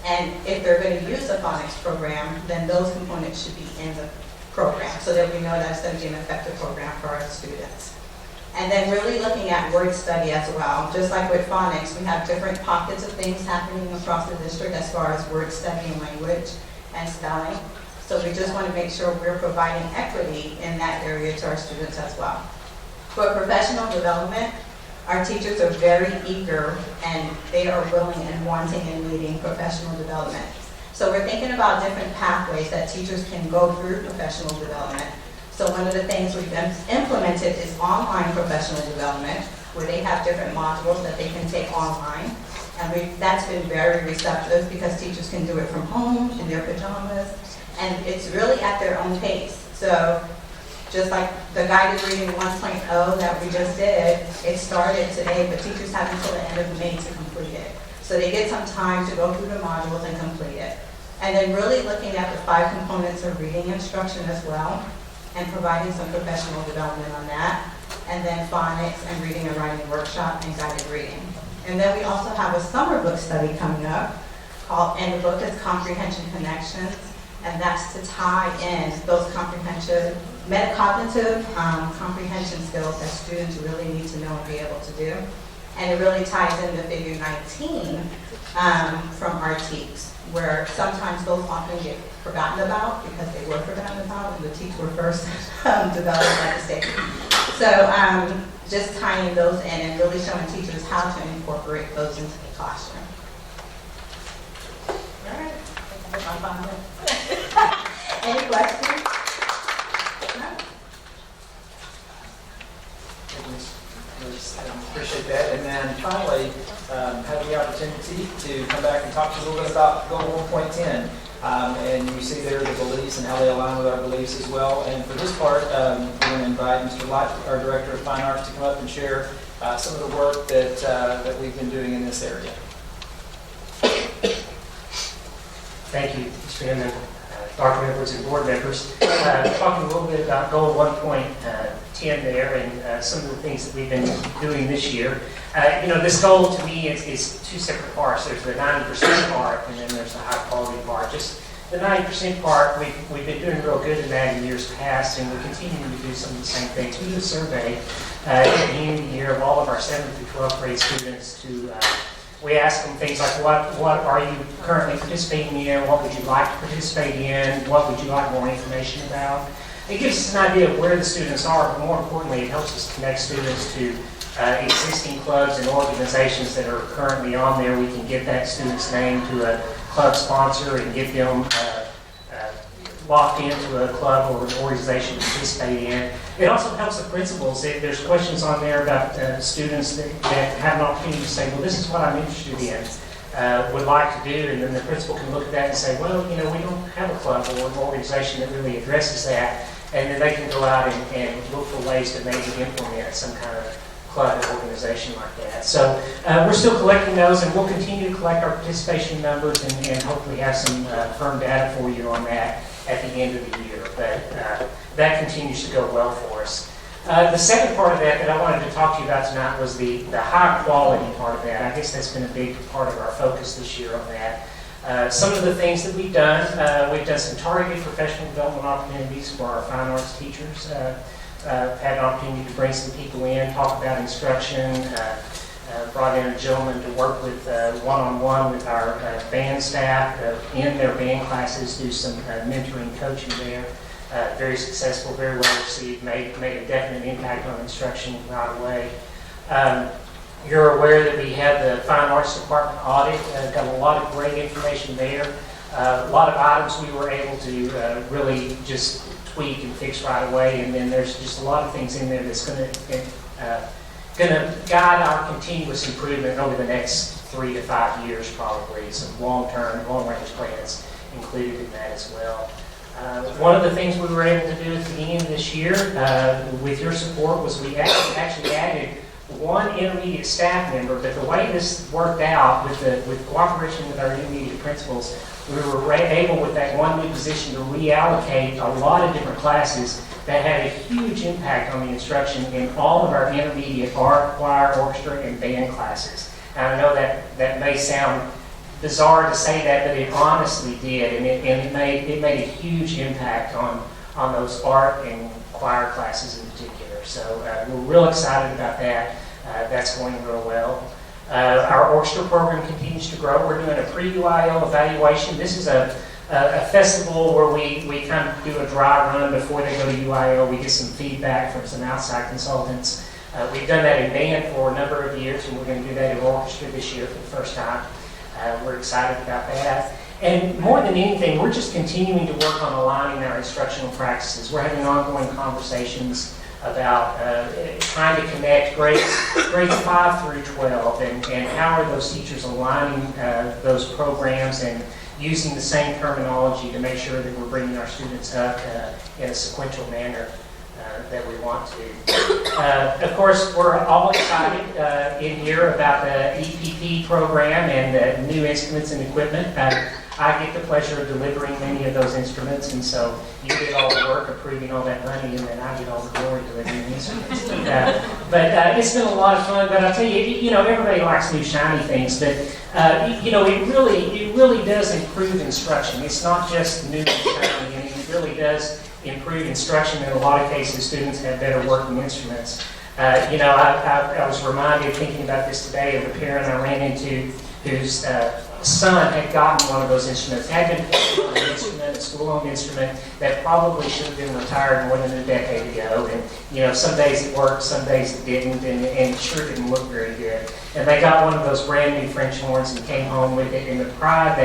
And if they're going to use a phonics program, then those components should be in the program so that we know that's going to be an effective program for our students. And then really looking at word study as well. Just like with phonics, we have different pockets of things happening across the district as far as word study and language and spelling. So we just want to make sure we're providing equity in that area to our students as well. For professional development, our teachers are very eager and they are willing and wanting and needing professional development. So we're thinking about different pathways that teachers can go through professional development. So one of the things we've implemented is online professional development, where they have different modules that they can take online. And that's been very receptive because teachers can do it from home in their pajamas. And it's really at their own pace. So just like the guided reading 1.0 that we just did, it started today, but teachers have until the end of May to complete it. So they get some time to go through the modules and complete it. And then really looking at the 5 components of reading instruction as well, and providing some professional development on that. And then phonics and reading and writing workshop and guided reading. And then we also have a summer book study coming up and the book is Comprehension Connections. And that's to tie in those metacognitive comprehension skills that students really need to know and be able to do. And it really ties into Figure 19 from our TEAPs, where sometimes those often get forgotten about because they were forgotten about when the TEAPs were first developed by the state. So just tying those in and really showing teachers how to incorporate those into the classroom. All right. Any questions? No? Appreciate that. And then finally, have the opportunity to come back and talk to us a little bit about Goal 1.10. And you see there the beliefs and how they align with our beliefs as well. And for this part, we're going to invite Mr. Light, our Director of Fine Arts, to come up and share some of the work that we've been doing in this area. Thank you, Mr. Inman, Dr. Edwards, and board members. Talking a little bit about Goal 1.10 there and some of the things that we've been doing this year. This goal to me is 2 separate parts. There's the 90% part and then there's the high quality part. Just the 90% part, we've been doing real good in that in years past, and we're continuing to do some of the same things. We do a survey at the end of the year of all of our 7th through 12th grade students to we ask them things like, what are you currently participating in? What would you like to participate in? What would you like more information about? it gives us an idea of where the students are, but more importantly, it helps us connect students to existing clubs and organizations that are currently on there. We can get that student's name to a club sponsor and get them locked into a club or an organization to participate in. It also helps the principals. There's questions on there about students that have an opportunity to say, well, this is what I'm interested in, would like to do, and then the principal can look at that and say, well, we don't have a club or an organization that really addresses that, and then they can go out and look for ways to maybe implement some kind of club or organization like that. So we're still collecting those, and we'll continue to collect our participation numbers and hopefully have some firm data for you on that at the end of the year. But that continues to go well for us. The second part of that I wanted to talk to you about tonight was the high quality part of that. I guess that's been a big part of our focus this year on that. Some of the things that we've done some targeted professional development opportunities for our fine arts teachers. Had an opportunity to bring some people in, talk about instruction, brought in a gentleman to work with one-on-one with our band staff in their band classes, do some mentoring coaching there. Very successful, very well received, made a definite impact on instruction right away. You're aware that we had the Fine Arts Department audit, got a lot of great information there. A lot of items we were able to really just tweak and fix right away, and then there's just a lot of things in there that's going to guide our continuous improvement over the next 3 to 5 years probably. Some long-term, long-range plans included in that as well. One of the things we were able to do at the beginning of this year, with your support, was we actually added one intermediate staff member, but the way this worked out with cooperation with our intermediate principals, we were able with that one new position to reallocate a lot of different classes that had a huge impact on the instruction in all of our intermediate art, choir, orchestra, and band classes. And I know that may sound bizarre to say that, but it honestly did, and it made a huge impact on those art and choir classes in particular. So we're real excited about that. That's going real well. Our orchestra program continues to grow. We're doing a pre-UIL evaluation. This is a festival where we kind of do a dry run before they go to UIL. We get some feedback from some outside consultants. We've done that in band for a number of years, and we're going to do that in orchestra this year for the first time. We're excited about that. And more than anything, we're just continuing to work on aligning our instructional practices. We're having ongoing conversations about trying to connect grades 5 through 12 and how are those teachers aligning those programs and using the same terminology to make sure that we're bringing our students up in a sequential manner that we want to. Of course, we're all excited in here about the EPP program and the new instruments and equipment. I get the pleasure of delivering many of those instruments, and so you get all the work approving all that money, and then I get all the glory delivering the instruments. But it's been a lot of fun. But I'll tell you, everybody likes new shiny things, but it really does improve instruction. It's not just new and shiny, and it really does improve instruction. In a lot of cases, students have better working instruments. I was reminded, thinking about this today, of a parent I ran into whose son had gotten one of those instruments, had been playing on an instrument, a school-owned instrument, that probably should have been retired more than a decade ago. And, some days it worked, some days it didn't, and it sure didn't look very good. And they got one of those brand new French horns and came home with it, and the pride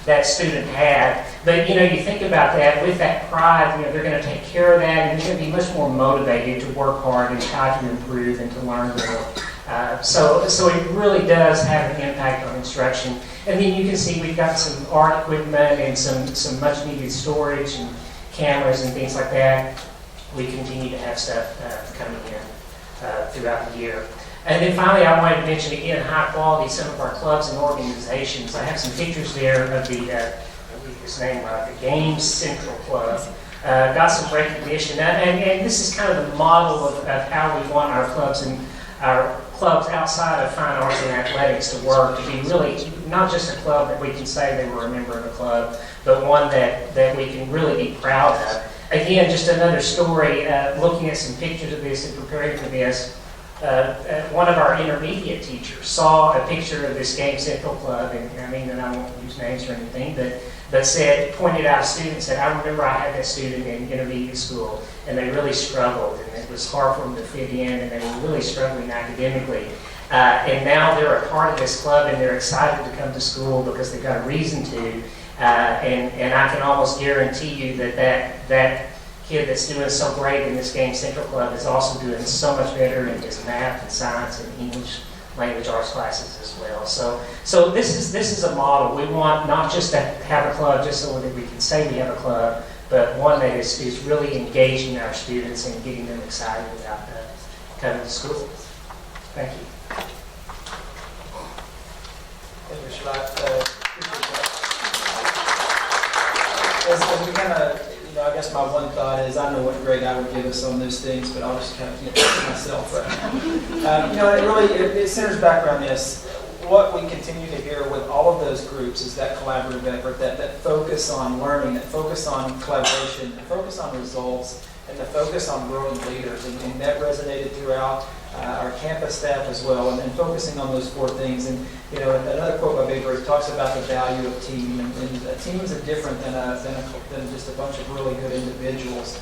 that student had. But, you think about that, with that pride, they're going to take care of that, and they're going to be much more motivated to work hard and try to improve and to learn more. So it really does have an impact on instruction. And then you can see we've got some art equipment and some much needed storage and cameras and things like that. We continue to have stuff coming in throughout the year. And then finally, I wanted to mention again, high quality, some of our clubs and organizations. I have some pictures there of the Games Central Club. Got some recognition. And this is kind of the model of how we want our clubs and our clubs outside of fine arts and athletics to work, to be really not just a club that we can say they were a member of a club, but one that we can really be proud of. Again, just another story, looking at some pictures of this and preparing for this. one of our intermediate teachers saw a picture of this Game Central Club, and I mean, and I won't use names or anything, but pointed out a student, said, I remember I had that student in intermediate school, and they really struggled, and it was hard for them to fit in, and they were really struggling academically. And now they're a part of this club, and they're excited to come to school because they've got a reason to. And I can almost guarantee you that kid that's doing so great in this Game Central Club is also doing so much better in his math and science and English language arts classes as well. So this is a model. We want not just to have a club just so that we can say we have a club, but one that is really engaging our students and getting them excited about coming to school. Thank you. Thank you, Schlatt. As we kind of, I guess my one thought is, I know what grade I would give us on those things, but I'll just kind of keep it to myself right now. It centers back around this. What we continue to hear with all of those groups is that collaborative effort, that focus on learning, that focus on collaboration, that focus on results, and the focus on growing leaders. And that resonated throughout our campus staff as well, and focusing on those four things. And another quote by Baker talks about the value of team, and teams are different than just a bunch of really good individuals.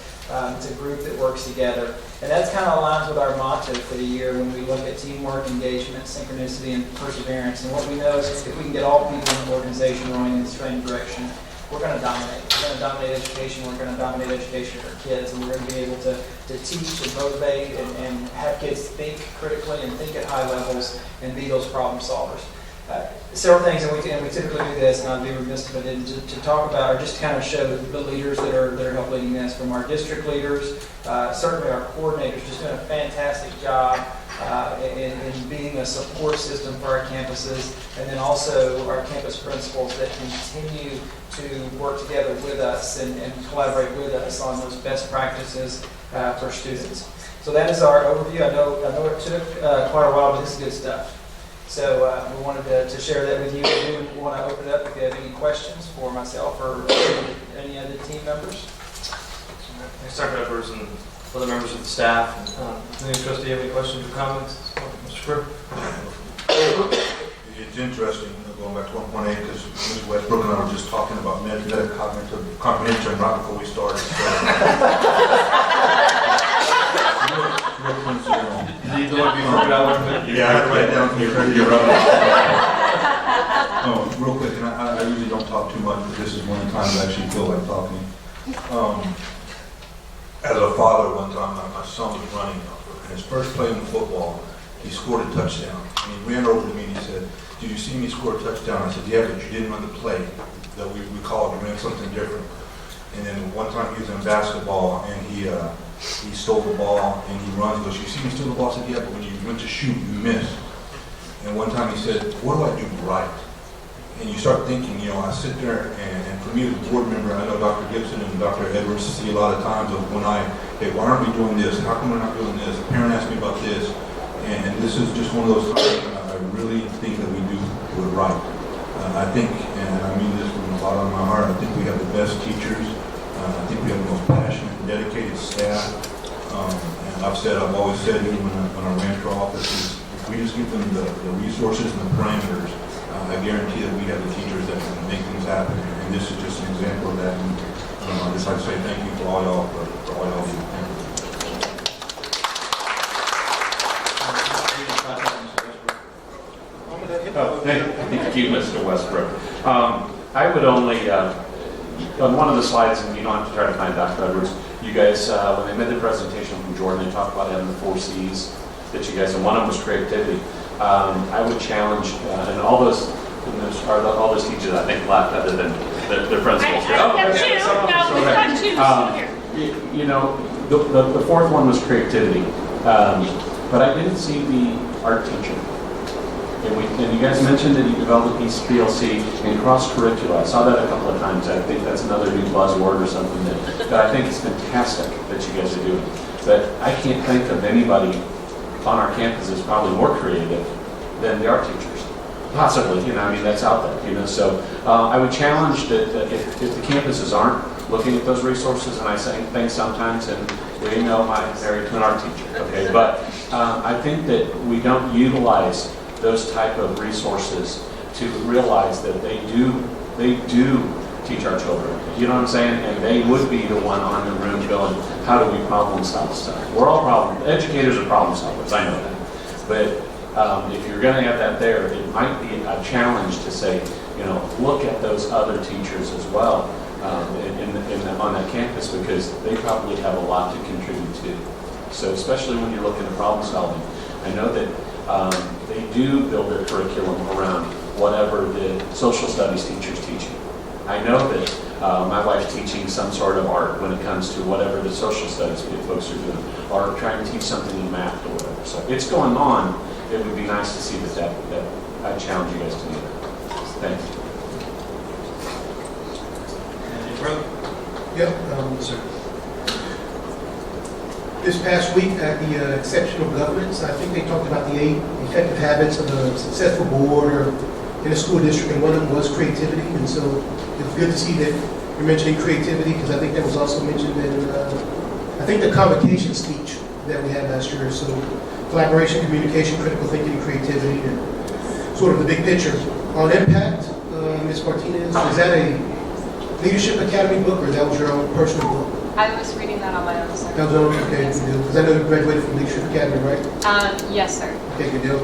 It's a group that works together, and that's kind of aligns with our motto for the year when we look at teamwork, engagement, synchronicity, and perseverance. And what we know is if we can get all people in the organization rowing in the same direction, we're going to dominate. We're going to dominate education. We're going to dominate education for kids, and we're going to be able to teach and motivate and have kids think critically and think at high levels and be those problem solvers. Several things, and we typically do this, and I'd be remiss if I didn't, to talk about or just kind of show the leaders that are help leading this, from our district leaders, certainly our coordinators, just doing a fantastic job in being a support system for our campuses, and then also our campus principals that continue to work together with us and collaborate with us on those best practices for students. So that is our overview. I know it took quite a while, but this is good stuff. So we wanted to share that with you. We do want to open it up if you have any questions for myself or any other team members. Thanks, Dr. Edwards and other members of the staff. Any trustee have any questions or comments? Mr. Grimm? It's interesting, going back to 1.8, because Ms. Westbrook and I were just talking about cognitive comprehension right before we started. Yeah, I had to write it down for you. Real quick, and I usually don't talk too much, but this is one of the times I actually feel like talking. As a father, one time my son was running, and his first play in football, he scored a touchdown. And he ran over to me and he said, "Did you see me score a touchdown?" I said, "Yeah, but you didn't run the play that we called. You ran something different." And then one time he was in basketball and he stole the ball and he runs. He goes, "You see me steal the ball?" I said, "Yeah, but when you went to shoot, you missed." And one time he said, "What do I do right?" And you start thinking, I sit there and for me as a board member, I know Dr. Gibson and Dr. Edwards see a lot of times of when hey, why aren't we doing this? How come we're not doing this? A parent asked me about this. And this is just one of those times when I really think that we do it right. I think, and I mean this from the bottom of my heart, I think we have the best teachers. I think we have the most passionate and dedicated staff. And I've always said, even when I ran for office, is if we just give them the resources and the parameters, I guarantee that we have the teachers that can make things happen. And this is just an example of that. And I just like to say thank you for all y'all for all y'all do. Thank you, Mr. Westbrook. I would only, on one of the slides, and you don't have to try to find Dr. Edwards, you guys, when they made the presentation from Jordan, they talked about having the 4 C's that you guys, and one of them was creativity. I would challenge, and all those teachers I think left other than their principals. The fourth one was creativity, but I didn't see the art teacher. And you guys mentioned that you developed a piece of PLC in cross-curricular. I saw that a couple of times. I think that's another new buzzword or something that I think is fantastic that you guys are doing. But I can't think of anybody on our campus that's probably more creative than the art teachers. Possibly, that's out there, So I would challenge that if the campuses aren't looking at those resources, and I say things sometimes, and I'm married to an art teacher, okay? But I think that we don't utilize those type of resources to realize that they do teach our children. You know what I'm saying? And they would be the one on the room going, how do we problem solve stuff? We're all educators are problem solvers, I know that. But if you're going to have that there, it might be a challenge to say, look at those other teachers as well on that campus, because they probably have a lot to contribute to. So especially when you're looking at problem solving, I know that they do build their curriculum around whatever the social studies teacher's teaching. I know that my wife's teaching some sort of art when it comes to whatever the social studies folks are doing, or trying to teach something in math or whatever. So it's going on. It would be nice to see that I challenge you guys to do that. Thank you. Yep. This past week at the Exceptional Governance, I think they talked about the 8 effective habits of a successful board or in a school district, and one of them was creativity. And so it's good to see that you're mentioning creativity, because I think that was also mentioned in, I think, the convocation speech that we had last year. So collaboration, communication, critical thinking, creativity, and sort of the big picture. On impact, Ms. Martinez, is that a Leadership Academy book, or that was your own personal book? I was reading that on my own, sir. That was on, okay, good deal. Because I know you graduated from Leadership Academy, right? Yes, sir. Okay, good deal.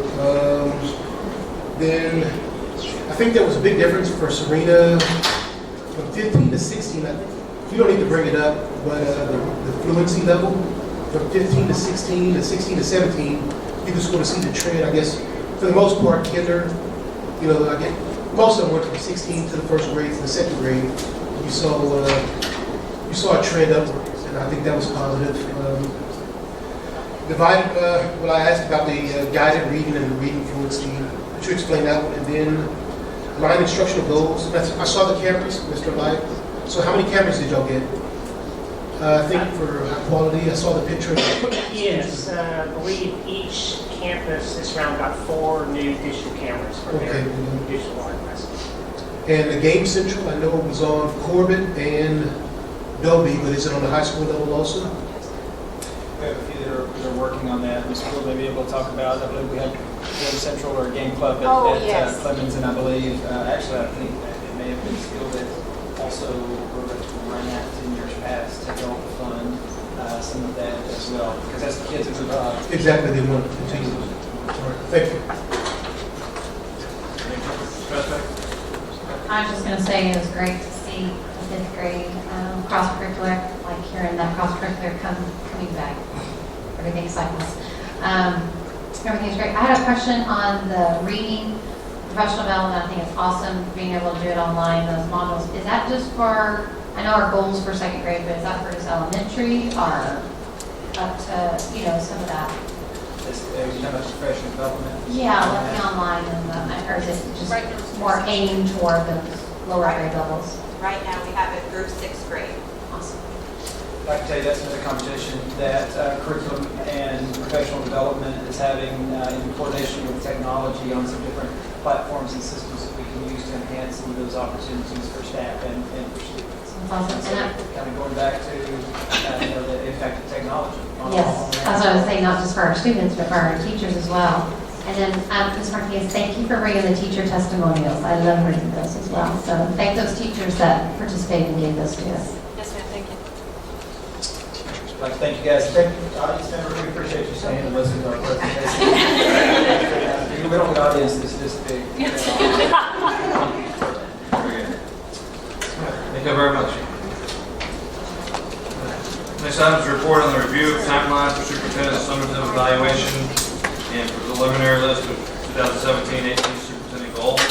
Then, I think there was a big difference for Serena from 15 to 16. You don't need to bring it up, but the fluency level from 15 to 16 to 16 to 17, you just want to see the trend. I guess for the most part, kinder, most of them went from 16 to the first grade to the second grade. You saw a trend upward, and I think that was positive. What I asked about the guided reading and the reading fluency, could you explain that one? And then line instructional goals. I saw the cameras, Mr. Light. So how many cameras did y'all get? I think for high quality, I saw the picture. Yes, I believe each campus this round got 4 new digital cameras for their digital art classes. And the Game Central, I know it was on Corbett and Dobie, but is it on the high school level also? We have a few that are working on that. Ms. Field may be able to talk about. I believe we have Game Central or Game Club at Clemens, and I believe, actually, I think it may have been Field that also were run that in years past to help fund some of that as well, because that's the kids who provide. Exactly, they want to continue. All right, thank you. I was just going to say it was great to see the 5th grade cross-curricular, like hearing that cross-curricular coming back. Everything cycles. Everything's great. I had a question on the reading professional development. I think it's awesome being able to do it online, those modules. Is that just for, I know our goals for 2nd grade, but is that for just elementary or up to, some of that? How much professional development? Yeah, like the online, or is it just more aimed toward those lower grade levels? Right now, we have it through 6th grade. Awesome. I can tell you that's another competition that curriculum and professional development is having in coordination with technology on some different platforms and systems that we can use to enhance some of those opportunities for staff and for students. Awesome. So kind of going back to the impact of technology. Yes, that's what I was saying, not just for our students, but for our teachers as well. And then, Ms. Martinez, thank you for bringing the teacher testimonials. I love reading those as well. So thank those teachers that participated and gave those to us. Yes, ma'am. Thank you. I'd like to thank you guys. Thank you, audience members. We appreciate you staying and listening to our presentation. We don't have an audience this big. Thank you very much. Next item is a report on the review of timelines for superintendent's summative evaluation and preliminary list of 2017-18 superintendent goals.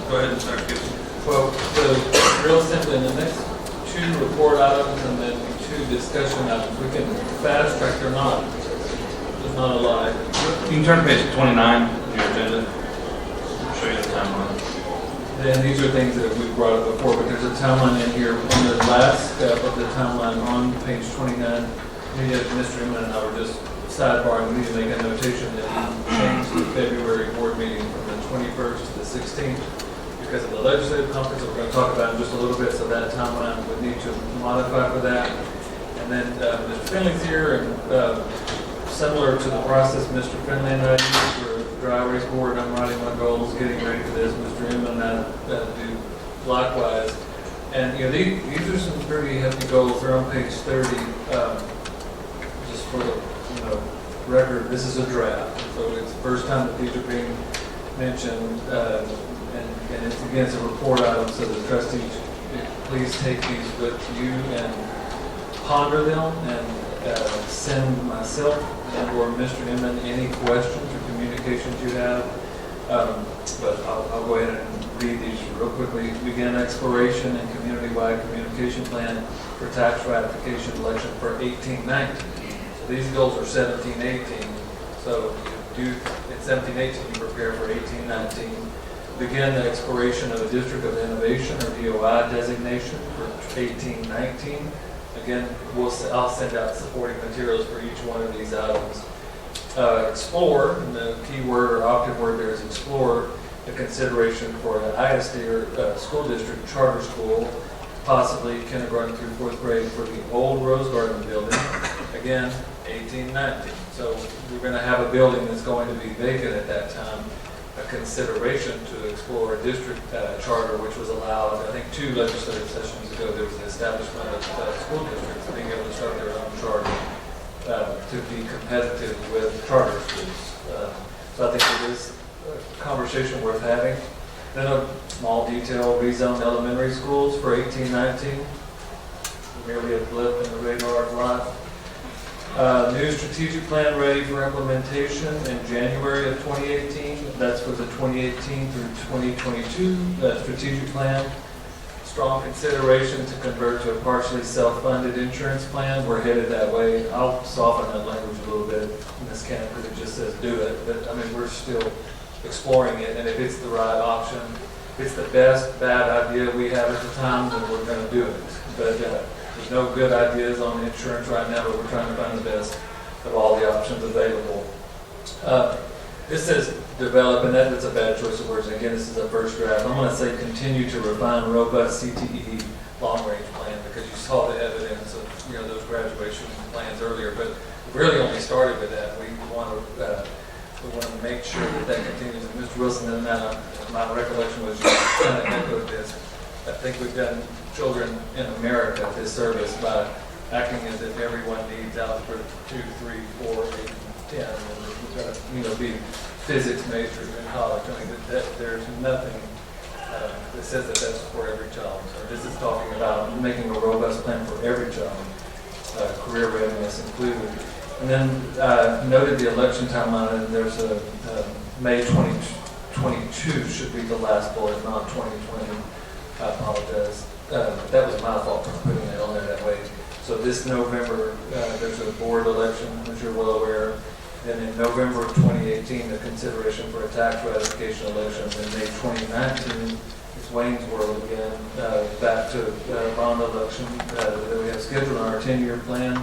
Go ahead and start, Gibson. Well, real simply, in the next 2 report items and then 2 discussion items, we can fast track or not. There's not a lie. You can turn to page 29 of your agenda. I'll show you the timeline. And these are things that we've brought up before, but there's a timeline in here on the last step of the timeline on page 29. Mr. Inman and I were just sidebarring. We need to make a notation that we changed the February board meeting from the 21st to the 16th because of the legislative conference that we're going to talk about in just a little bit, so that timeline would need to modify for that. And then Mr. Finley's here, and similar to the process Mr. Finley and I use for dry erase board, I'm writing my goals, getting ready for this. Mr. Inman and I do likewise. And these are some pretty hefty goals. They're on page 30. Just for the record, this is a draft, so it's the first time that these are being mentioned, and it's a report item. So the trustees, please take these with you and ponder them, and send myself or Mr. Inman any questions or communications you have. But I'll go ahead and read these real quickly. Begin exploration and community-wide communication plan for tax ratification election for 18-19. So these goals are 17-18. So you do in 17-18, you prepare for 18-19. Begin the exploration of a District of Innovation or DOI designation for 18-19. Again, I'll send out supporting materials for each one of these items. Explore, and the key word or operative word there is explore, the consideration for an ISD or school district charter school, possibly kindergarten through 4th grade for the old Rose Garden building. Again, 18-19. So we're going to have a building that's going to be vacant at that time. A consideration to explore a district charter, which was allowed, I think 2 legislative sessions ago. There was the establishment of school districts being able to start their own charter to be competitive with charter schools. So I think it is a conversation worth having. Then a small detail, rezone elementary schools for 18-19. Merely a blip in the radar of life. New strategic plan ready for implementation in January of 2018. That's for the 2018 through 2022 strategic plan. Strong consideration to convert to a partially self-funded insurance plan. We're headed that way. I'll soften that language a little bit in this camp because it just says do it. But I mean, we're still exploring it, and if it's the right option, if it's the best bad idea we have at the time, then we're going to do it. But there's no good ideas on insurance right now, but we're trying to find the best of all the options available. This says develop, and that's a bad choice of words. Again, this is a first draft. I'm going to say continue to refine robust CTE long-range plan, because you saw the evidence of those graduation plans earlier. But we really only started with that. We want to make sure that continues. And Mr. Wilson and my recollection was you kind of echoed this. I think we've done children in America this service by acting as if everyone needs algebra 2, 3, 4, 8, and 10, and we're going to be physics majors in college. I mean, there's nothing that says that that's for every child. So this is talking about making a robust plan for every child, career readiness included. And then noted the election timeline, and there's a May 2022 should be the last bullet, not 2020. I apologize. That was my fault for putting it on there that way. So this November, there's a board election, as you're well aware. Then in November of 2018, the consideration for a tax ratification election. In May 2019, it's Wayne's World again, back to bond election that we have scheduled on our 10-year plan.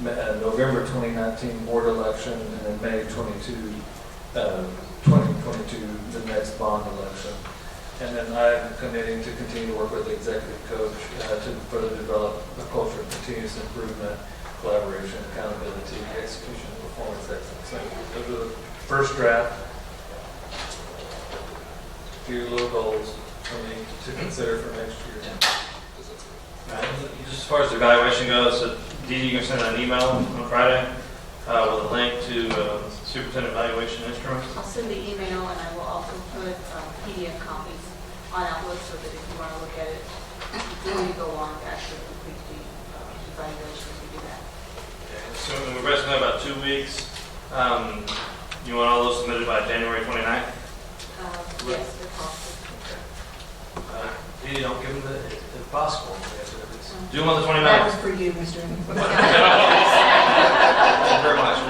November 2019 board election, and then May 2022, the next bond election. And then I'm committing to continue to work with the executive coach to further develop a culture of continuous improvement, collaboration, accountability, execution, performance excellence. So those are the first draft. A few little goals for me to consider for next year. Just as far as the evaluation goes, so Dee, you can send an email on Friday with a link to superintendent evaluation instruments. I'll send the email, and I will also put PDF copies on Outlook so that if you want to look at it before you go on to actually complete the evaluation, you can do that. Okay. So we're resting about 2 weeks. You want all those submitted by January 29th? Yes, if possible. Okay. Dee, don't give them the, if possible. Do them on the 29th. That was for you, Mr. Thank you very much.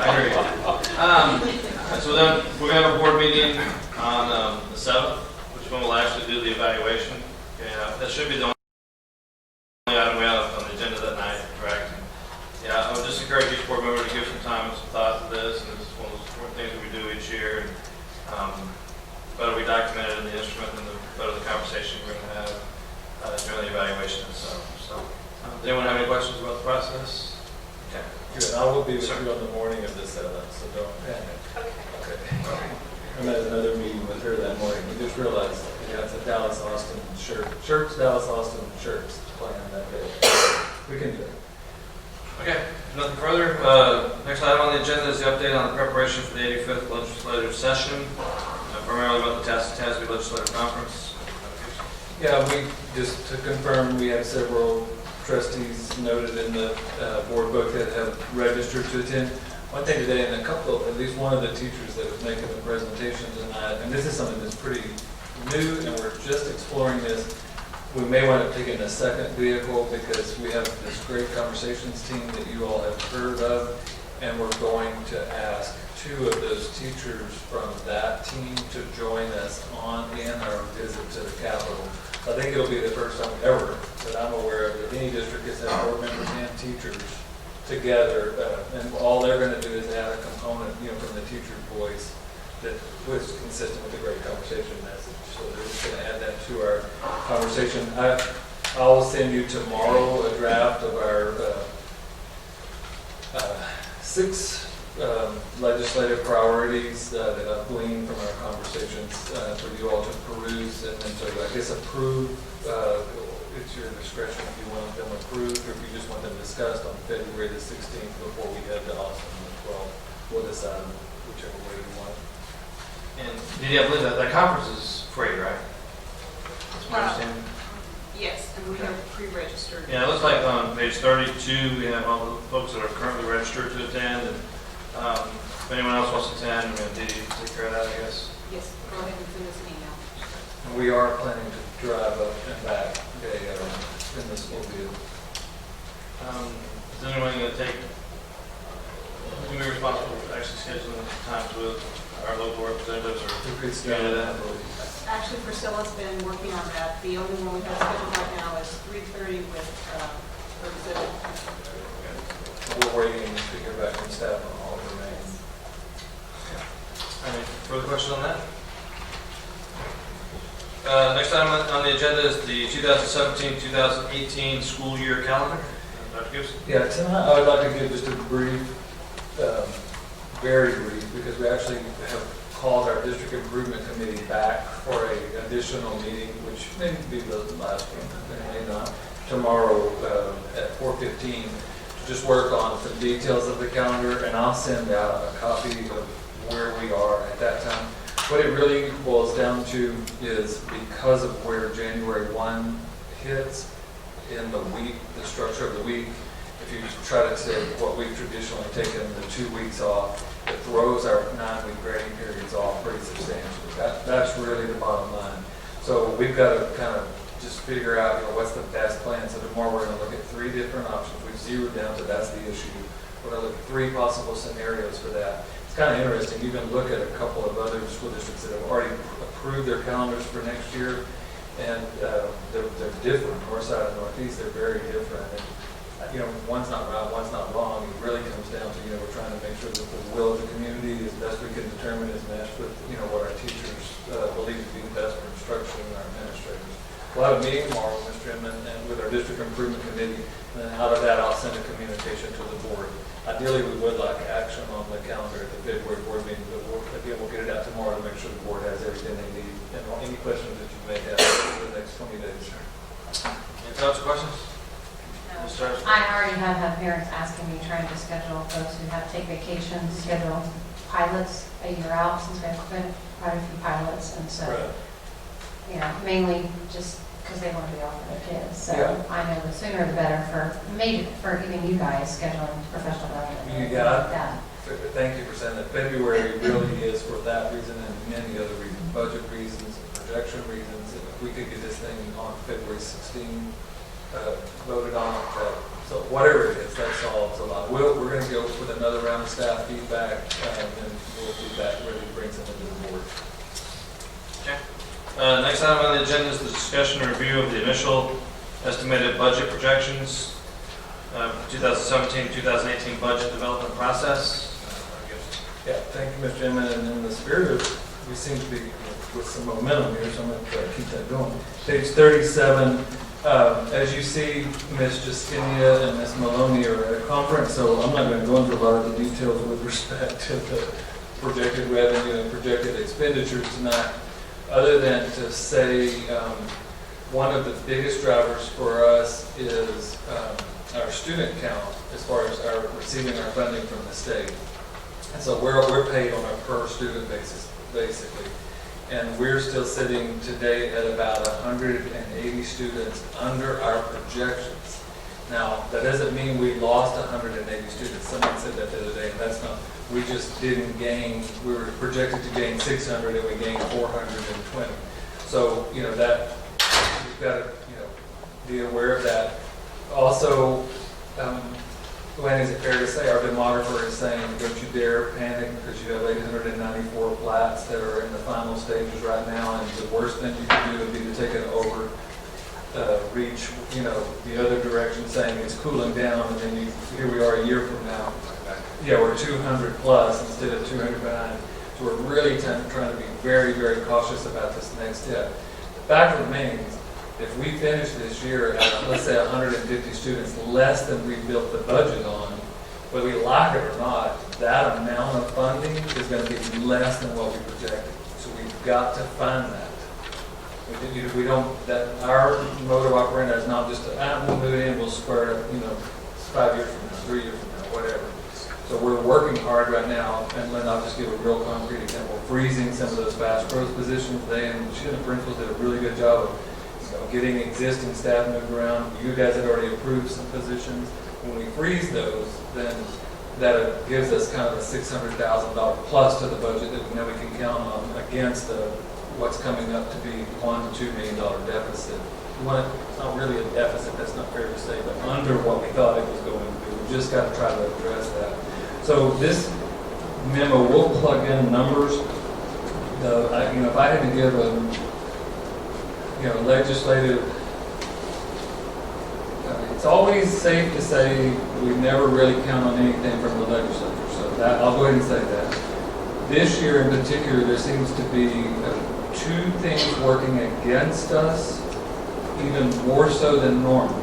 I hear you. So then we're going to have a board meeting on the 7th, which one will actually do the evaluation. Yeah, that should be the only item we have on the agenda that night, correct? Yeah, I would just encourage each board member to give some time and some thought to this, and this is one of those important things that we do each year. And the better we document it in the instrument, and the better the conversation we're going to have during the evaluation itself. So Does anyone have any questions about the process? Okay. Good. I will be with you on the morning of the 7th, so don't panic. Okay. I'm at another meeting with her that morning. We just realized, yeah, it's a Dallas, Austin, Schertz, Dallas, Austin, Schertz plan that day. We can do it. Okay, nothing further. Next item on the agenda is the update on the preparation for the 85th legislative session, primarily about the TASB Legislative Conference. Yeah, we just to confirm, we have several trustees noted in the board book that have registered to attend. One thing today, and at least one of the teachers that was making the presentation tonight, and this is something that's pretty new, and we're just exploring this. We may wind up taking a second vehicle because we have this great conversations team that you all have heard of, and we're going to ask 2 of those teachers from that team to join us in our visit to the Capitol. I think it'll be the first time ever that I'm aware of that any district has had board members and teachers together, and all they're going to do is add a component, from the teacher's voice that was consistent with the great conversation message. So they're just going to add that to our conversation. I'll send you tomorrow a draft of our 6 legislative priorities that I've gleaned from our conversations for you all to peruse, and then to, I guess, approve. It's your discretion if you want them approved or if you just want them discussed on February the 16th before we head to Austin on the 12th. We'll decide whichever way you want. And Didi, I believe that conference is free, right? That's my understanding. Yes, and we have pre-registered. Yeah, it looks like on page 32, we have all the folks that are currently registered to attend, and if anyone else wants to attend, Didi take care of that, I guess. Yes, go ahead and send us an email. And we are planning to drive up and back in the school view. Is anyone going to who's going to be responsible for actually scheduling times with our local representatives or who could schedule that? Actually, Priscilla's been working on that. The only one we have scheduled right now is 3:30 with Representative. We're waiting to hear back from staff on all the remains. Any further questions on that? Next item on the agenda is the 2017-2018 school year calendar. Dr. Gibson? Yeah, tonight I would like to give just a brief, very brief, because we actually have called our district improvement committee back for an additional meeting, which may be the last one, may not, tomorrow at 4:15, to just work on some details of the calendar, and I'll send out a copy of where we are at that time. What it really boils down to is because of where January 1 hits in the week, the structure of the week, if you try to take what we've traditionally taken the 2 weeks off, it throws our 9-week grading periods off pretty substantially. That's really the bottom line. So we've got to kind of just figure out, what's the best plan. So tomorrow we're going to look at 3 different options. We've zeroed down to that's the issue. We're going to look at 3 possible scenarios for that. It's kind of interesting. You can look at a couple of other school districts that have already approved their calendars for next year, and they're different. North side and northeast, they're very different. And, one's not right, one's not wrong. It really comes down to, we're trying to make sure that the will of the community, as best we can determine, is matched with, what our teachers believe to be the best for instruction and our administrators. We'll have a meeting tomorrow, Mr. Inman, and with our district improvement committee, and then out of that, I'll send a communication to the board. Ideally, we would like action on the calendar at the February board meeting, but again, we'll get it out tomorrow to make sure the board has everything they need. And any questions that you may have for the next 20 days. Any thoughts or questions? I already have had parents asking me, trying to schedule folks who have to take vacations, schedule pilots a year out, since we have quite a few pilots, and so, mainly just because they want to be off with their kids. So I know the sooner the better for even you guys scheduling professional development. Thank you for saying that. February really is for that reason and many other reasons, budget reasons, projection reasons. If we could get this thing on February 16, voted on, so whatever it is, that solves a lot. We're going to go with another round of staff feedback, and we'll feedback really bring something to the board. Okay. Next item on the agenda is the discussion and review of the initial estimated budget projections, 2017-2018 budget development process. Yeah, thank you, Mr. Inman. And in the spirit of, we seem to be with some momentum here, so I'm going to try to keep that going. Page 37, as you see, Ms. Justinia and Ms. Maloney are at a conference, so I'm not going to go into a lot of the details with respect to the projected revenue and projected expenditures tonight, other than to say one of the biggest drivers for us is our student count as far as our receiving our funding from the state. And so we're paid on a per student basis, basically. And we're still sitting today at about 180 students under our projections. Now, that doesn't mean we lost 180 students. Someone said that the other day, and that's not, we just didn't gain, we were projected to gain 600 and we gained 420. So, you know, that, you've got to, you know, be aware of that. Also, Gwen, is it fair to say our demographer is saying, don't you dare panic because you have 894 flats that are in the final stages right now, and the worst thing you can do would be to take an overreach, you know, the other direction, saying it's cooling down, and then here we are a year from now. Yeah, we're 200 plus instead of 200 behind. So we're really trying to be very, very cautious about this next step. The fact remains, if we finish this year at, let's say, 150 students less than we built the budget on, whether we like it or not, that amount of funding is going to be less than what we projected. So we've got to fund that. We don't, that our mode of operating is not just, we'll move it in, we'll square it up, you know, 5 years from now, 3 years from now, whatever. So we're working hard right now, and Lynn, I'll just give a real concrete example, freezing some of those fast growth positions. They and she and the principals did a really good job of getting existing staff moved around. You guys had already approved some positions. When we freeze those, then that gives us kind of a $600,000 plus to the budget that we know we can count on against what's coming up to be $1 to $2 million deficit. It's not really a deficit, that's not fair to say, but under what we thought it was going to be. We just got to try to address that. So this memo will plug in numbers. If I had to give legislative, it's always safe to say we never really count on anything from the legislature. So that I'll go ahead and say that. This year in particular, there seems to be two things working against us, even more so than normal.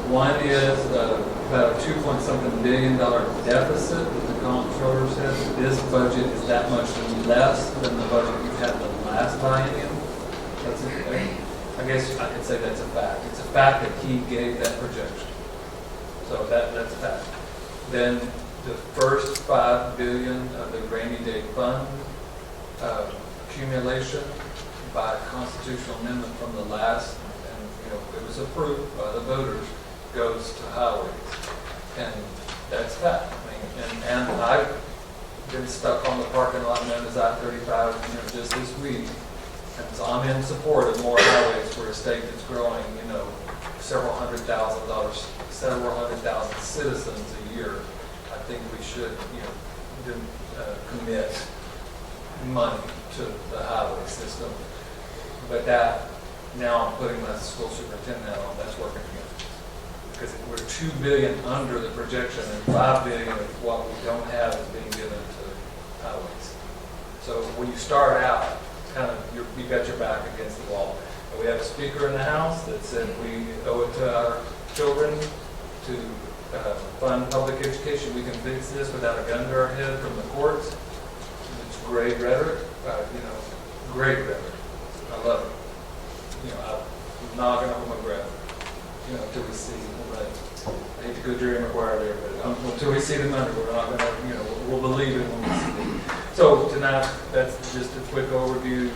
One is about a $2-point-something billion deficit that the comptroller says that this budget is that much less than the budget we had the last biennium. That's I guess I could say that's a fact. It's a fact that he gave that projection. So that's a fact. Then the first $5 billion of the rainy day fund accumulation by constitutional amendment from the last, and it was approved by the voters, goes to highways, and that's fact. And I've been stuck on the parking lot known as I-35 just this week. And so I'm in support of more highways for a state that's growing, several hundred thousand citizens a year. I think we should, commit money to the highway system. But that, now I'm putting my school superintendent on, that's working against us. Because if we're $2 billion under the projection and $5 billion of what we don't have is being given to highways. So when you start out, you've got your back against the wall. And we have a speaker in the House that said we owe it to our children to fund public education. We can fix this without a gun to our head from the courts. It's great rhetoric, great rhetoric. I love it. I'm not going to hold my breath, until we see. I hate to go Jerry Maguire there, but until we see the money, we're not going to, we'll believe it when we see it. So tonight, that's just a quick overview,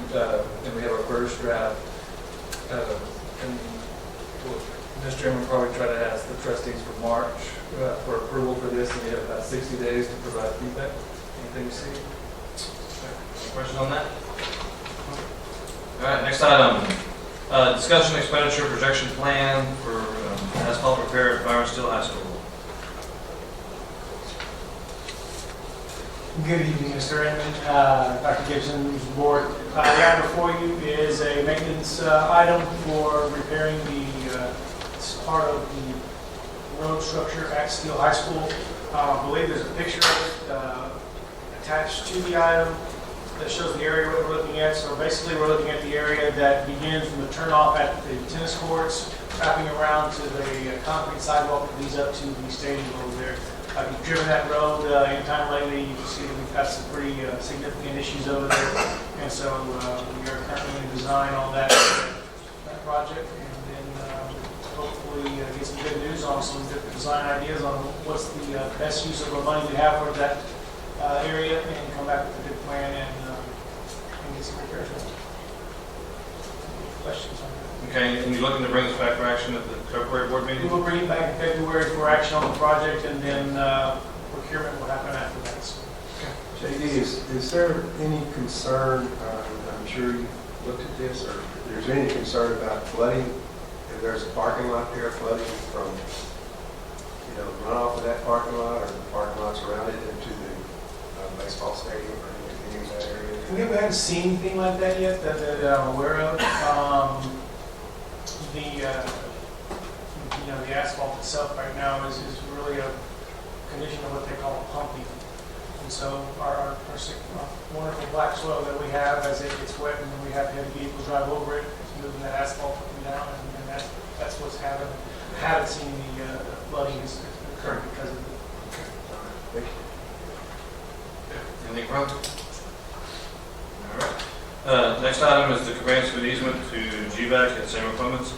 and we have our first draft. And Mr. Chairman will probably try to ask the trustees for March for approval for this, and we have about 60 days to provide feedback. Anything you see? Any questions on that? All right, next item. Discussion expenditure projection plan for asphalt repair at Byron Still High School. Good evening, Mr. Inman, Dr. Gibson, members of the board. What I have before you is a maintenance item for repairing the part of the road structure at Steele High School. I believe there's a picture of it attached to the item. that shows the area we're looking at. So basically, we're looking at the area that begins from the turnoff at the tennis courts, wrapping around to the concrete sidewalk that leads up to the stadium over there. If you've driven that road anytime lately, you can see that we've got some pretty significant issues over there. And so we are currently in design on that project, and then hopefully get some good news on some different design ideas on what's the best use of the money we have for that area, and come back with a good plan and get some repairs done. Questions on that? Okay, and you're looking to bring this back for action at the February board meeting? We will bring it back in February for action on the project, and then procurement will happen after that. So. JD, is there any concern, I'm sure you looked at this, or is there any concern about flooding? If there's a parking lot there, flooding from, runoff of that parking lot or the parking lots around it into the baseball stadium or any of that area? We haven't seen anything like that yet that I'm aware of. The asphalt itself right now is really a condition of what they call pumping. And so our wonderful black soil that we have, as it gets wet and we have heavy vehicles drive over it, it's moving that asphalt up and down, and that's what's happening. I haven't seen the flooding is occurring because of it. Thank you. Anything further? All right. Next item is the conveyance of an easement to GVAC at Samuel Clemens.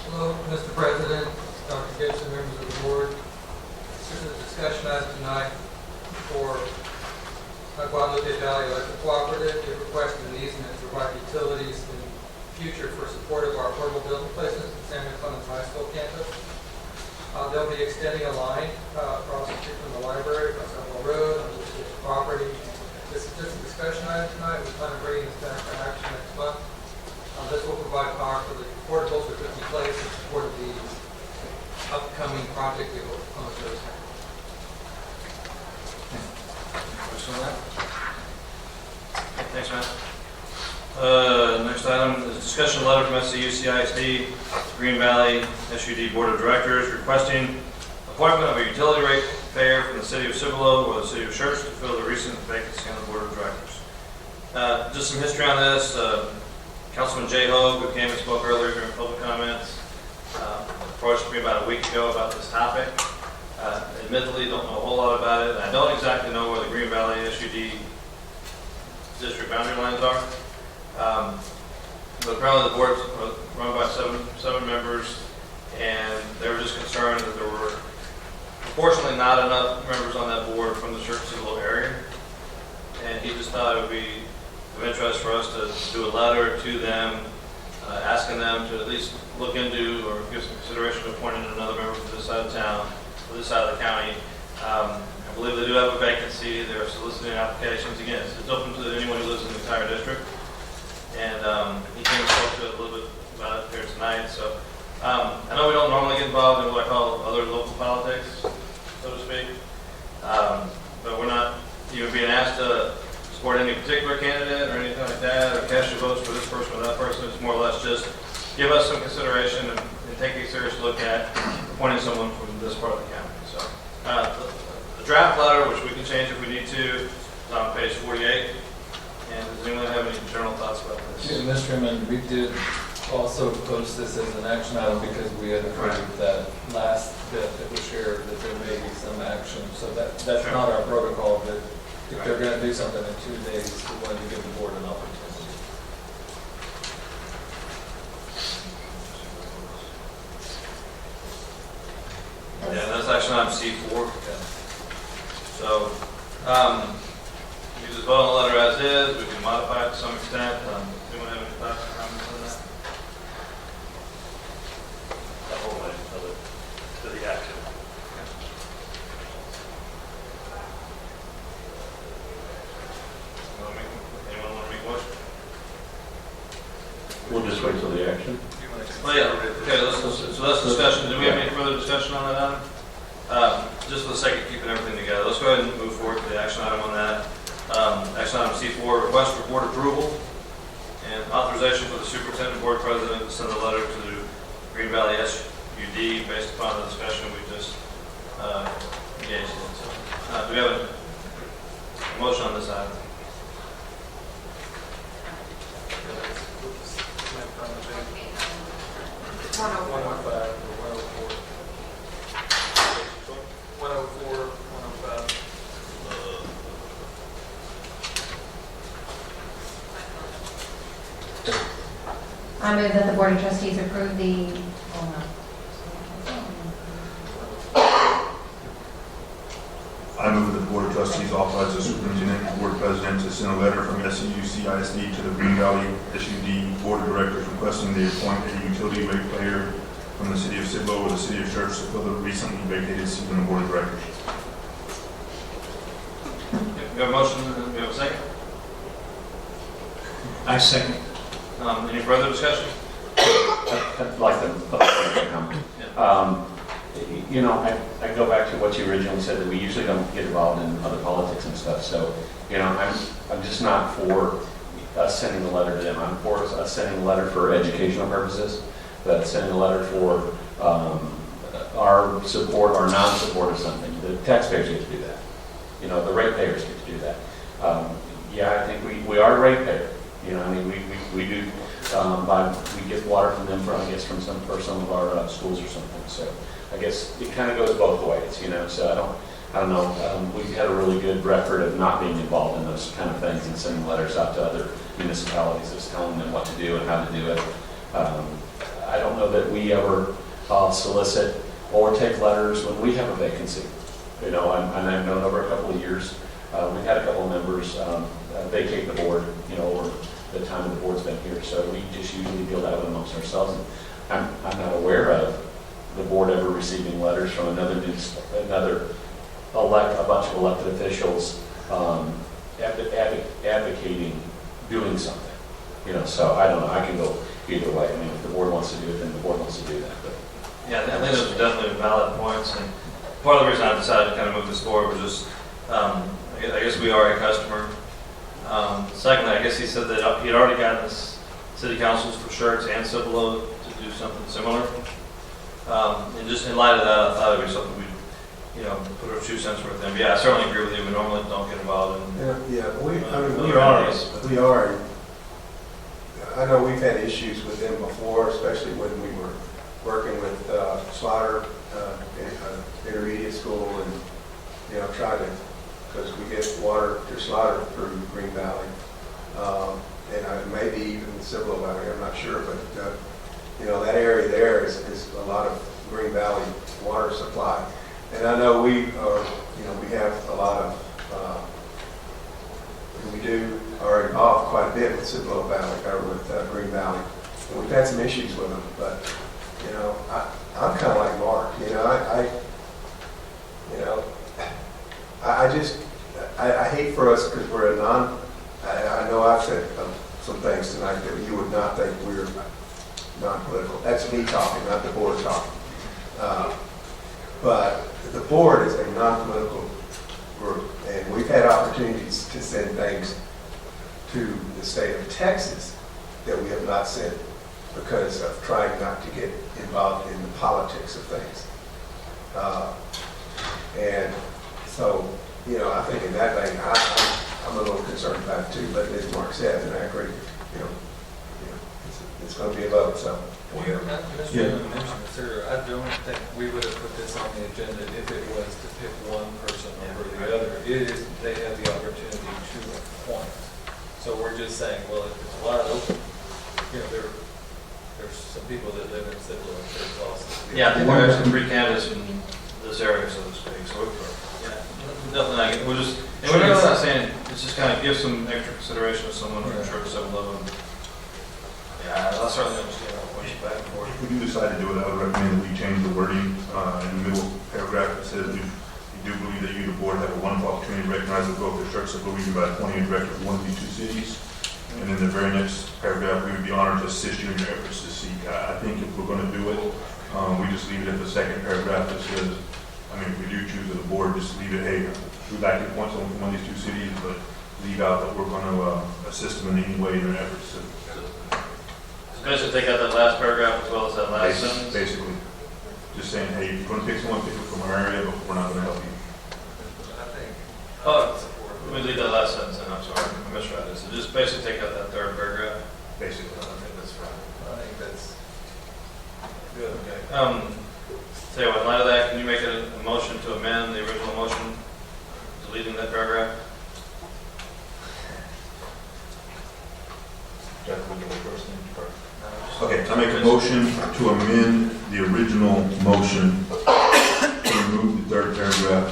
Hello, Mr. President, Dr. Gibson, members of the board. This is a discussion item tonight for Guadalupe Valley Electric Cooperative. They requested an easement to provide utilities in the future for support of our portable building places at Samuel Clemens High School campus. They'll be extending a line across the street from the library, across Elbow Road, on the property. This is just a discussion item tonight. We plan on bringing this back for action next month. This will provide power for the portables that could be placed in support of the upcoming project that will come to us. Question on that? Thanks, Matt. Next item is discussion letter from SCUCISD, Green Valley SUD Board of Directors, requesting appointment of a utility rate payer from the city of Cibolo or the city of Schertz to fill the recent vacancy on the Board of Directors. Just some history on this. Councilman Jay Hogue, who came and spoke earlier during public comments, approached me about a week ago about this topic. Admittedly, don't know a whole lot about it. I don't exactly know where the Green Valley SUD district boundary lines are. But apparently the board's run by seven members, and they were just concerned that there were unfortunately not enough members on that board from the Schertz-Cibolo area. And he just thought it would be of interest for us to do a letter to them, asking them to at least look into or give some consideration to appointing another member for this side of town, for this side of the county. I believe they do have a vacancy. They're soliciting applications. Again, it's open to anyone who lives in the entire district. And he came and spoke to it a little bit about it here tonight. So I know we don't normally get involved in what I call other local politics, so to speak. But we're not even being asked to support any particular candidate or anything like that, or cast your votes for this person or that person. It's more or less just give us some consideration and take a serious look at appointing someone from this part of the county. So the draft letter, which we can change if we need to, is on page 48. And does anyone have any general thoughts about this? Yeah, Mr. Chairman, we did also post this as an action item because we had approved that last bit that was shared that there may be some action. So that's not our protocol, but if they're going to do something in 2 days, we wanted to give the board an opportunity. Yeah, that's action item C4. So you just vote on the letter as is. We can modify it to some extent. Anyone have any thoughts or comments on that? That whole way to the action. Anyone want to make a motion? We'll just wait till the action. Well, yeah. Okay, so that's discussion. Do we have any further discussion on that item? Just for the sake of keeping everything together, let's go ahead and move forward to the action item on that. Action item C4, request for board approval and authorization for the superintendent board president to send a letter to the Green Valley SUD based upon the discussion we just engaged in. So, do we have a motion on this item? 105 or 104. 104, 105. I move that the Board of Trustees approve the, I move that the Board of Trustees authorize the Superintendent and Board President to send a letter from SCUCISD to the Green Valley SUD Board of Directors requesting they appoint a utility ratepayer from the City of Cibolo or the City of Schertz to fill the recently vacated seat on the Board of Directors. We have a motion, we have a second. I second. Any further discussion? I'd like to comment. You know, I go back to what you originally said, that we usually don't get involved in other politics and stuff. So, you know, I'm just not for us sending a letter to them. I'm for us sending a letter for educational purposes, but sending a letter for our support or non-support of something. The taxpayers get to do that. You know, the ratepayers get to do that. Yeah, I think we are a ratepayer. You know, I mean, we do, we get water from them, I guess, from some of our schools or something. So I guess it kind of goes both ways, you know. So I don't know. We've had a really good record of not being involved in those kind of things and sending letters out to other municipalities just telling them what to do and how to do it. I don't know that we ever solicit or take letters when we have a vacancy. You know, and I've known over a couple of years, we've had a couple of members vacate the board, you know, over the time the board's been here. So we just usually deal that with amongst ourselves. And I'm not aware of the board ever receiving letters from a bunch of elected officials advocating doing something. You know, so I don't know. I can go either way. I mean, if the board wants to do it, then the board wants to do that. But Yeah, I think those are definitely valid points. And part of the reason I decided to kind of move this forward was just, I guess we are a customer. Secondly, I guess he said that he had already gotten this city councils for Schertz and Cibolo to do something similar. And just in light of that, I thought it would be something we'd, you know, put our 2 cents worth in. But yeah, I certainly agree with you. We normally don't get involved in. We are. I know we've had issues with them before, especially when we were working with Slaughter Intermediate School, and you know, trying to, because we get water to Slaughter through Green Valley, and maybe even Cibolo Valley. I'm not sure, but you know, that area there is a lot of Green Valley water supply, and I know we are. You know, we have a lot of. We are involved quite a bit with Cibolo Valley, or with Green Valley. And we've had some issues with them, but, you know, I'm kind of like Mark, you know, I hate for us, because we're a I know I've said some things tonight that you would not think we're non-political. That's me talking, not the board talking. But the board is a non-political group, and we've had opportunities to send things to the state of Texas that we have not sent because of trying not to get involved in the politics of things. And so, you know, I think in that vein, I'm a little concerned about it too, but as Mark said, and I agree, you know it's going to be a vote, so. Mr. Mentioned this earlier, I don't think we would have put this on the agenda if it was to pick one person over the other. It is, they have the opportunity to appoint. So we're just saying, well, if it's wide open, you know, there's some people that live in Cibolo, and there's also. Yeah, I think there are some free candidates in this area, so to speak. So yeah, definitely not. We're just, and we're really not saying, it's just kind of give some extra consideration to someone from Schertz 711. Yeah, I certainly understand that point back and forth. If we do decide to do it, I would recommend that we change the wording in the middle paragraph that says we do believe that you, the board, have a wonderful opportunity to recognize the growth of Schertz-Cibolo-Universal by appointing a director for one of these 2 cities. And in the very next paragraph, we would be honored to assist you in your efforts to seek. I think if we're going to do it, we just leave it at the second paragraph that says, I mean, if we do choose as a board, just leave it, hey, we'd like to appoint someone from one of these 2 cities, but leave out that we're going to assist them in any way in their efforts to. Basically, take out that last paragraph as well as that last sentence. Basically, just saying, hey, if you're going to pick someone, pick it from our area, but we're not going to help you. Let me leave that last sentence in. I'm sorry, I misread it. So just basically take out that third paragraph. Basically, I think that's fine. I think that's So in light of that, can you make a motion to amend the original motion, deleting that paragraph? Okay, I make a motion to amend the original motion to remove the third paragraph,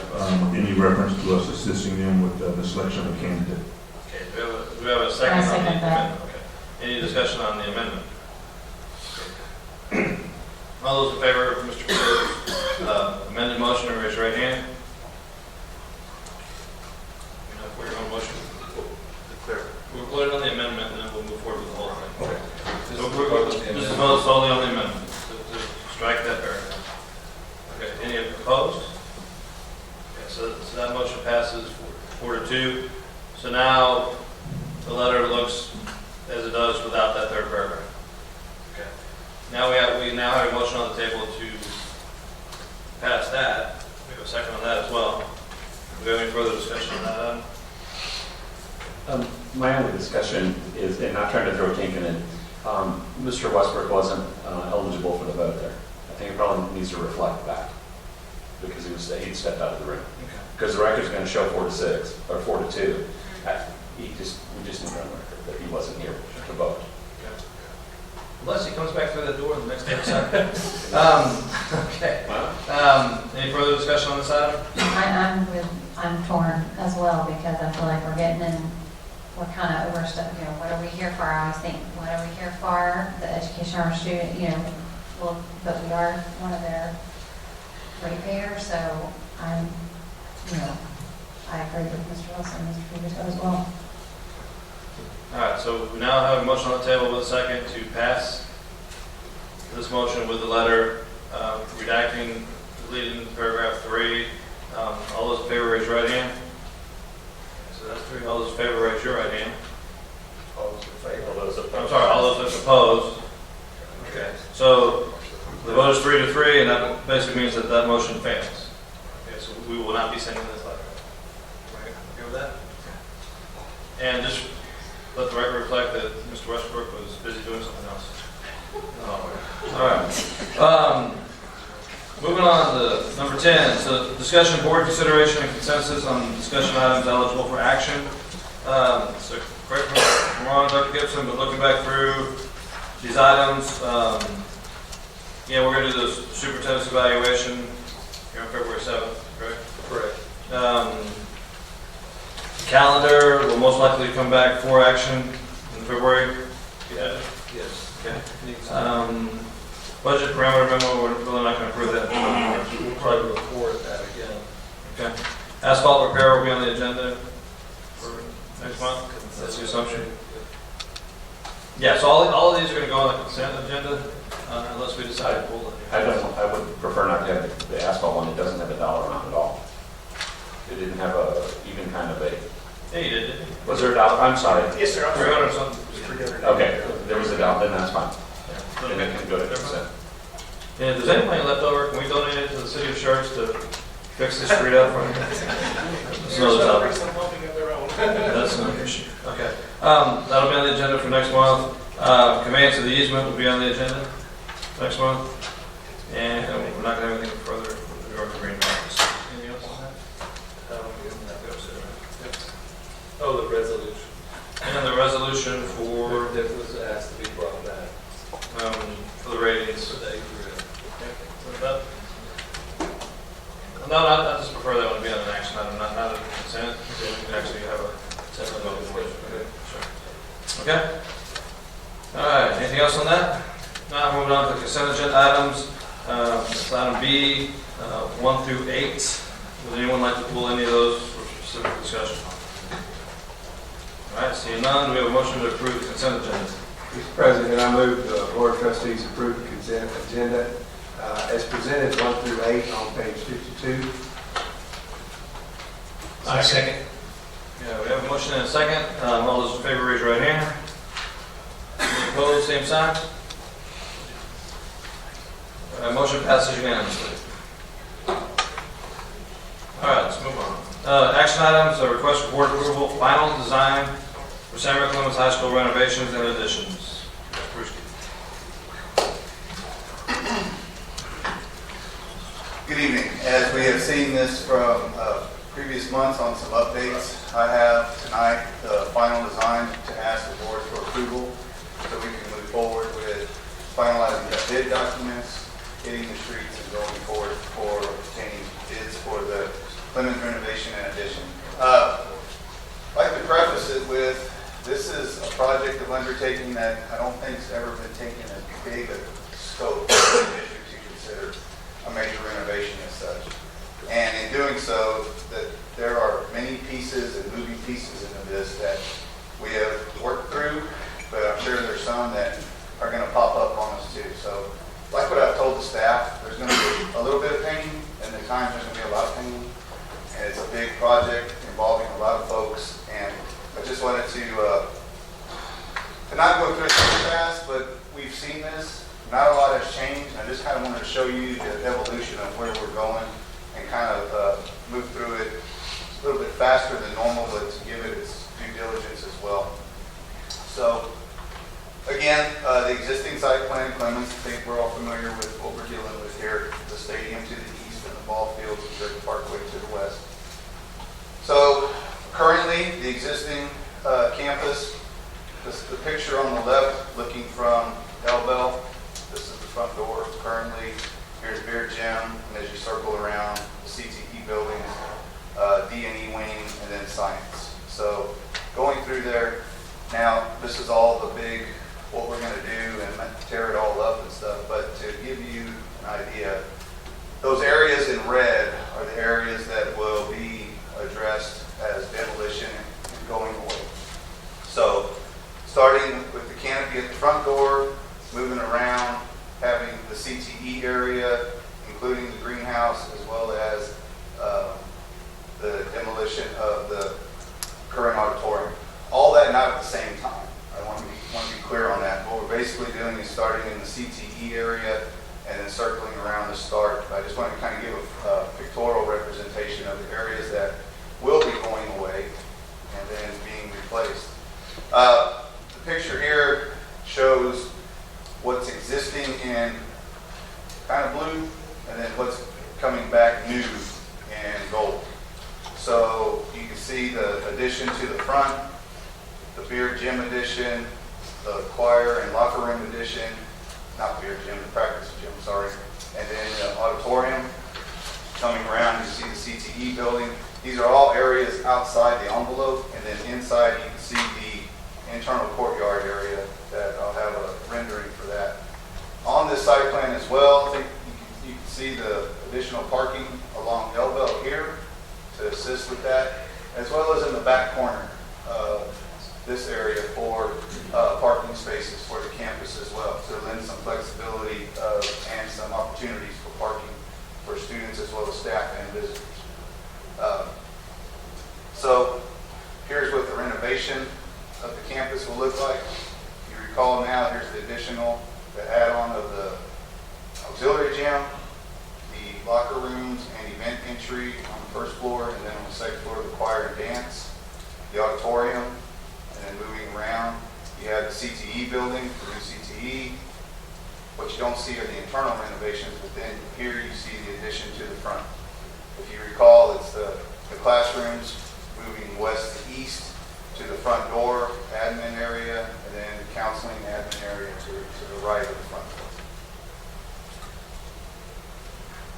any reference to us assisting them with the selection of a candidate. Okay, do we have a second I on the second that. amendment? Okay. Any discussion on the amendment? All those in favor of Mr. Clear's amended motion, raise your right hand. You know, for your own motion. We'll put it on the amendment and then we'll move forward with the whole thing. Okay. So this is vote solely on the amendment, to strike that paragraph. Okay, any opposed? Okay, so that motion passes 4-2. So now the letter looks as it does without that third paragraph. Okay. Now we now have a motion on the table to pass that. We have a second on that as well. Do we have any further discussion on that? My only discussion is, and not trying to throw a kink in it, Mr. Westbrook wasn't eligible for the vote there. I think it probably needs to reflect that because he'd stepped out of the room. Because the record's going to show 4-6 or 4-2. We just need to run the record that he wasn't here to vote. Unless he comes back through the door the next day. Okay. Any further discussion on this item? I'm torn as well because I feel like we're getting in, we're kind of overstepping, what are we here for? I always think, what are we here for? The education of our student, well, but we are one of their ratepayers, so I agree with Mr. Wilson and Mr. Peterson as well. All right, so we now have a motion on the table with a second to pass this motion with the letter redacting, deleting paragraph 3. All those in favor raise your right hand. So that's 3. All those in favor raise your right hand. All those in favor? All those opposed. I'm sorry, all those opposed. Okay, so the vote is 3-3, and that basically means that that motion fails. Okay, so we will not be sending this letter. Right? Okay with that? And just let the record reflect that Mr. Westbrook was busy doing something else. All right. Moving on to number 10. So discussion, board consideration, and consensus on discussion items eligible for action. So correct me if I'm wrong, Dr. Gibson, but looking back through these items, we're going to do the superintendent's evaluation here on February 7th, correct? Correct. Calendar will most likely come back for action in February. Yes. Okay. Budget parameter memo, we're really not going to approve that. We'll probably report that again. Okay. Asphalt repair will be on the agenda for next month. That's the assumption. Yeah, so all of these are going to go on the consent agenda unless we decide to pull it. I would prefer not to have the asphalt one. It doesn't have a dollar amount at all. It didn't have even kind of a. Yeah, you did, didn't you? Was there a dollar? I'm sorry. Yes, sir. 300 something. Okay, there was a dollar, then that's fine. Then it can go to consent. And if there's any money left over, can we donate it to the city of Schertz to fix the street up? That's another topic. That's another issue. Okay. That'll be on the agenda for next month. Conveyance of the easement will be on the agenda next month. And we're not going to have anything further with regard to green markets. Anything else on that? Oh, the resolution. And the resolution for That was asked to be brought back. for the ratings. For the acre. No, I just prefer that one to be on an action item, not a consent. So we can actually have a separate vote for it. Okay, sure. Okay. All right. Anything else on that? Now moving on to the consent agenda items. It's item B, 1 through 8. Would anyone like to pull any of those for specific discussion? All right. Seeing none, do we have a motion to approve the consent agenda? Mr. President, I move the Board of Trustees approve the consent agenda as presented 1 through 8 on page 52. Second. Yeah, we have a motion and a second. All those in favor, raise your right hand. Any opposed, same sign. Motion passes unanimously. All right, let's move on. Action items, a request for board approval, final design for San Rico Clemens High School renovations and additions. Good evening. As we have seen this from previous months on some updates, I have tonight the final design to ask the board for approval so we can move forward with finalizing the bid documents, hitting the streets, and going forward for obtaining bids for the Clemens renovation and addition. I'd like to preface it with, this is a project of undertaking that I don't think has ever been taken as big a scope of issue to consider a major renovation as such. And in doing so, that there are many pieces and moving pieces into this that we have worked through, but I'm sure there's some that are going to pop up on us too. So, like what I've told the staff, there's going to be a little bit of pain, and at times there's going to be a lot of pain. And it's a big project involving a lot of folks, and I just wanted to not go through it too fast, but we've seen this. Not a lot has changed. I just kind of wanted to show you the evolution of where we're going and kind of move through it a little bit faster than normal, but to give it its due diligence as well. So, again, the existing site plan, Clemens, I think we're all familiar with what we're dealing with here. The stadium to the east and the ball fields and Church Parkway to the west. So, currently, the existing campus, the picture on the left looking from L-Bell, this is the front door currently. Here's Beer Gym, and as you circle around, the CTE buildings, D&E wing, and then science. So going through there, now this is all the big, what we're going to do and tear it all up and stuff, but to give you an idea, those areas in red are the areas that will be addressed as demolition and going away. So starting with the canopy at the front door, moving around, having the CTE area, including the greenhouse, as well as the demolition of the current auditorium. All that not at the same time. I want to be clear on that. What we're basically doing is starting in the CTE area and then circling around the start. I just want to kind of give a pictorial representation of the areas that will be going away and then being replaced. The picture here shows what's existing in kind of blue and then what's coming back new in gold. So you can see the addition to the front, the beer gym addition, the choir and locker room addition, not beer gym, the practice gym, sorry, and then the auditorium. Coming around, you see the CTE building. These are all areas outside the envelope, and then inside you can see the internal courtyard area that I'll have a rendering for that. On this site plan as well, I think you can see the additional parking along L-Bell here to assist with that, as well as in the back corner of this area for parking spaces for the campus as well, to lend some flexibility and some opportunities for parking for students as well as staff and visitors. So here's what the renovation of the campus will look like. If you recall now, here's the additional, the add-on of the auxiliary gym, the locker rooms and event entry on the first floor, and then on the second floor, the choir and dance, the auditorium, and then moving around, you have the CTE building, the new CTE. What you don't see are the internal renovations, but then here you see the addition to the front. If you recall, it's the classrooms moving west to east to the front door, admin area, and then the counseling admin area to the right of the front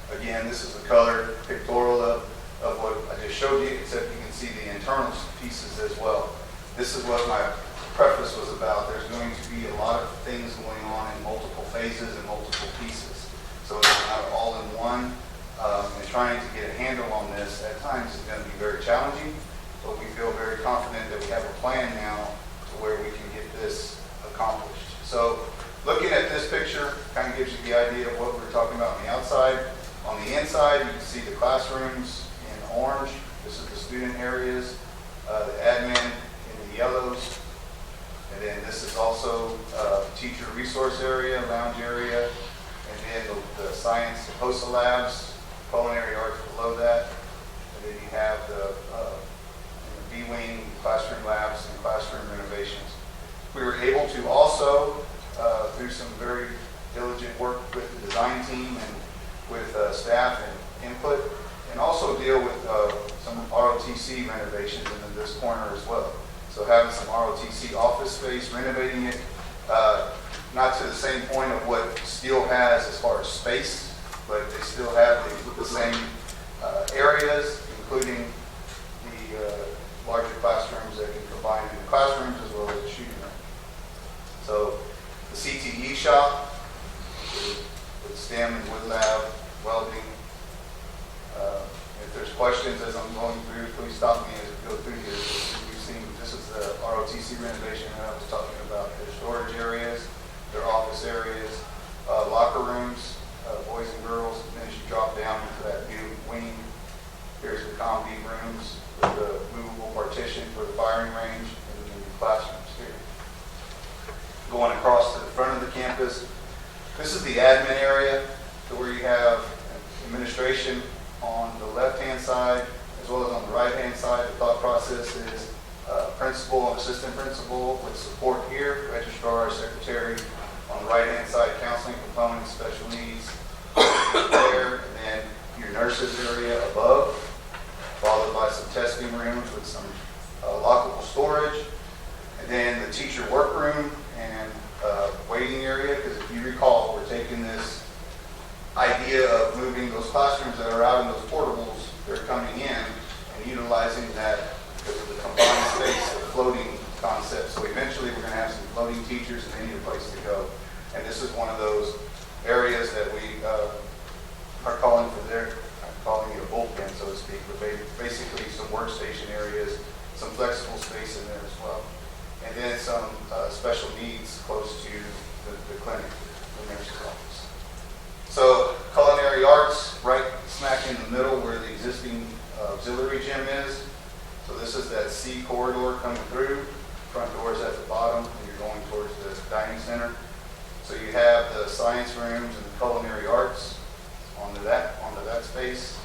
door. Again, this is the color pictorial of what I just showed you, except you can see the internal pieces as well. This is what my preface was about. There's going to be a lot of things going on in multiple phases and multiple pieces. So it's not all in one. And trying to get a handle on this at times is going to be very challenging, but we feel very confident that we have a plan now to where we can get this accomplished. So looking at this picture kind of gives you the idea of what we're talking about on the outside. On the inside, you can see the classrooms in orange. This is the student areas, the admin in the yellows. And then this is also teacher resource area, lounge area, and then the science, the HOSA labs, culinary arts below that. And then you have the B-wing, classroom labs, and classroom renovations. We were able to also, through some very diligent work with the design team and with staff and input, and also deal with some ROTC renovations in this corner as well. So having some ROTC office space, renovating it, not to the same point of what Steele has as far as space, but they still have the same areas, including the larger classrooms that can combine in the classrooms as well as the shooting range. So the CTE shop with STEM and wood lab, welding. If there's questions as I'm going through, please stop me as we go through here. We've seen, this is the ROTC renovation that I was talking about. Their storage areas, their office areas, locker rooms, boys and girls, and then as you drop down into that new wing, here's the combi rooms with the movable partition for the firing range and the new classrooms here. Going across to the front of the campus, this is the admin area, to where you have administration on the left-hand side as well as on the right-hand side. The thought process is principal and assistant principal with support here, registrar, secretary. On the right-hand side, counseling components, special needs there, and then your nurses area above, followed by some testing rooms with some lockable storage, and then the teacher workroom and waiting area, because if you recall, we're taking this idea of moving those classrooms that are out in those portables, they're coming in and utilizing that because of the combined space, the floating concept. So eventually we're going to have some floating teachers and they need a place to go. And this is one of those areas that we are calling for I'm calling it a bullpen, so to speak, but basically some workstation areas, some flexible space in there as well. And then some special needs close to the clinic, the nurse's office. So culinary arts, right smack in the middle where the existing auxiliary gym is. So this is that C corridor coming through. Front door is at the bottom, and you're going towards the dining center. So you have the science rooms and the culinary arts onto that space.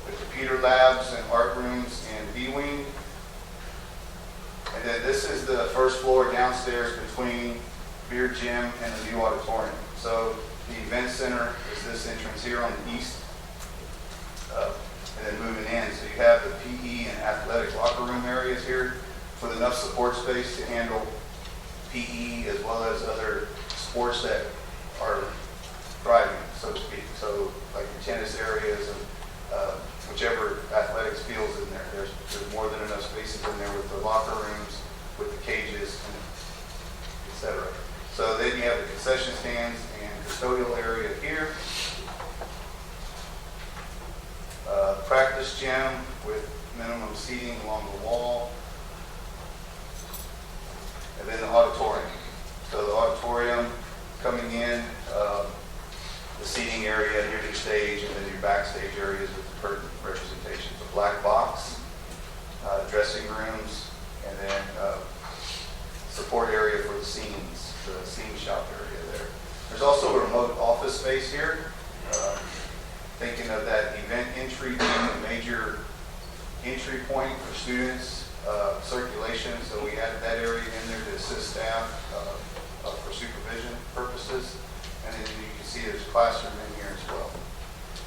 The computer labs and art rooms in B wing. And then this is the first floor downstairs between beer gym and the new auditorium. So the event center is this entrance here on the east, and then moving in. So you have the PE and athletic locker room areas here with enough support space to handle PE as well as other sports that are thriving, so to speak. So like your tennis areas and whichever athletics fields in there. There's more than enough spaces in there with the locker rooms, with the cages, etc. So then you have the concession stands and custodial area here. Practice gym with minimum seating along the wall. And then the auditorium. So the auditorium coming in, the seating area, here's your stage, and then your backstage areas with the curtain representations. A black box, dressing rooms, and then support area for the scenes, the scene shop area there. There's also a remote office space here. Thinking of that event entry being a major entry point for students, circulation, so we added that area in there to assist staff for supervision purposes. And then you can see there's a classroom in here as well.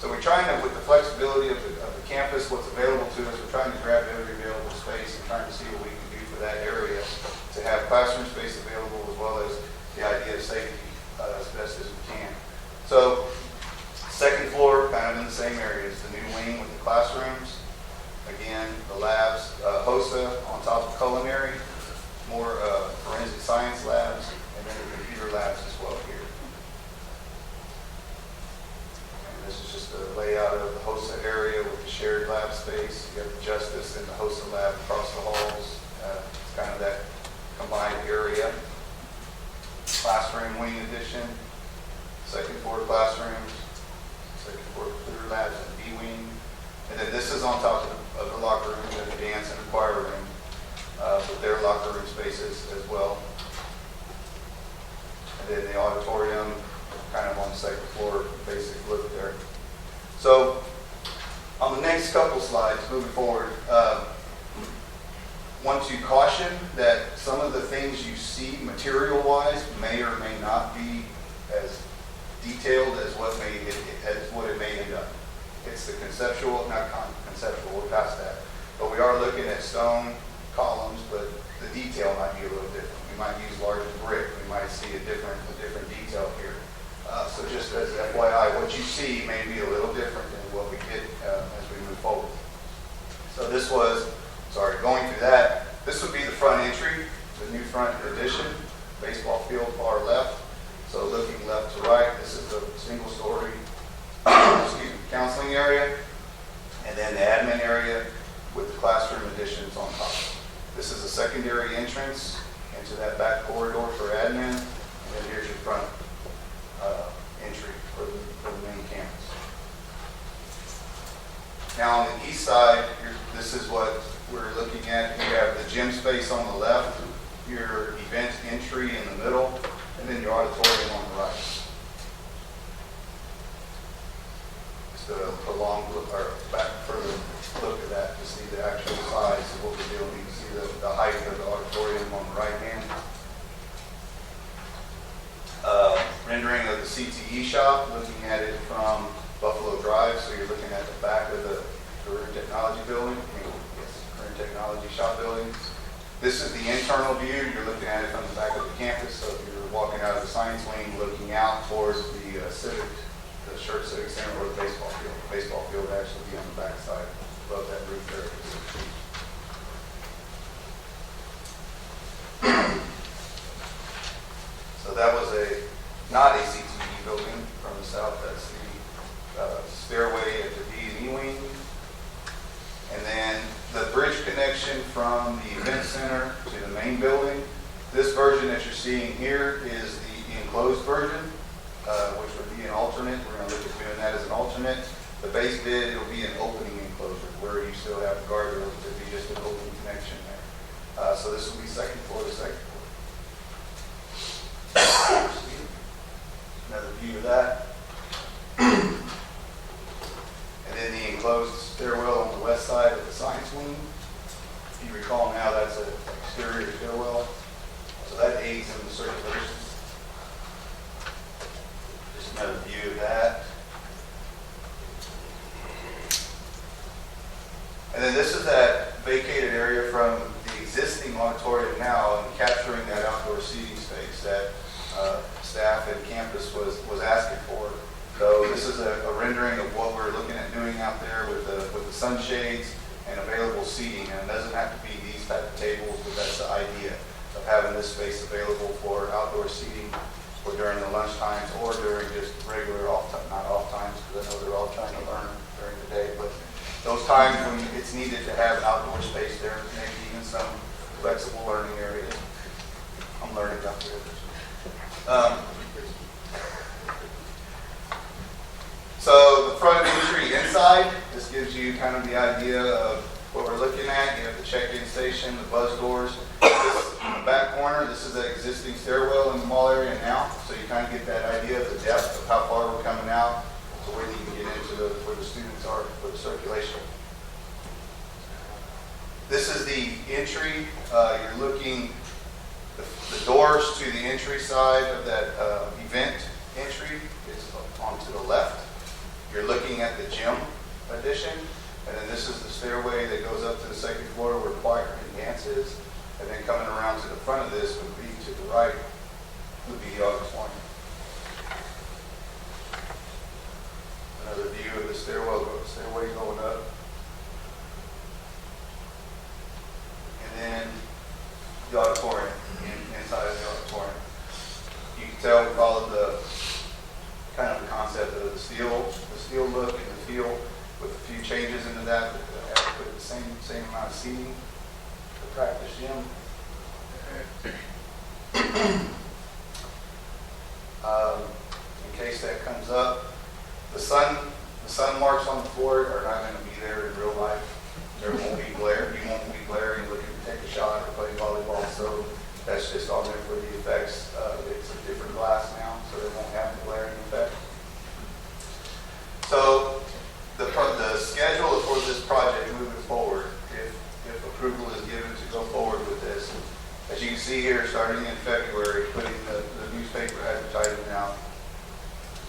So we're trying to, with the flexibility of the campus, what's available to us, we're trying to grab every available space and trying to see what we can do for that area to have classroom space available as well as the idea of safety as best as we can. So second floor, kind of in the same areas, the new wing with the classrooms. Again, the labs, HOSA on top of culinary, more forensic science labs, and then the computer labs as well here. And this is just a layout of the HOSA area with the shared lab space. You have the Justice and the HOSA lab across the halls. It's kind of that combined area. Classroom wing addition, second floor classrooms, second floor computer labs and B wing. And then this is on top of the locker room, and the dance and the choir room, with their locker room spaces as well. And then the auditorium, kind of on the second floor, basic look there. So on the next couple slides, moving forward, want to caution that some of the things you see material-wise may or may not be as detailed as what it may end up. It's the conceptual, not conceptual, we're past that. But we are looking at stone columns, but the detail might be a little different. We might use larger brick. We might see a different detail here. So just as FYI, what you see may be a little different than what we get as we move forward. So this was, going through that, this would be the front entry, the new front addition, baseball field far left. So looking left to right, this is the single-story counseling area, and then the admin area with the classroom additions on top. This is a secondary entrance into that back corridor for admin, and then here's your front entry for the main campus. Now on the east side, this is what we're looking at. You have the gym space on the left, your event entry in the middle, and then your auditorium on the right. Just a long look, or back further look at that to see the actual size of what we're doing. You can see the height of the auditorium on the right hand. Rendering of the CTE shop, looking at it from Buffalo Drive, so you're looking at the back of the career technology building, career technology shop building. This is the internal view. You're looking at it from the back of the campus, so if you're walking out of the science wing, looking out towards the Schertz Civic Center or the baseball field. The baseball field would actually be on the back side above that roof there. So that was not a CTE building from the south. That's the stairway at the D&E wing. And then the bridge connection from the event center to the main building. This version that you're seeing here is the enclosed version, which would be an alternate. We're going to look at doing that as an alternate. The base bid, it'll be an opening enclosure where you still have guardrails. It'll be just an open connection there. So this will be second floor to second floor. Another view of that. And then the enclosed stairwell on the west side of the science wing. If you recall now, that's an exterior stairwell. So that aids in the circulation. Just another view of that. And then this is that vacated area from the existing auditorium now and capturing that outdoor seating space that staff and campus was asking for. So this is a rendering of what we're looking at doing out there with the sunshades and available seating. And it doesn't have to be these type of tables, but that's the idea of having this space available for outdoor seating or during the lunch times or during just regular off time, not off times, because I know they're all trying to learn during the day, but those times when it's needed to have outdoor space there, maybe even some flexible learning areas. I'm learning out there. So the front entry inside, this gives you kind of the idea of what we're looking at. You have the check-in station, the buzz doors. This, in the back corner, this is the existing stairwell in the mall area now. So you kind of get that idea of the depth of how far we're coming out to where you can get into where the students are for the circulation. This is the entry. You're looking, the doors to the entry side of that event entry is onto the left. You're looking at the gym addition, and then this is the stairway that goes up to the second floor where choir and dance is, and then coming around to the front of this would be to the right, would be the auditorium. Another view of the stairway going up. And then the auditorium, inside of the auditorium. You can tell we followed the kind of the concept of the steel look and the feel with a few changes into that, but have the same amount of seating, the practice gym. In case that comes up, the sun marks on the floor are not going to be there in real life. There won't be glare. You won't be glaring looking to take a shot or play volleyball. So that's just on there for the effects. It's a different glass now, so it won't have the glaring effect. So the schedule for this project moving forward, if approval is given to go forward with this, as you can see here, starting in February, putting the newspaper advertising out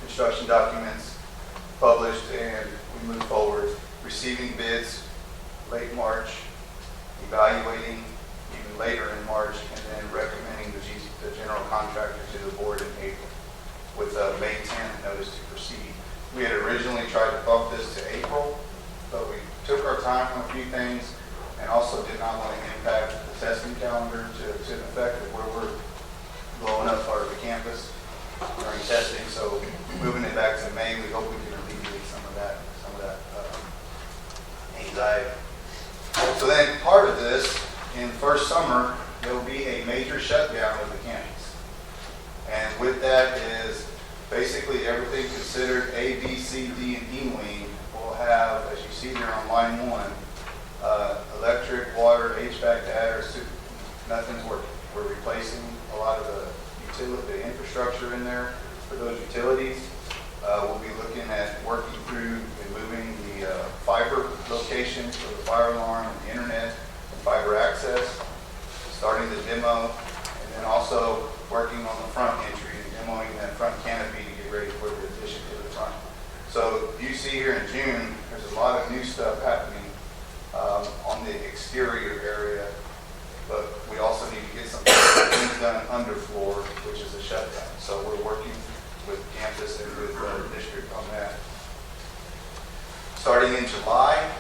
construction documents published, and we moved forward, receiving bids late March, evaluating even later in March, and then recommending the general contractor to the board in April with a May 10th notice to proceed. We had originally tried to bump this to April, but we took our time on a few things and also did not want to impact the testing calendar to an effect of where we're blowing up part of the campus during testing. So moving it back to May, we hope we can alleviate some of that anxiety. So then part of this, in first summer, there will be a major shutdown of the campus. And with that is basically everything considered A, B, C, D, and E wing will have, as you see here on line 1, electric, water, HVAC, data, nothing's working. We're replacing a lot of the infrastructure in there for those utilities. We'll be looking at working through and moving the fiber location for the fire alarm and the internet and fiber access, starting the demo, and then also working on the front entry and demoing that front canopy to get ready for the addition to the front. So you see here in June, there's a lot of new stuff happening on the exterior area, but we also need to get some things done underfloor, which is a shutdown. So we're working with campus and with the district on that. Starting in July,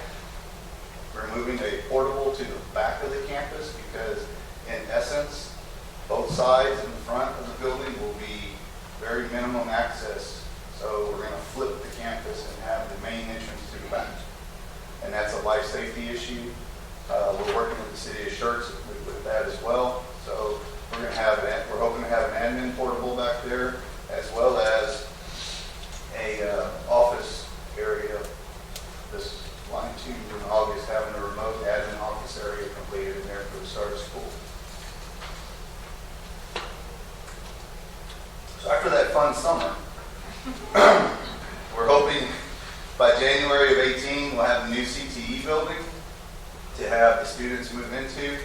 we're moving a portable to the back of the campus because in essence, both sides and the front of the building will be very minimum access. So we're going to flip the campus and have the main entrance to the back. And that's a life safety issue. We're working with the city of Schertz with that as well. So we're hoping to have an admin portable back there, as well as a office area. This line 2 in August, having a remote admin office area completed in there for the start of school. So after that fun summer, we're hoping by January of 18, we'll have the new CTE building to have the students move into,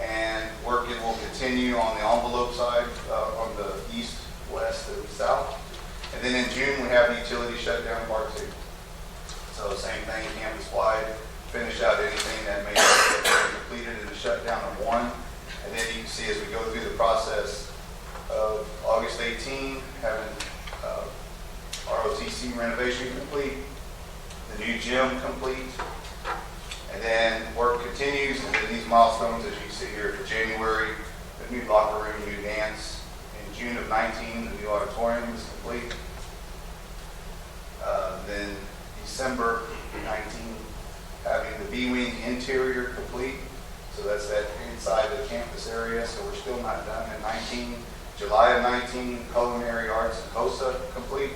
and work will continue on the envelope side, on the east, west, and south. And then in June, we have the utility shutdown part 2. So same thing, campus-wide, finish out anything that may not be completed in the shutdown of 1. And then you can see as we go through the process of August 18, having ROTC renovation complete, the new gym complete, and then work continues, and then these milestones, as you see here, for January, the new locker room, new dance. In June of 19, the new auditorium is complete. Then December 19, having the B-wing interior complete. So that's that inside the campus area, so we're still not done in 19. July of 19, culinary arts and HOSA complete.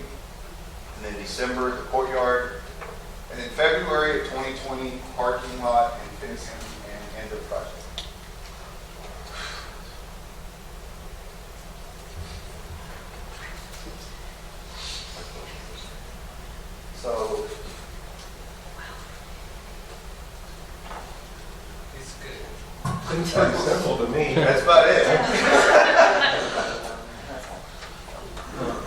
And then December, the courtyard. And then February of 2020, parking lot and fencing and end of project. So, it's good. Seems pretty simple to me. That's about it.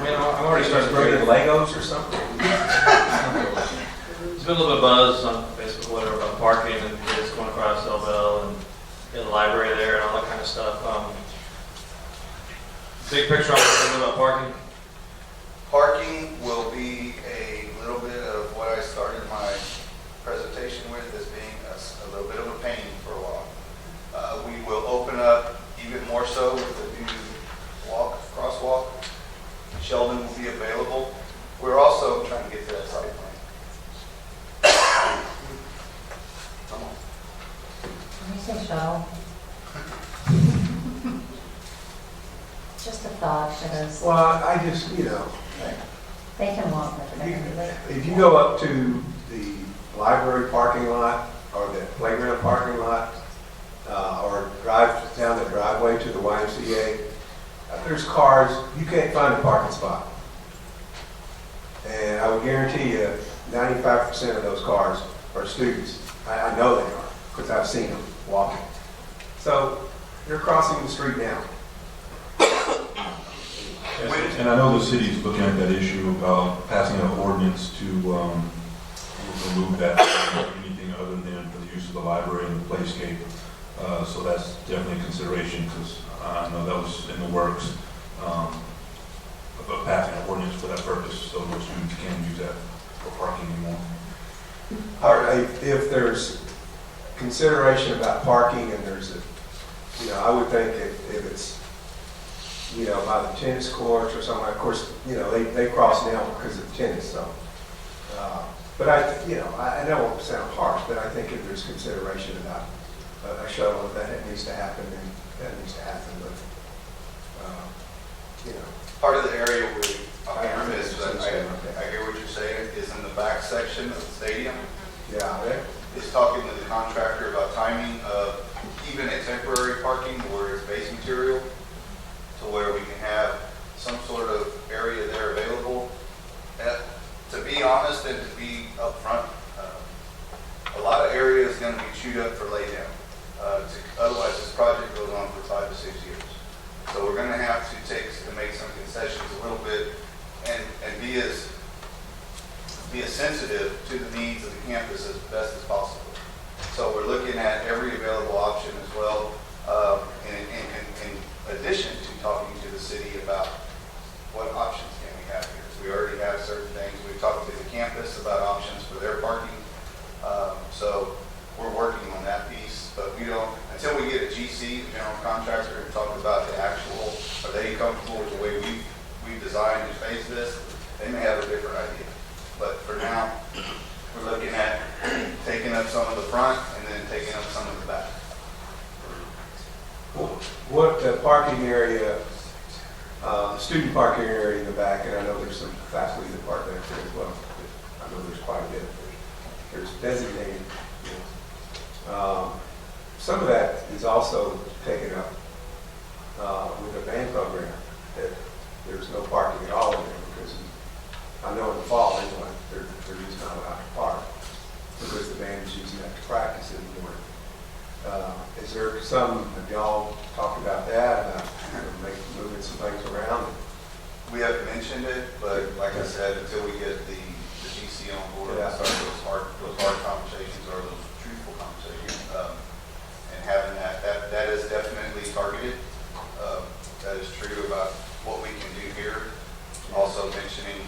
I'm already starting to bring Legos or something. There's been a little bit of buzz on Facebook, whatever, about parking and kids going across Elbell and in the library there and all that kind of stuff. Big picture on what about parking. Parking will be a little bit of what I started my presentation with as being a little bit of a pain for a while. We will open up even more so with the new crosswalk. Sheldon will be available. We're also trying to get to that site plan. Come on. When you say shuttle, just a thought for those. Well, I just, They can walk with it. if you go up to the library parking lot or the playground parking lot, or drive down the driveway to the YMCA, there's cars, you can't find a parking spot. And I would guarantee you 95% of those cars are students. I know they are because I've seen them walking. So they're crossing the street now. And I know the city's looking at that issue about passing an ordinance to remove that anything other than for the use of the library and the playscape. So that's definitely a consideration, because I know that was in the works, about passing an ordinance for that purpose, so those students can't use that for parking anymore. All right, if there's consideration about parking and there's a, I would think if it's, by the tennis courts or something, of course, they cross now because of tennis, so. But I know it won't sound harsh, but I think if there's consideration about a shuttle, that it needs to happen, then that needs to happen, but, Part of the area where I hear what you're saying, is in the back section of the stadium. Yeah. Is talking to the contractor about timing of even a temporary parking where it's base material, to where we can have some sort of area there available. To be honest and to be upfront, a lot of area is going to be chewed up for laydown. Otherwise, this project goes on for 5 to 6 years. So we're going to have to make some concessions a little bit and be as sensitive to the needs of the campus as best as possible. So we're looking at every available option as well, in addition to talking to the city about what options can we have here. So we already have certain things. We've talked to the campus about options for their parking. So we're working on that piece, but we don't, until we get a GC, the general contractor, and talk about the actual, are they comfortable with the way we've designed and phased this, they may have a different idea. But for now, we're looking at taking up some of the front and then taking up some of the back. What the parking area, student parking area in the back, and I know there's some faculty that park there too as well. I know there's quite a bit. There's designated. Some of that is also taken up with the band program. That there's no parking at all in there, because I know in the fall anyway, they're just not allowed to park because the band is using that to practice in the morning. Is there some, have y'all talked about that, moving some things around? We haven't mentioned it, but like I said, until we get the GC on board and start those hard conversations or those truthful conversations, and having that is definitely targeted. That is true about what we can do here. Also mentioning,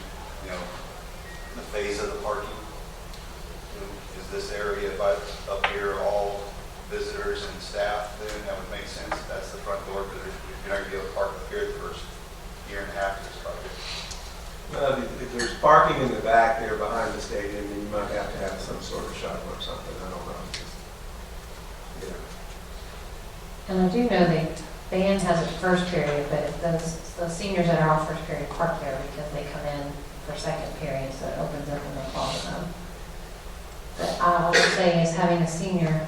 the phase of the parking. Is this area up here all visitors and staff? Then that would make sense. That's the front door, because you're not going to be able to park up here the first year and a half of this project. If there's parking in the back there behind the stadium, then you might have to have some sort of shuttle or something. I don't know. And I do know the band has its first period, but the seniors that are off first period park there because they come in for second period, so it opens up in the fall to them. But I would say is having a senior,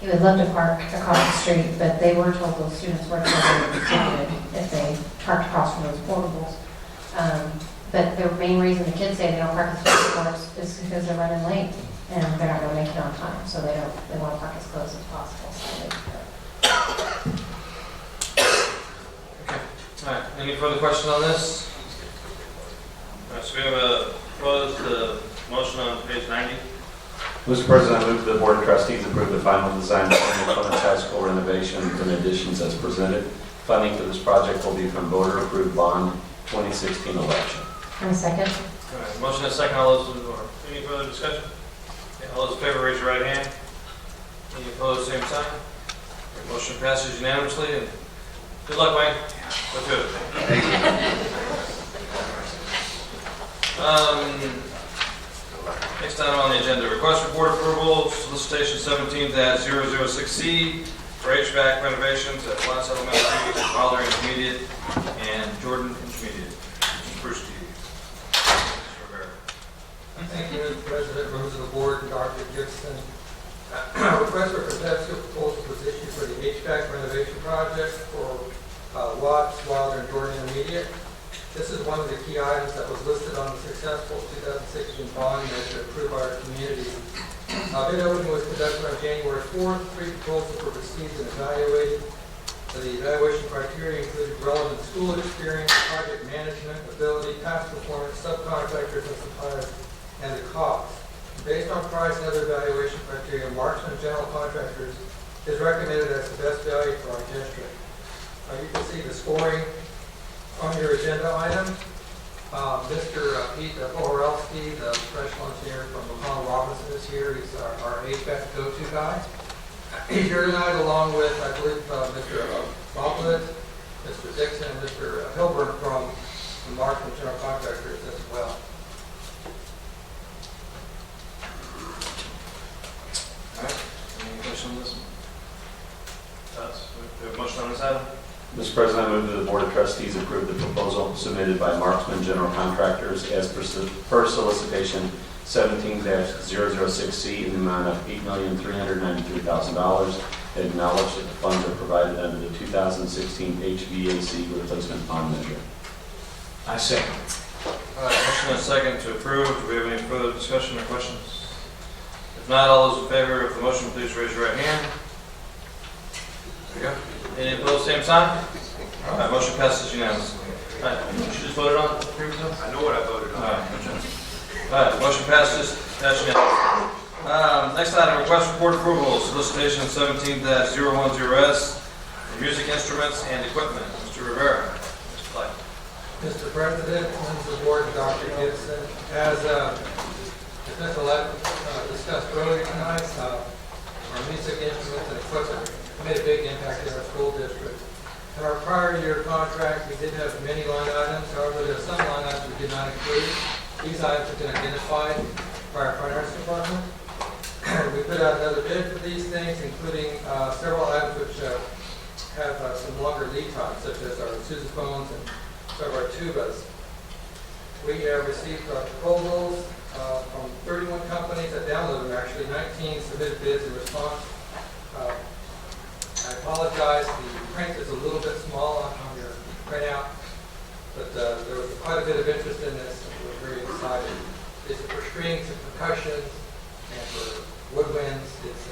he would love to park across the street, but they were told those students were told they would if they parked across from those portables. But the main reason the kids say they don't park at the sports courts is because they're running late and they're not going to make it on time, so they want to park as close as possible. So All right, any further questions on this? All right, so we have a proposed motion on page 90. Mr. President, I move the Board of Trustees approve the final design of Clemens High School renovations and additions as presented. Funding for this project will be from voter-approved bond 2016 election. And a second. All right, motion and second. All those in favor? Any further discussion? Okay, all those in favor, raise your right hand. Any opposed, same sign. Okay, motion passes unanimously. And good luck, Wayne. Let's do it. Next item on the agenda, request for board approval, solicitation 17-006C for HVAC renovations at Watts Elementary, Wilder Intermediate, and Jordan Intermediate. Mr. Bruce, to you. Mr. Rivera. Thank you, Mr. President, members of the board, and Dr. Gibson. Request for competitive proposal was issued for the HVAC renovation project for Watts, Wilder, and Jordan Intermediate. This is one of the key items that was listed on the successful 2016 bond measure approved by our community. Bid opening was conducted on January 4th. 3 proposals were received and evaluated. The evaluation criteria included relevant school experience, project management, ability, past performance, subcontractors and suppliers, and the cost. Based on price and other evaluation criteria, Marksman General Contractors is recommended as the best value for our district. You can see the scoring on your agenda item. Mr. Pete Bohorelski, the professional engineer from McConnell Robinson, is here. He's our HVAC go-to guy. He's here tonight along with, I believe, Mr. Boblet, Mr. Dixon, and Mr. Hilburn from the Marksman General Contractors as well. All right, any questions on this one? We have a motion on this item? Mr. President, I move that the Board of Trustees approve the proposal submitted by Marksman General Contractors as per solicitation 17-006C in the amount of $8,393,000 and acknowledge that the funds are provided under the 2016 HVAC replacement bond measure. I second. All right, motion and a second to approve. Do we have any further discussion or questions? If not, all those in favor of the motion, please raise your right hand. There you go. Any opposed, same sign? All right, motion passes unanimously. All right, you just voted on previously? I know what I voted on. All right, motion passes. That's unanimous. Next item, request report approval, solicitation 17-010S for music instruments and equipment. Mr. Rivera. Mr. Clay. Mr. President, members of the board, and Dr. Gibson, as Mr. Lett discussed earlier tonight, our music instruments and equipment made a big impact in our school district. In our prior year contract, we did have many line items. However, there are some line items we did not include. These items have been identified by our finance department. We put out another bid for these things, including several items which have some longer lead times, such as our sousaphones and some of our tubas. We have received proposals from 31 companies that downloaded them. Actually, 19 submitted bids in response. I apologize, the print is a little bit small on your printout, but there was quite a bit of interest in this, and we're very excited. It's for strings and percussion, and for woodwinds, it's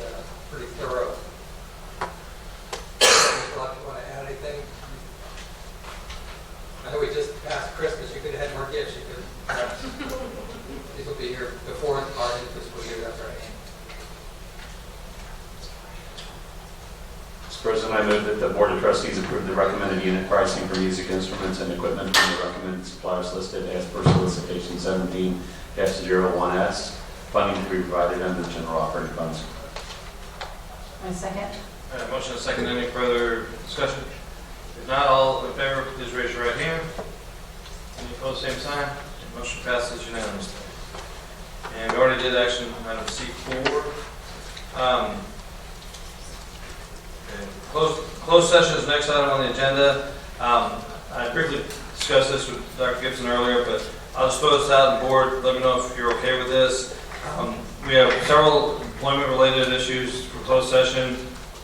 pretty thorough. Mr. Lott, you want to add anything? I know we just passed Christmas, you could have had more gifts. You could, these will be here before our new fiscal year, that's right. Mr. President, I move that the Board of Trustees approve the recommended unit pricing for music instruments and equipment from the recommended suppliers listed as per solicitation 17-01S, funding to be provided under the general operating funds. My second. All right, motion and a second. Any further discussion? If not, all in favor, please raise your right hand. Any opposed, same sign. Motion passes unanimously. And we already did action item C4. Closed session is the next item on the agenda. I briefly discussed this with Dr. Gibson earlier, but I'll just throw this out on the board. Let me know if you're okay with this. We have several employment-related issues for closed session,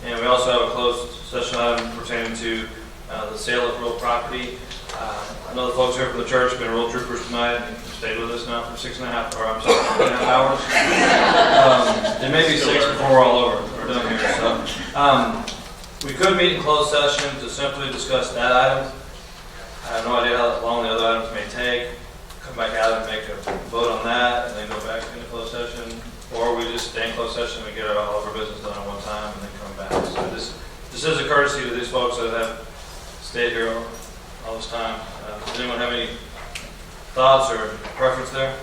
and we also have a closed session item pertaining to the sale of real property. I know the folks here from the church have been real troopers tonight and stayed with us now for 6.5 hours. It may be 6 before we're all over. We're done here. So we could meet in closed session to simply discuss that item. I have no idea how long the other items may take. Come back out and make a vote on that, and then go back into closed session. Or we just stay in closed session and get all of our business done at one time and then come back. So this is a courtesy to these folks that have stayed here all this time. Does anyone have any thoughts or preference there?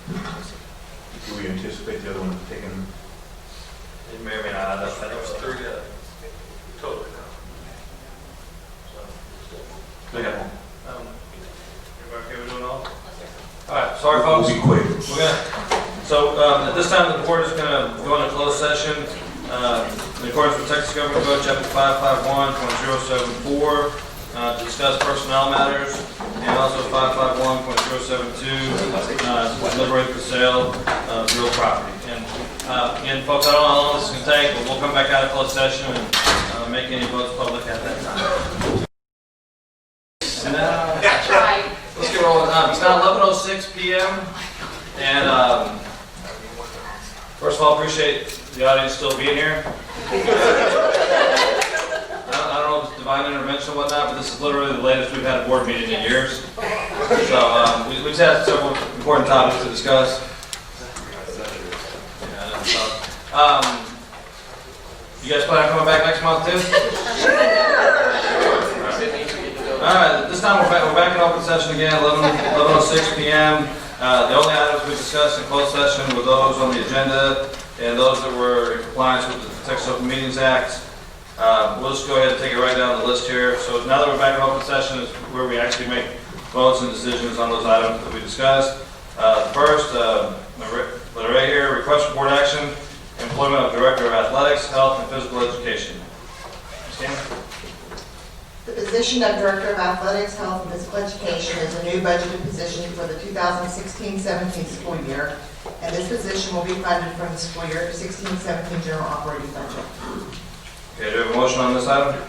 Do we anticipate the other one taking? It may or may not. I don't know. Totally. So, okay. Everybody okay with doing all? All right. Sorry, folks. We'll be quick. So at this time, the board is going to go into closed session in accordance with Texas Government Code, Chapter 551.074, to discuss personnel matters, and also 551.072, to deliberate the sale of real property. And again, folks, I don't know how long this is going to take, but we'll come back out of closed session and make any votes public at that time. And let's get rolling. It's now 11:06 p.m. And first of all, appreciate the audience still being here. I don't know. divine intervention and whatnot, but this is literally the latest we've had a board meeting in years. So we just had several important topics to discuss. Yeah, so, you guys plan on coming back next month too? All right, this time we're back in open session again, 11:06 p.m. The only items we discussed in closed session were those on the agenda and those that were in compliance with the Texas Open Meetings Act. We'll just go ahead and take it right down the list here. So now that we're back in open session is where we actually make votes and decisions on those items that we discussed. First, letter A here, request for board action, employment of Director of Athletics, Health, and Physical Education. Ms. Cameron? The position of Director of Athletics, Health, and Physical Education is a new budgeted position for the 2016-17 school year, and this position will be funded from the school year 16-17 general operating budget. Okay, do we have a motion on this item?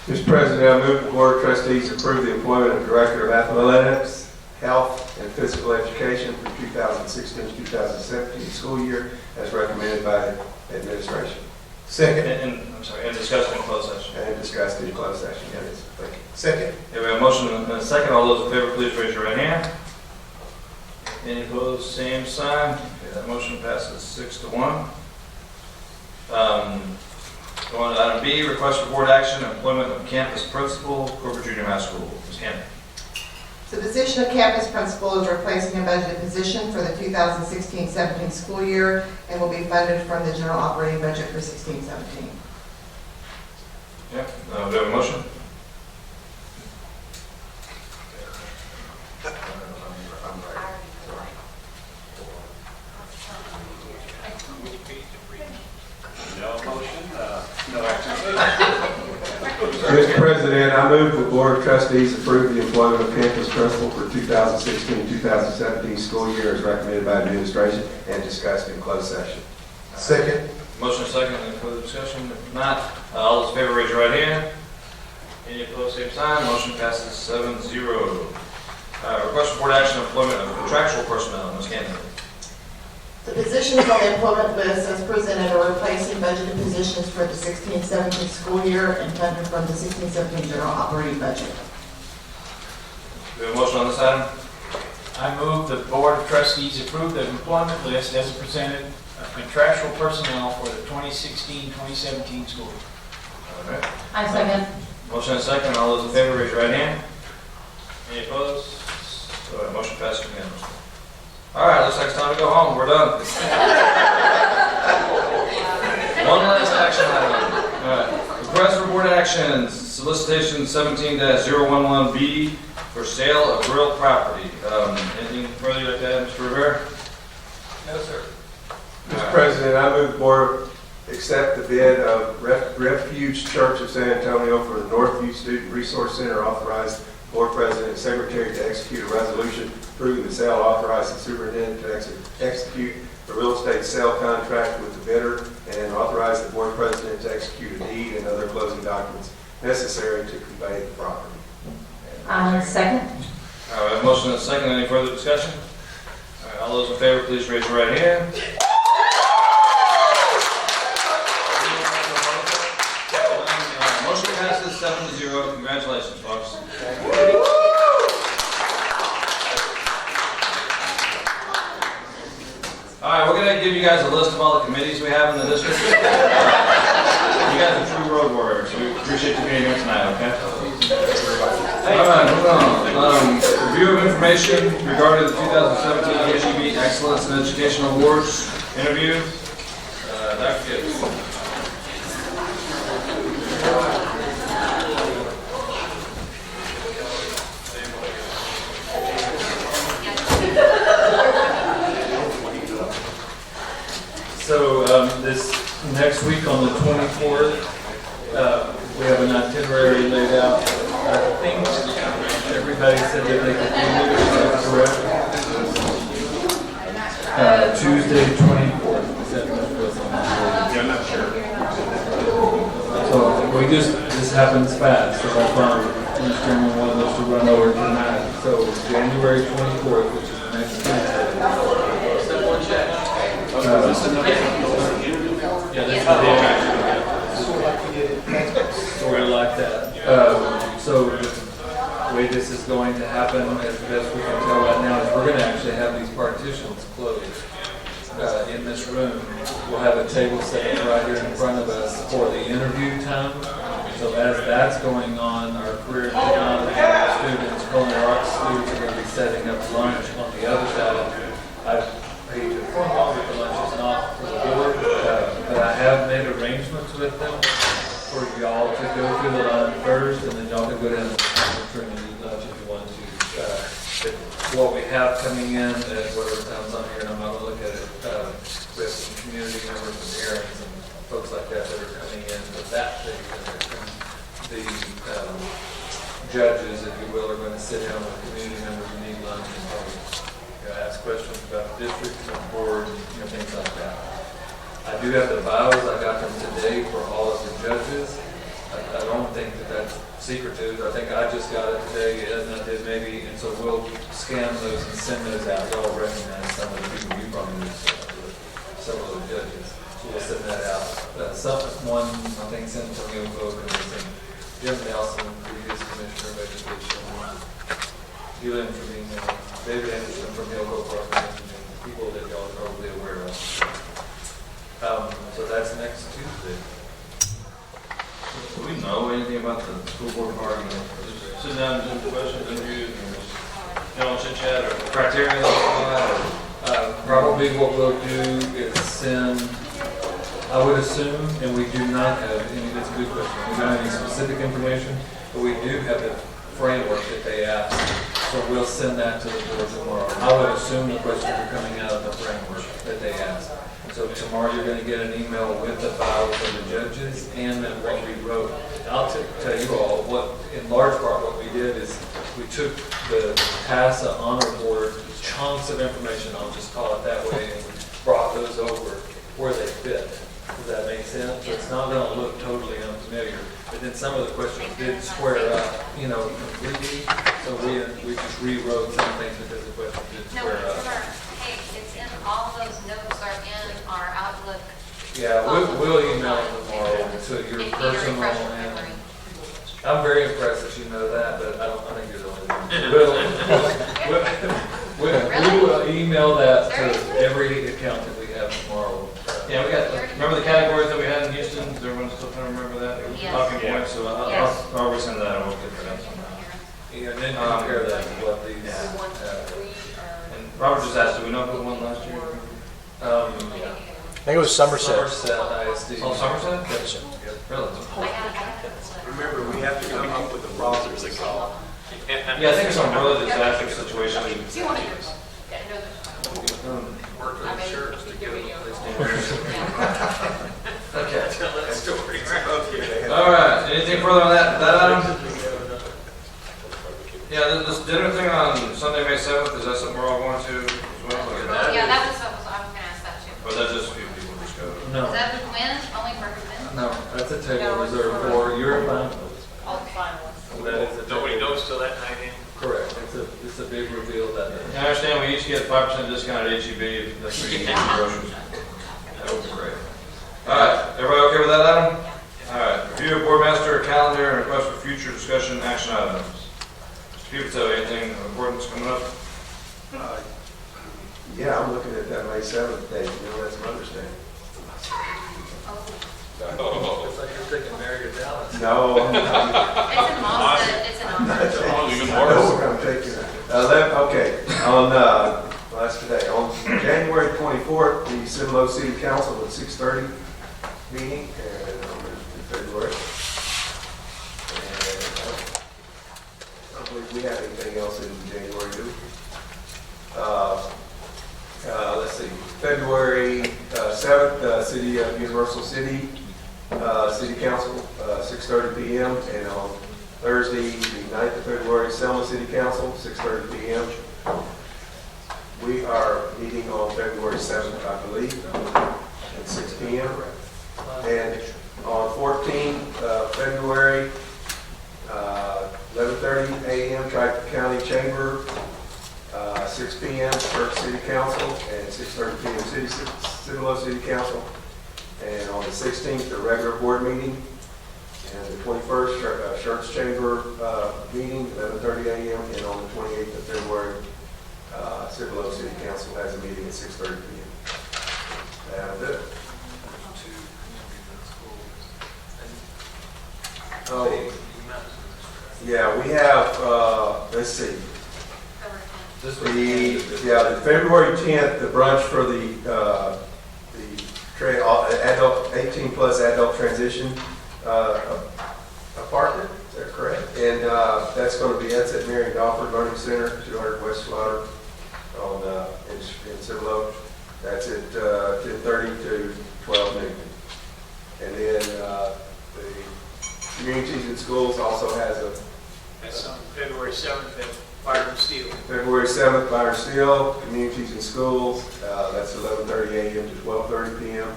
Mr. President, I move the Board of Trustees approve the employment of Director of Athletics, Health, and Physical Education for 2016-2017 school year as recommended by administration. Second. And discussed in closed session. And discussed in closed session, yes. Thank you. Second. Okay, we have a motion and a second. All those in favor, please raise your right hand. Any opposed, same sign. Okay, that motion passes 6-1. Going to item B, request for board action, employment of campus principal, Corporate Junior High School. Ms. Cameron. The position of campus principal is replacing a budgeted position for the 2016-17 school year and will be funded from the general operating budget for 16-17. Yeah, do we have a motion? No motion, no action. Mr. President, I move the Board of Trustees approve the employment of campus principal for 2016-2017 school year as recommended by administration and discussed in closed session. Second. Motion and second. Any further discussion? If not, all those in favor, raise your right hand. Any opposed, same sign. Motion passes 7-0. Request for board action, employment of contractual personnel. Ms. Cameron. The positions on the employment list as presented are replacing budgeted positions for the 16-17 school year and funded from the 16-17 general operating budget. Do we have a motion on this item? I move the Board of Trustees approve the employment list as presented of contractual personnel for the 2016-2017 school year. All right. I second. Motion and second. All those in favor, raise your right hand. Any opposed? So motion passes unanimously. All right, looks like it's time to go home. We're done. One last action item. All right. Request for board action, solicitation 17-011B for sale of real property. Anything further you'd like to add, Mr. Rivera? No, sir. Mr. President, I move the board accept the bid of Refuge Church of San Antonio for the Northview Student Resource Center, authorize board president and secretary to execute a resolution approving the sale, authorizing the superintendent to execute the real estate sale contract with the bidder, and authorize the board president to execute a deed and other closing documents necessary to convey the property. Second. All right, motion and second. Any further discussion? All right, all those in favor, please raise your right hand. Motion passes 7-0. Congratulations, folks. All right, we're going to give you guys a list of all the committees we have in the district. You guys are true road warriors, so we appreciate you being here tonight, okay? All right, moving on. Review of information regarding the 2017 HEB Excellence in Education Awards interview. Dr. Gibbs. So this next week on the 24th, we have an itinerary laid out. I think everybody said that they could do it, is that correct? Tuesday, 24th. Is that Yeah, I'm not sure. So this happens fast, so that's why Mr. Chairman wanted us to run over tonight. So January 24th, which is the next Tuesday. Yeah, this is the day. Sort of like we did at sort of like that. So the way this is going to happen, as best we can tell right now, is we're going to actually have these partitions closed. In this room, we'll have a table set up right here in front of us for the interview time. So as that's going on, our career technology students, culinary arts students are going to be setting up lunch on the other side. I've paid to inform y'all that the lunch is not for the board, but I have made arrangements with them for y'all to go through the line first, and then y'all can go down to the conference room and eat lunch if you want to. What we have coming in at whatever time's on here, and I'm not going to look at it, we have some community members and parents and folks like that that are coming in with that thing. The judges, if you will, are going to sit down with community members and eat lunch and probably ask questions about the district and the board and things like that. I do have the bios. I got them today for all of the judges. I don't think that that's secretive. I think I just got it today, and I did maybe, and so we'll scan those and send those out. Y'all recognize some of the people you probably know, several of the judges. So we'll send that out. One, I think, San Antonio folk, and Jim Nelson, previous commissioner of education, Julian Trevino, David Anderson from Hillville Park, and people that y'all are probably aware of. So that's next Tuesday. Do we know anything about the school board party? Just sit down and do questions, interviews, and chit chat, or criteria? Probably what we'll do is send, I would assume, and we do not have any, that's a good question, we don't have any specific information, but we do have the framework that they asked. So we'll send that to the board tomorrow. I would assume the questions are coming out of the framework that they asked. So tomorrow you're going to get an email with the files of the judges and then what we wrote. And I'll tell you all what, in large part, what we did is we took the TASA honor board chunks of information, I'll just call it that way, and we brought those over where they fit. Does that make sense? So it's not going to look totally unfamiliar. But then some of the questions did square up, completely. So we just rewrote some things because the questions didn't square up. It's in, all those notes are in our Outlook. Yeah, we'll email them tomorrow to your personal. And I'm very impressed that you know that, but I think you're the only one. We will email that to every account that we have tomorrow. Yeah, we got, remember the categories that we had in Houston? Is everyone still trying to remember that? Yes. Talking points, so I'll resend that and we'll get to that somehow. Yeah, and then compare that to what these. And Robert just asked, do we know who won last year? I think it was Somerset. Somerset ISD. Oh, Somerset? Yes. Really? Remember, we have to come up with a problem to solve. Yeah, I think it's some really disaster situation. Do you want to hear? Worked with the Schertz to get them. Okay. Tell that story. Okay. All right, anything further on that item? Yeah, this dinner thing on Sunday, May 7th, is that something we're all going to as well? Yeah, that was what I was going to ask that too. Or is that just a few people just go? No. Is that the win, only for women? No, that's a table reserved for your finalists. All the finalists. That is a Nobody table. knows till that night in. Correct. It's a big reveal that day. I understand we each get 5% discount at HEB if that's we can get some groceries. That would be great. All right, everybody okay with that item? All right, review of board master calendar and request for future discussion action items. Mr. Pupito, anything of importance coming up? Yeah, I'm looking at that May 7th date, that's Mother's Day. It's like you're thinking Mary Dallas. No. It's in Austin, it's in Austin. Even I know worse. we're gonna take it. Okay, last today, on January 24th, the Cibolo City Council at 6:30 meeting, and in February. And I don't believe we have anything else in January, do we? Let's see, February 7th, City of Universal City, City Council, 6:30 p.m. And on Thursday, the 9th of February, Selma City Council, 6:30 p.m. We are meeting on February 7th, I believe, at 6 p.m. And on 14th February, 11:30 a.m., Tri County Chamber, 6 p.m. Schertz City Council, and 6:30 p.m. Cibolo City Council. And on the 16th, the regular board meeting, And the 21st, Schertz-Chamber meeting, 11:30 a.m. And on the 28th of February, Cibolo City Council has a meeting at 6:30 p.m. That's it. Oh, yeah, we have, let's see. The February 10th, the brunch for the adult, 18 plus adult transition apartment, is that correct? And that's going to be, that's at Marion Gofford Learning Center, 200 West Slaughter in Cibolo. That's at 10:30 to 12 noon. And then the Communities in Schools also has a... That's on February 7th at Byron Steel. February 7th, Byron Steel, Communities in Schools. That's 11:30 a.m. to 12:30 p.m.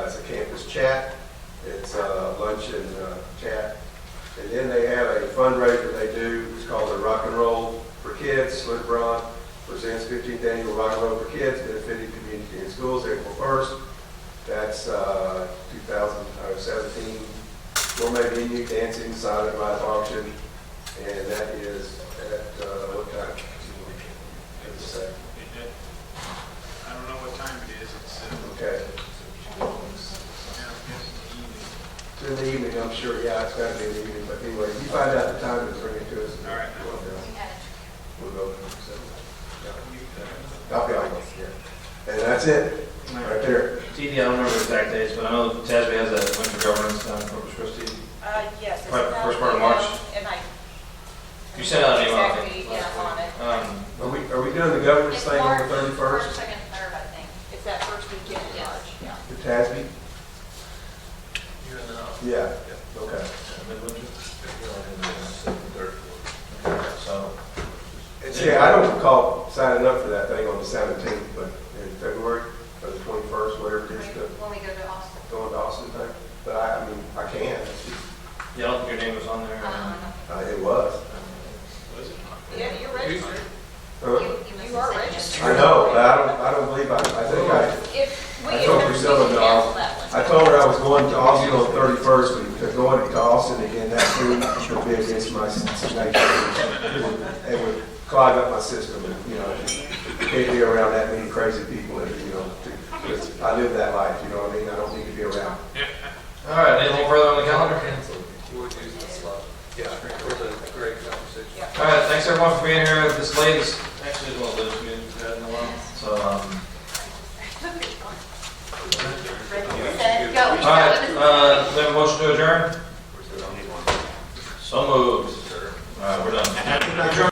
It's a campus chat. It's lunch and chat. And then they have a fundraiser they do. It's called the Rock and Roll for Kids. Slim Braun presents 15th Annual Rock and Roll for Kids, benefiting Community in Schools, April 1st. That's 2017. Gourmet menu, dancing, silent live auction. And that is at what time? I don't know what time it is. It's okay. It's in the evening, I'm sure. Yeah, it's got to be in the evening. But anyway, you find out the time and bring it to us. all right. We'll go. I'll be on it. Yeah. And that's it. Right there. TD, I don't remember the exact dates, but I know TASB has a winter governance down in Corpus Christi. Yes. it's Right, about first part of March. And You sent out an email, I exactly, think. yeah, on it. Are we doing the governance thing on the 31st? Second, third, I think. It's that first weekend in March, yeah. The TASB? You're in the house. Yeah. Okay. So, Yeah, I don't recall signing up for that thing on the 17th, but in February or the 21st, whatever it is, When we go to Austin. going to Austin thing. But I mean, I can. yeah, I don't think your name was on there. It was. Yeah, you're registered. Huh? You are registered. I know, but I don't believe I told Priscilla, no. I told her I was going to Austin on the 31st, but going to Austin again that week would be against my nature. It would clog up my system, and you can't be around that many crazy people. And, I live that life, you know what I mean? I don't need to be around. All right, anything further on the calendar? Yeah. Great conversation. All right, thanks everyone for being here this late. It's actually one of those meetings we've had in a while. So, all right, we have a motion to adjourn? So moved. All right, we're done.